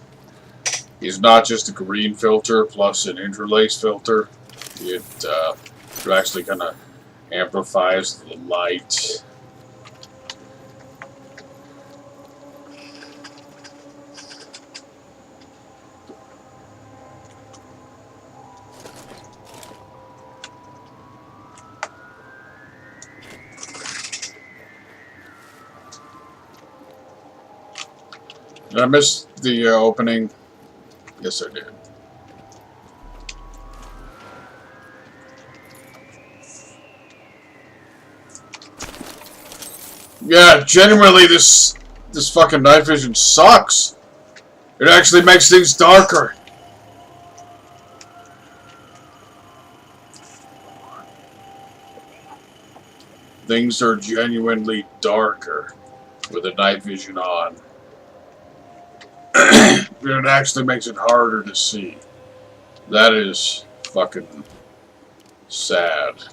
is not just a green filter plus an interlace filter. It actually kind of amplifies the light. Did I miss the opening? Yes, I did. Yeah, genuinely, this fucking night vision sucks. It actually makes things darker. Things are genuinely darker with the night vision on. It actually makes it harder to see. That is fucking sad.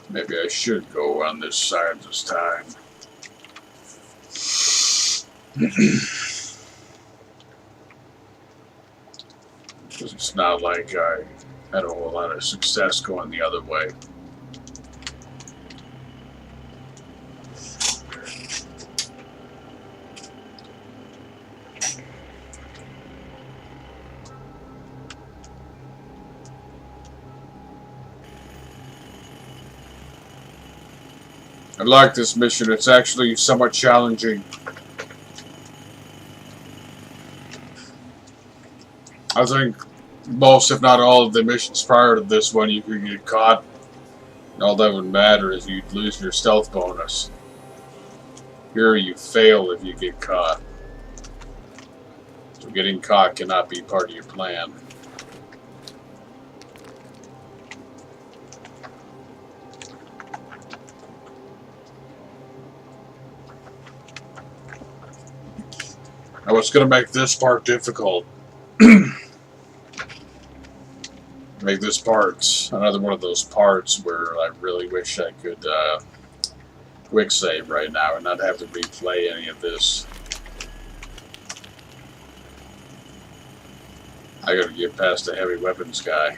Maybe I should go on this side this time. Because it's not like I had a whole lot of success going the other way. I like this mission. It's actually somewhat challenging. I think most, if not all, of the missions prior to this one, you could get caught. And all that would matter is you'd lose your stealth bonus. Here you fail if you get caught. So getting caught cannot be part of your plan. Now what's going to make this part difficult? Make this part another one of those parts where I really wish I could quick save right now and not have to replay any of this. I gotta get past the heavy weapons guy.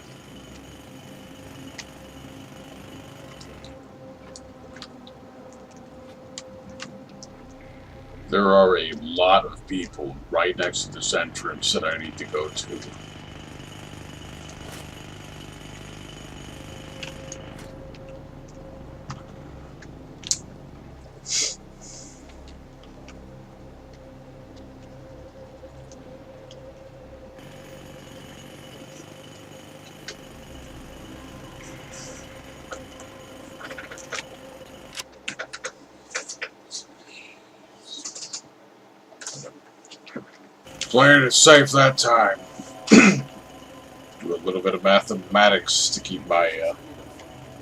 There are a lot of people right next to this entrance that I need to go to. Playing it safe that time. Do a little bit of mathematics to keep my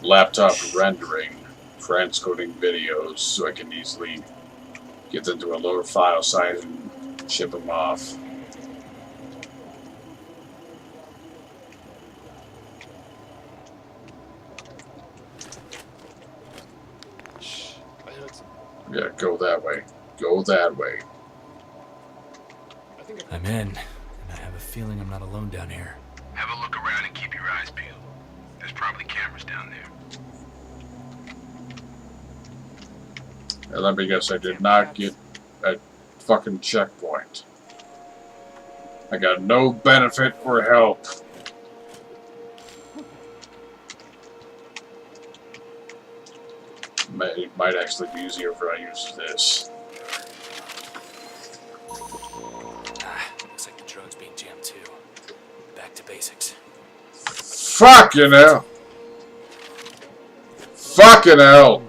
laptop rendering, transcoding videos, so I can easily get them to a lower file size and ship them off. Yeah, go that way. Go that way. I'm in, and I have a feeling I'm not alone down here. Have a look around and keep your eyes peeled. There's probably cameras down there. And let me guess, I did not get a fucking checkpoint. I got no benefit or help. It might actually be easier if I use this. Looks like the drug's being jammed too. Back to basics. Fucking hell! Fucking hell!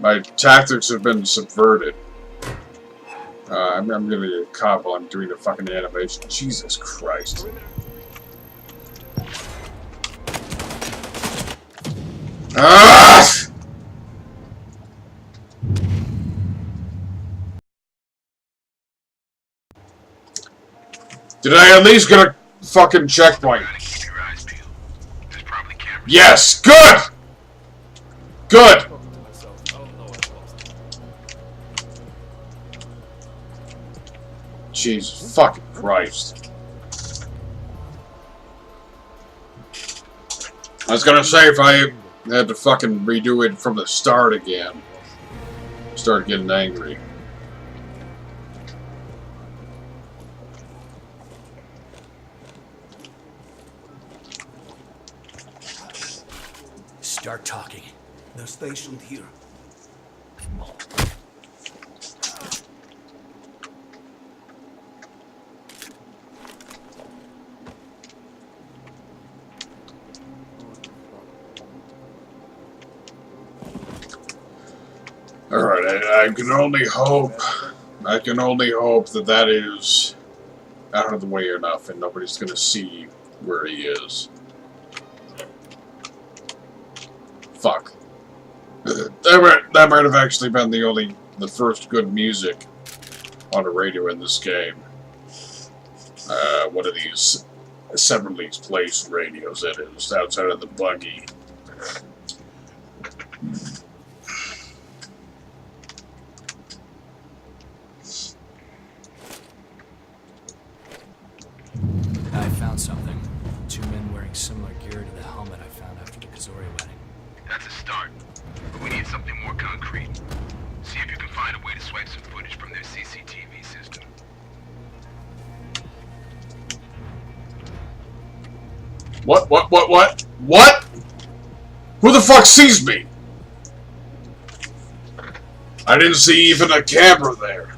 My tactics have been subverted. I'm gonna be a cop while I'm doing the fucking animation. Jesus Christ. Ah! Did I at least get a fucking checkpoint? Yes! Good! Good! Jesus fucking Christ. I was gonna say if I had to fucking redo it from the start again. Start getting angry. Start talking. They're stationed here. Alright, I can only hope that that is out of the way enough and nobody's gonna see where he is. Fuck. That might have actually been the first good music on a radio in this game. One of these Severly's Place radios it is, outside of the buggy. I found something. 2 men wearing similar gear to the helmet I found after the Kazori wedding. That's a start, but we need something more concrete. See if you can find a way to swipe some footage from their CCTV system. What? What? Who the fuck sees me? I didn't see even a camera there.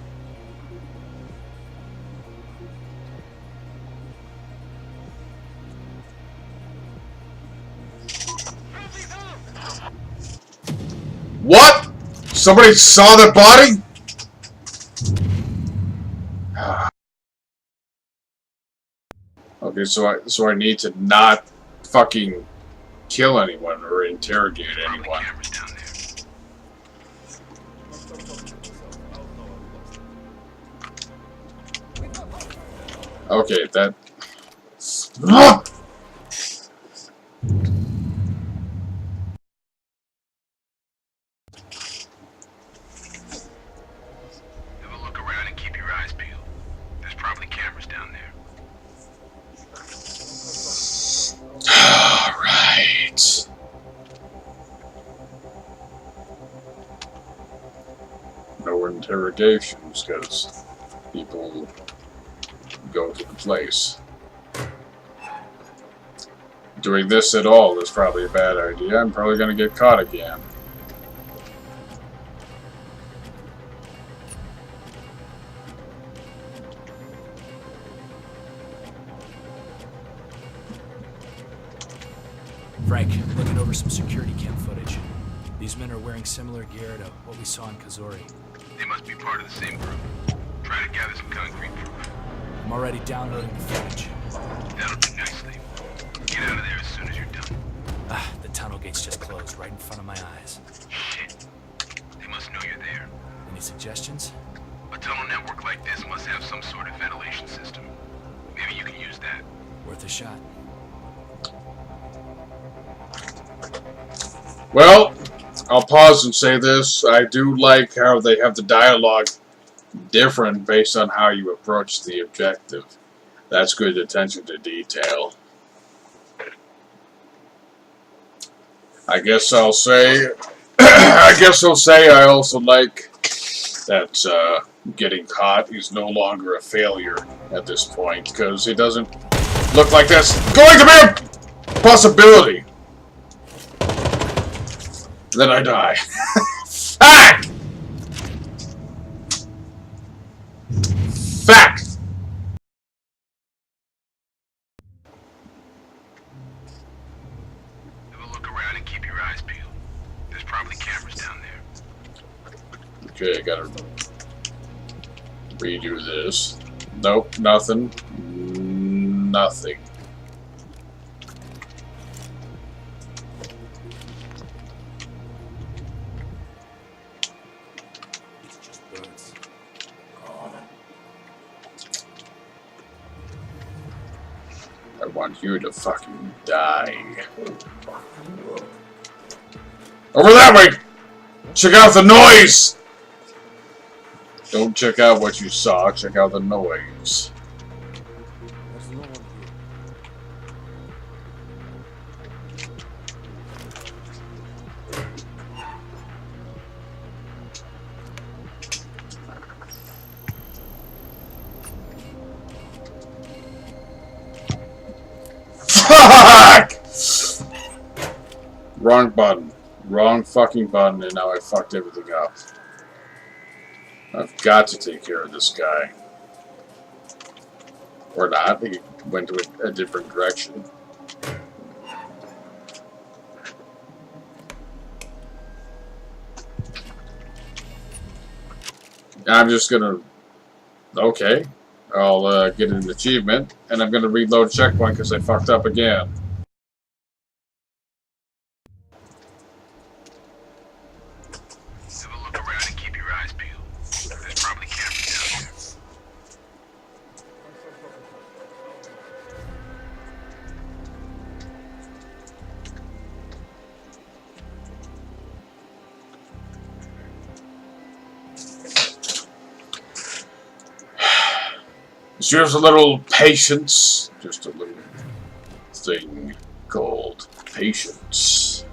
What? Somebody saw the body? Okay, so I need to not fucking kill anyone or interrogate anyone. Okay, that. Have a look around and keep your eyes peeled. There's probably cameras down there. Alright. No interrogations, because people go to the place. Doing this at all is probably a bad idea. I'm probably going to get caught again. Frank, looking over some security cam footage. These men are wearing similar gear to what we saw in Kazori. They must be part of the same group. Try to gather some concrete proof. I'm already downloading the footage. That'll do nicely. Get out of there as soon as you're done. Ah, the tunnel gate's just closed right in front of my eyes. Shit. They must know you're there. Any suggestions? A tunnel network like this must have some sort of ventilation system. Maybe you can use that. Worth a shot. Well, I'll pause and say this. I do like how they have the dialogue different based on how you approach the objective. That's good attention to detail. I guess I'll say I also like that getting caught is no longer a failure at this point, because it doesn't look like that's going to be a possibility. Then I die. Fact! Fact! Have a look around and keep your eyes peeled. There's probably cameras down there. Okay, I gotta redo this. Nope, nothing. Nothing. I want you to fucking die. Over that way! Check out the noise! Don't check out what you saw, check out the noise. There's no one here. Fuck! Wrong button. Wrong fucking button, and now I fucked everything up. I've got to take care of this guy. Or not, he went to a different direction. I'm just gonna... Okay. I'll get an achievement, and I'm gonna reload checkpoint because I fucked up again. Have a look around and keep your eyes peeled. There's probably cameras down there. Just use a little patience. Just a little thing called patience.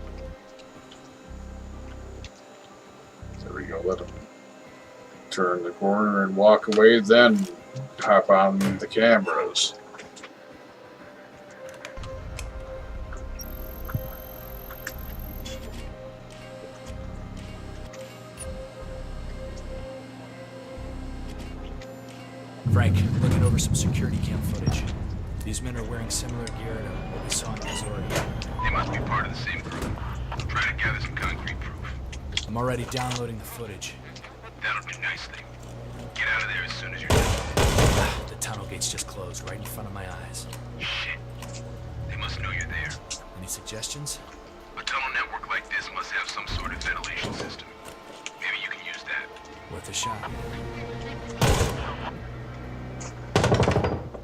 There we go. Let him turn the corner and walk away, then hop on the cameras. Frank, looking over some security cam footage. These men are wearing similar gear to what we saw in Missouri. They must be part of the same group. Try to gather some concrete proof. I'm already downloading the footage. That'll do nicely. Get out of there as soon as you're done. The tunnel gate's just closed right in front of my eyes. Shit. They must know you're there. Any suggestions? A tunnel network like this must have some sort of ventilation system. Maybe you can use that. Worth a shot.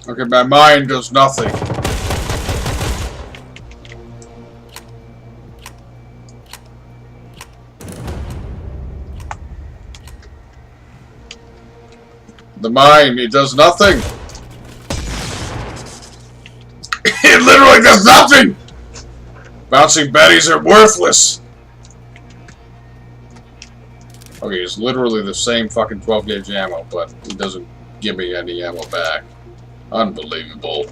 Okay, my mind does nothing. The mind, it does nothing. It literally does nothing. Bouncing betties are worthless. Okay, it's literally the same fucking 12 gauge ammo, but it doesn't give me any ammo back. Unbelievable.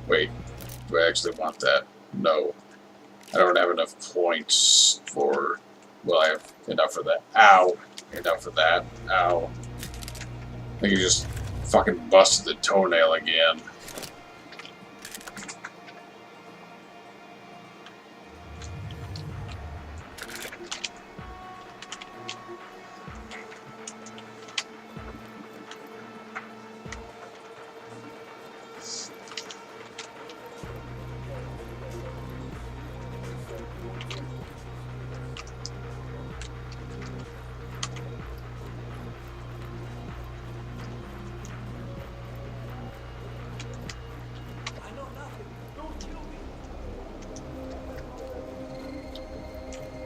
Wait, do I actually want that? No. I don't have enough points for... Well, I have enough for that. Ow. Enough for that. Ow. I think he just fucking busted the toenail again.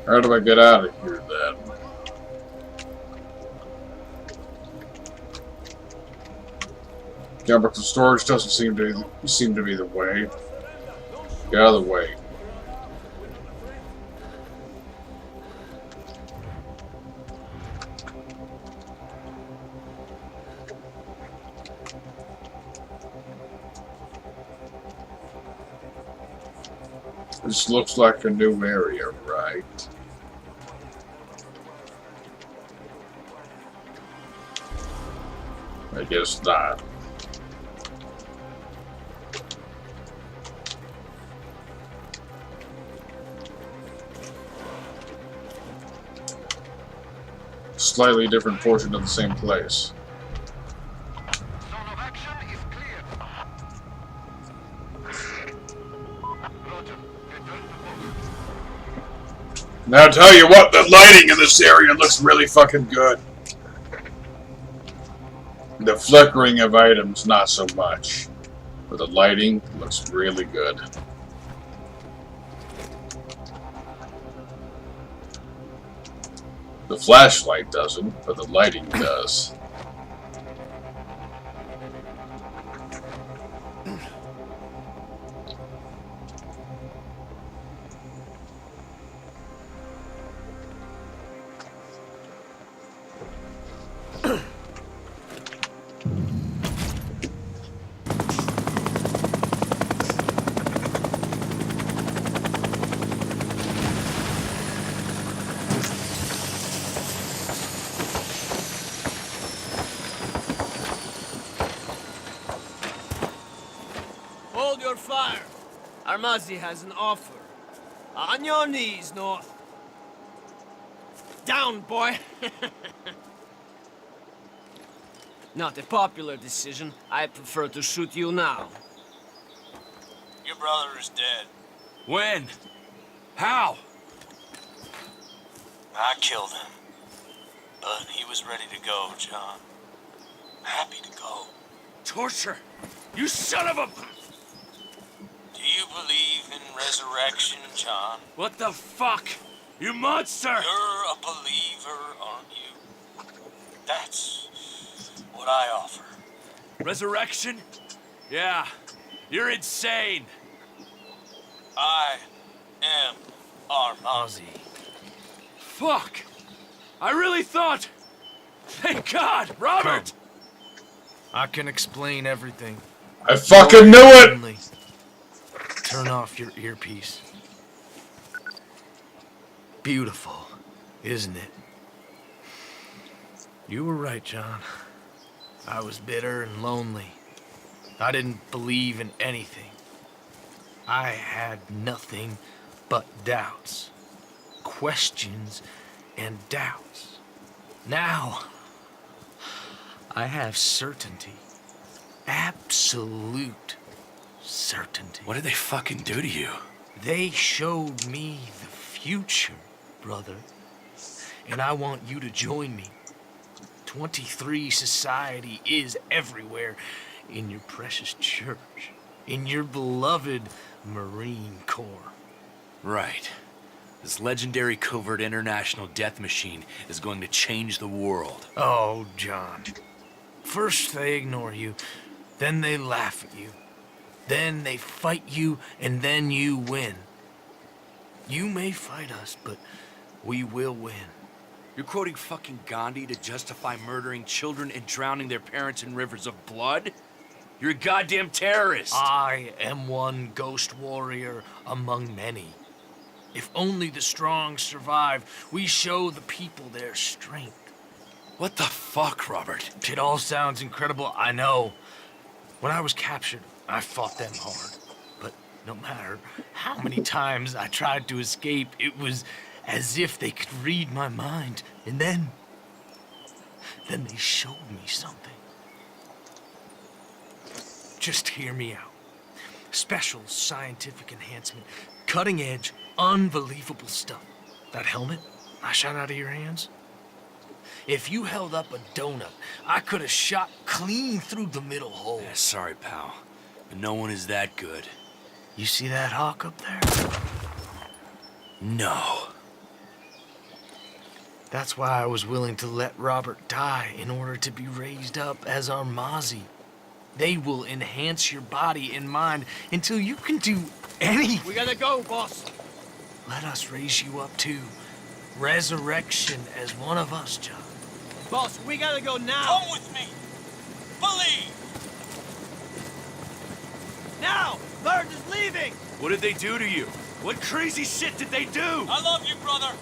How do I get out of here then? Chemical storage doesn't seem to be the way. Get out of the way. This looks like a new area, right? I guess not. Slightly different portion of the same place. Now, tell you what, the lighting in this area looks really fucking good. The flickering of items, not so much. But the lighting looks really good. The flashlight doesn't, but the lighting does. Hold your fire. Armazi has an offer. On your knees, North. Down, boy. Not a popular decision. I prefer to shoot you now. Your brother is dead. When? How? I killed him. But he was ready to go, John. Happy to go. Torture! You son of a... Do you believe in resurrection, John? What the fuck? You monster! You're a believer, aren't you? That's what I offer. Resurrection? Yeah, you're insane. I am Armazi. Fuck! I really thought... Thank God, Robert! I can explain everything. I fucking knew it! Only turn off your earpiece. Beautiful, isn't it? You were right, John. I was bitter and lonely. I didn't believe in anything. I had nothing but doubts. Questions and doubts. Now, I have certainty. Absolute certainty. What did they fucking do to you? They showed me the future, brother. And I want you to join me. 23 Society is everywhere. In your precious church. In your beloved Marine Corps. Right. This legendary covert international death machine is going to change the world. Oh, John. First they ignore you, then they laugh at you. Then they fight you, and then you win. You may fight us, but we will win. You're quoting fucking Gandhi to justify murdering children and drowning their parents in rivers of blood? You're a goddamn terrorist! I am one ghost warrior among many. If only the strong survive, we show the people their strength. What the fuck, Robert? It all sounds incredible, I know. When I was captured, I fought them hard. But no matter how many times I tried to escape, it was as if they could read my mind. And then they showed me something. Just hear me out. Special scientific enhancement, cutting edge, unbelievable stuff. That helmet I shot out of your hands? If you held up a donut, I could have shot clean through the middle hole. Yeah, sorry, pal, but no one is that good. You see that hawk up there? No. That's why I was willing to let Robert die in order to be raised up as our Mozzie. They will enhance your body and mind until you can do anything. We gotta go, boss. Let us raise you up too. Resurrection as one of us, John. Boss, we gotta go now. Come with me. Believe. Now! Bird is leaving! What did they do to you? What crazy shit did they do? I love you, brother.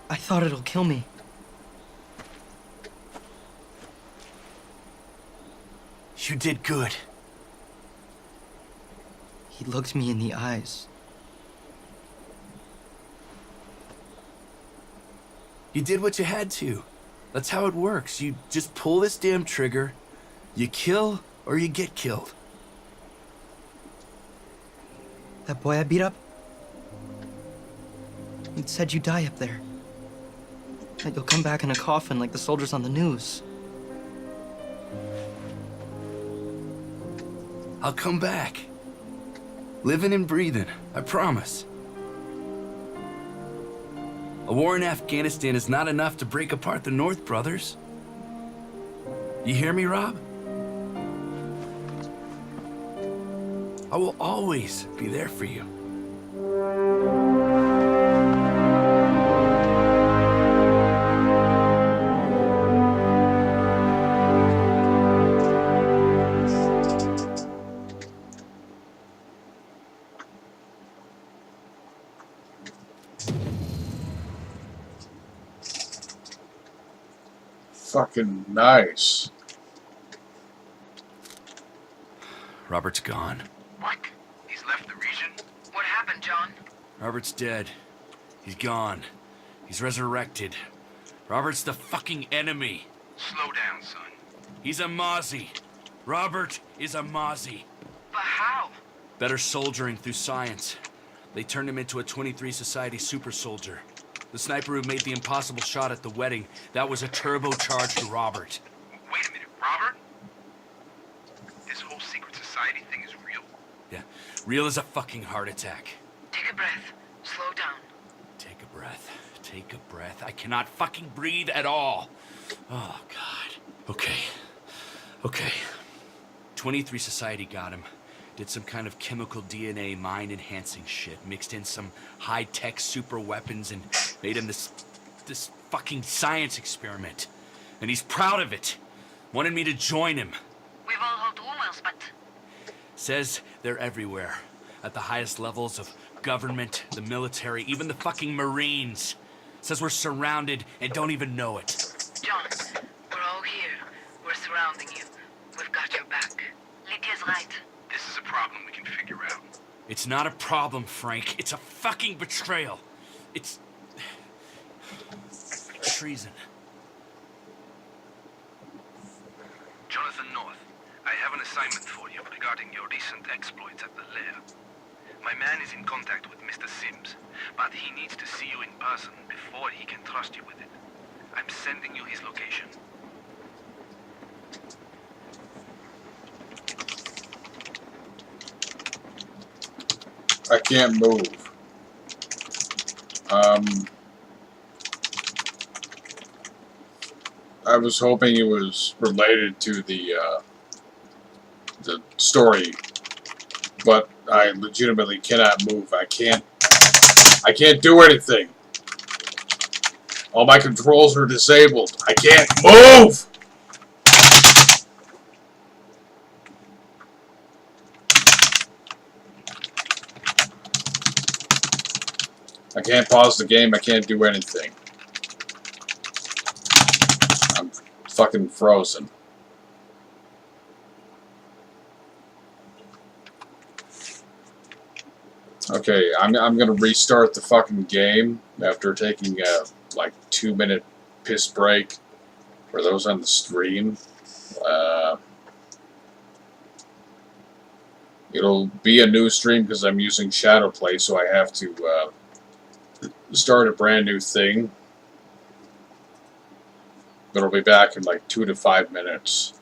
I thought it'll kill me. You did good. He looked me in the eyes. You did what you had to. That's how it works. You just pull this damn trigger, you kill or you get killed. That boy I beat up? He said you die up there. That you'll come back in a coffin like the soldiers on the news. I'll come back. Living and breathing, I promise. A war in Afghanistan is not enough to break apart the North, brothers. You hear me, Rob? I will always be there for you. Fucking nice. Robert's gone. What? He's left the region? What happened, John? Robert's dead. He's gone. He's resurrected. Robert's the fucking enemy. Slow down, son. He's a Mozzie. Robert is a Mozzie. But how? Better soldiering through science. They turned him into a 23 Society super soldier. The sniper who made the impossible shot at the wedding, that was a turbocharged Robert. Wait a minute, Robert? This whole secret society thing is real? Yeah, real as a fucking heart attack. Take a breath. Slow down. Take a breath. Take a breath. I cannot fucking breathe at all. Oh, God. Okay. Okay. 23 Society got him. Did some kind of chemical DNA mind-enhancing shit. Mixed in some high-tech super weapons and made him this fucking science experiment. And he's proud of it. Wanted me to join him. We've all heard rumors, but... Says they're everywhere. At the highest levels of government, the military, even the fucking Marines. Says we're surrounded and don't even know it. John, we're all here. We're surrounding you. We've got your back. Lydia's right. This is a problem we can figure out. It's not a problem, Frank. It's a fucking betrayal. It's... treason. Jonathan North, I have an assignment for you regarding your recent exploits at the lair. My man is in contact with Mr. Sims, but he needs to see you in person before he can trust you with it. I'm sending you his location. I can't move. I was hoping it was related to the story, but I legitimately cannot move. I can't do anything. All my controls are disabled. I can't move! I can't pause the game. I can't do anything. I'm fucking frozen. Okay, I'm gonna restart the fucking game after taking a like 2-minute piss break for those on the stream. It'll be a new stream because I'm using Shadowplay, so I have to start a brand new thing. But I'll be back in like 2 to 5 minutes.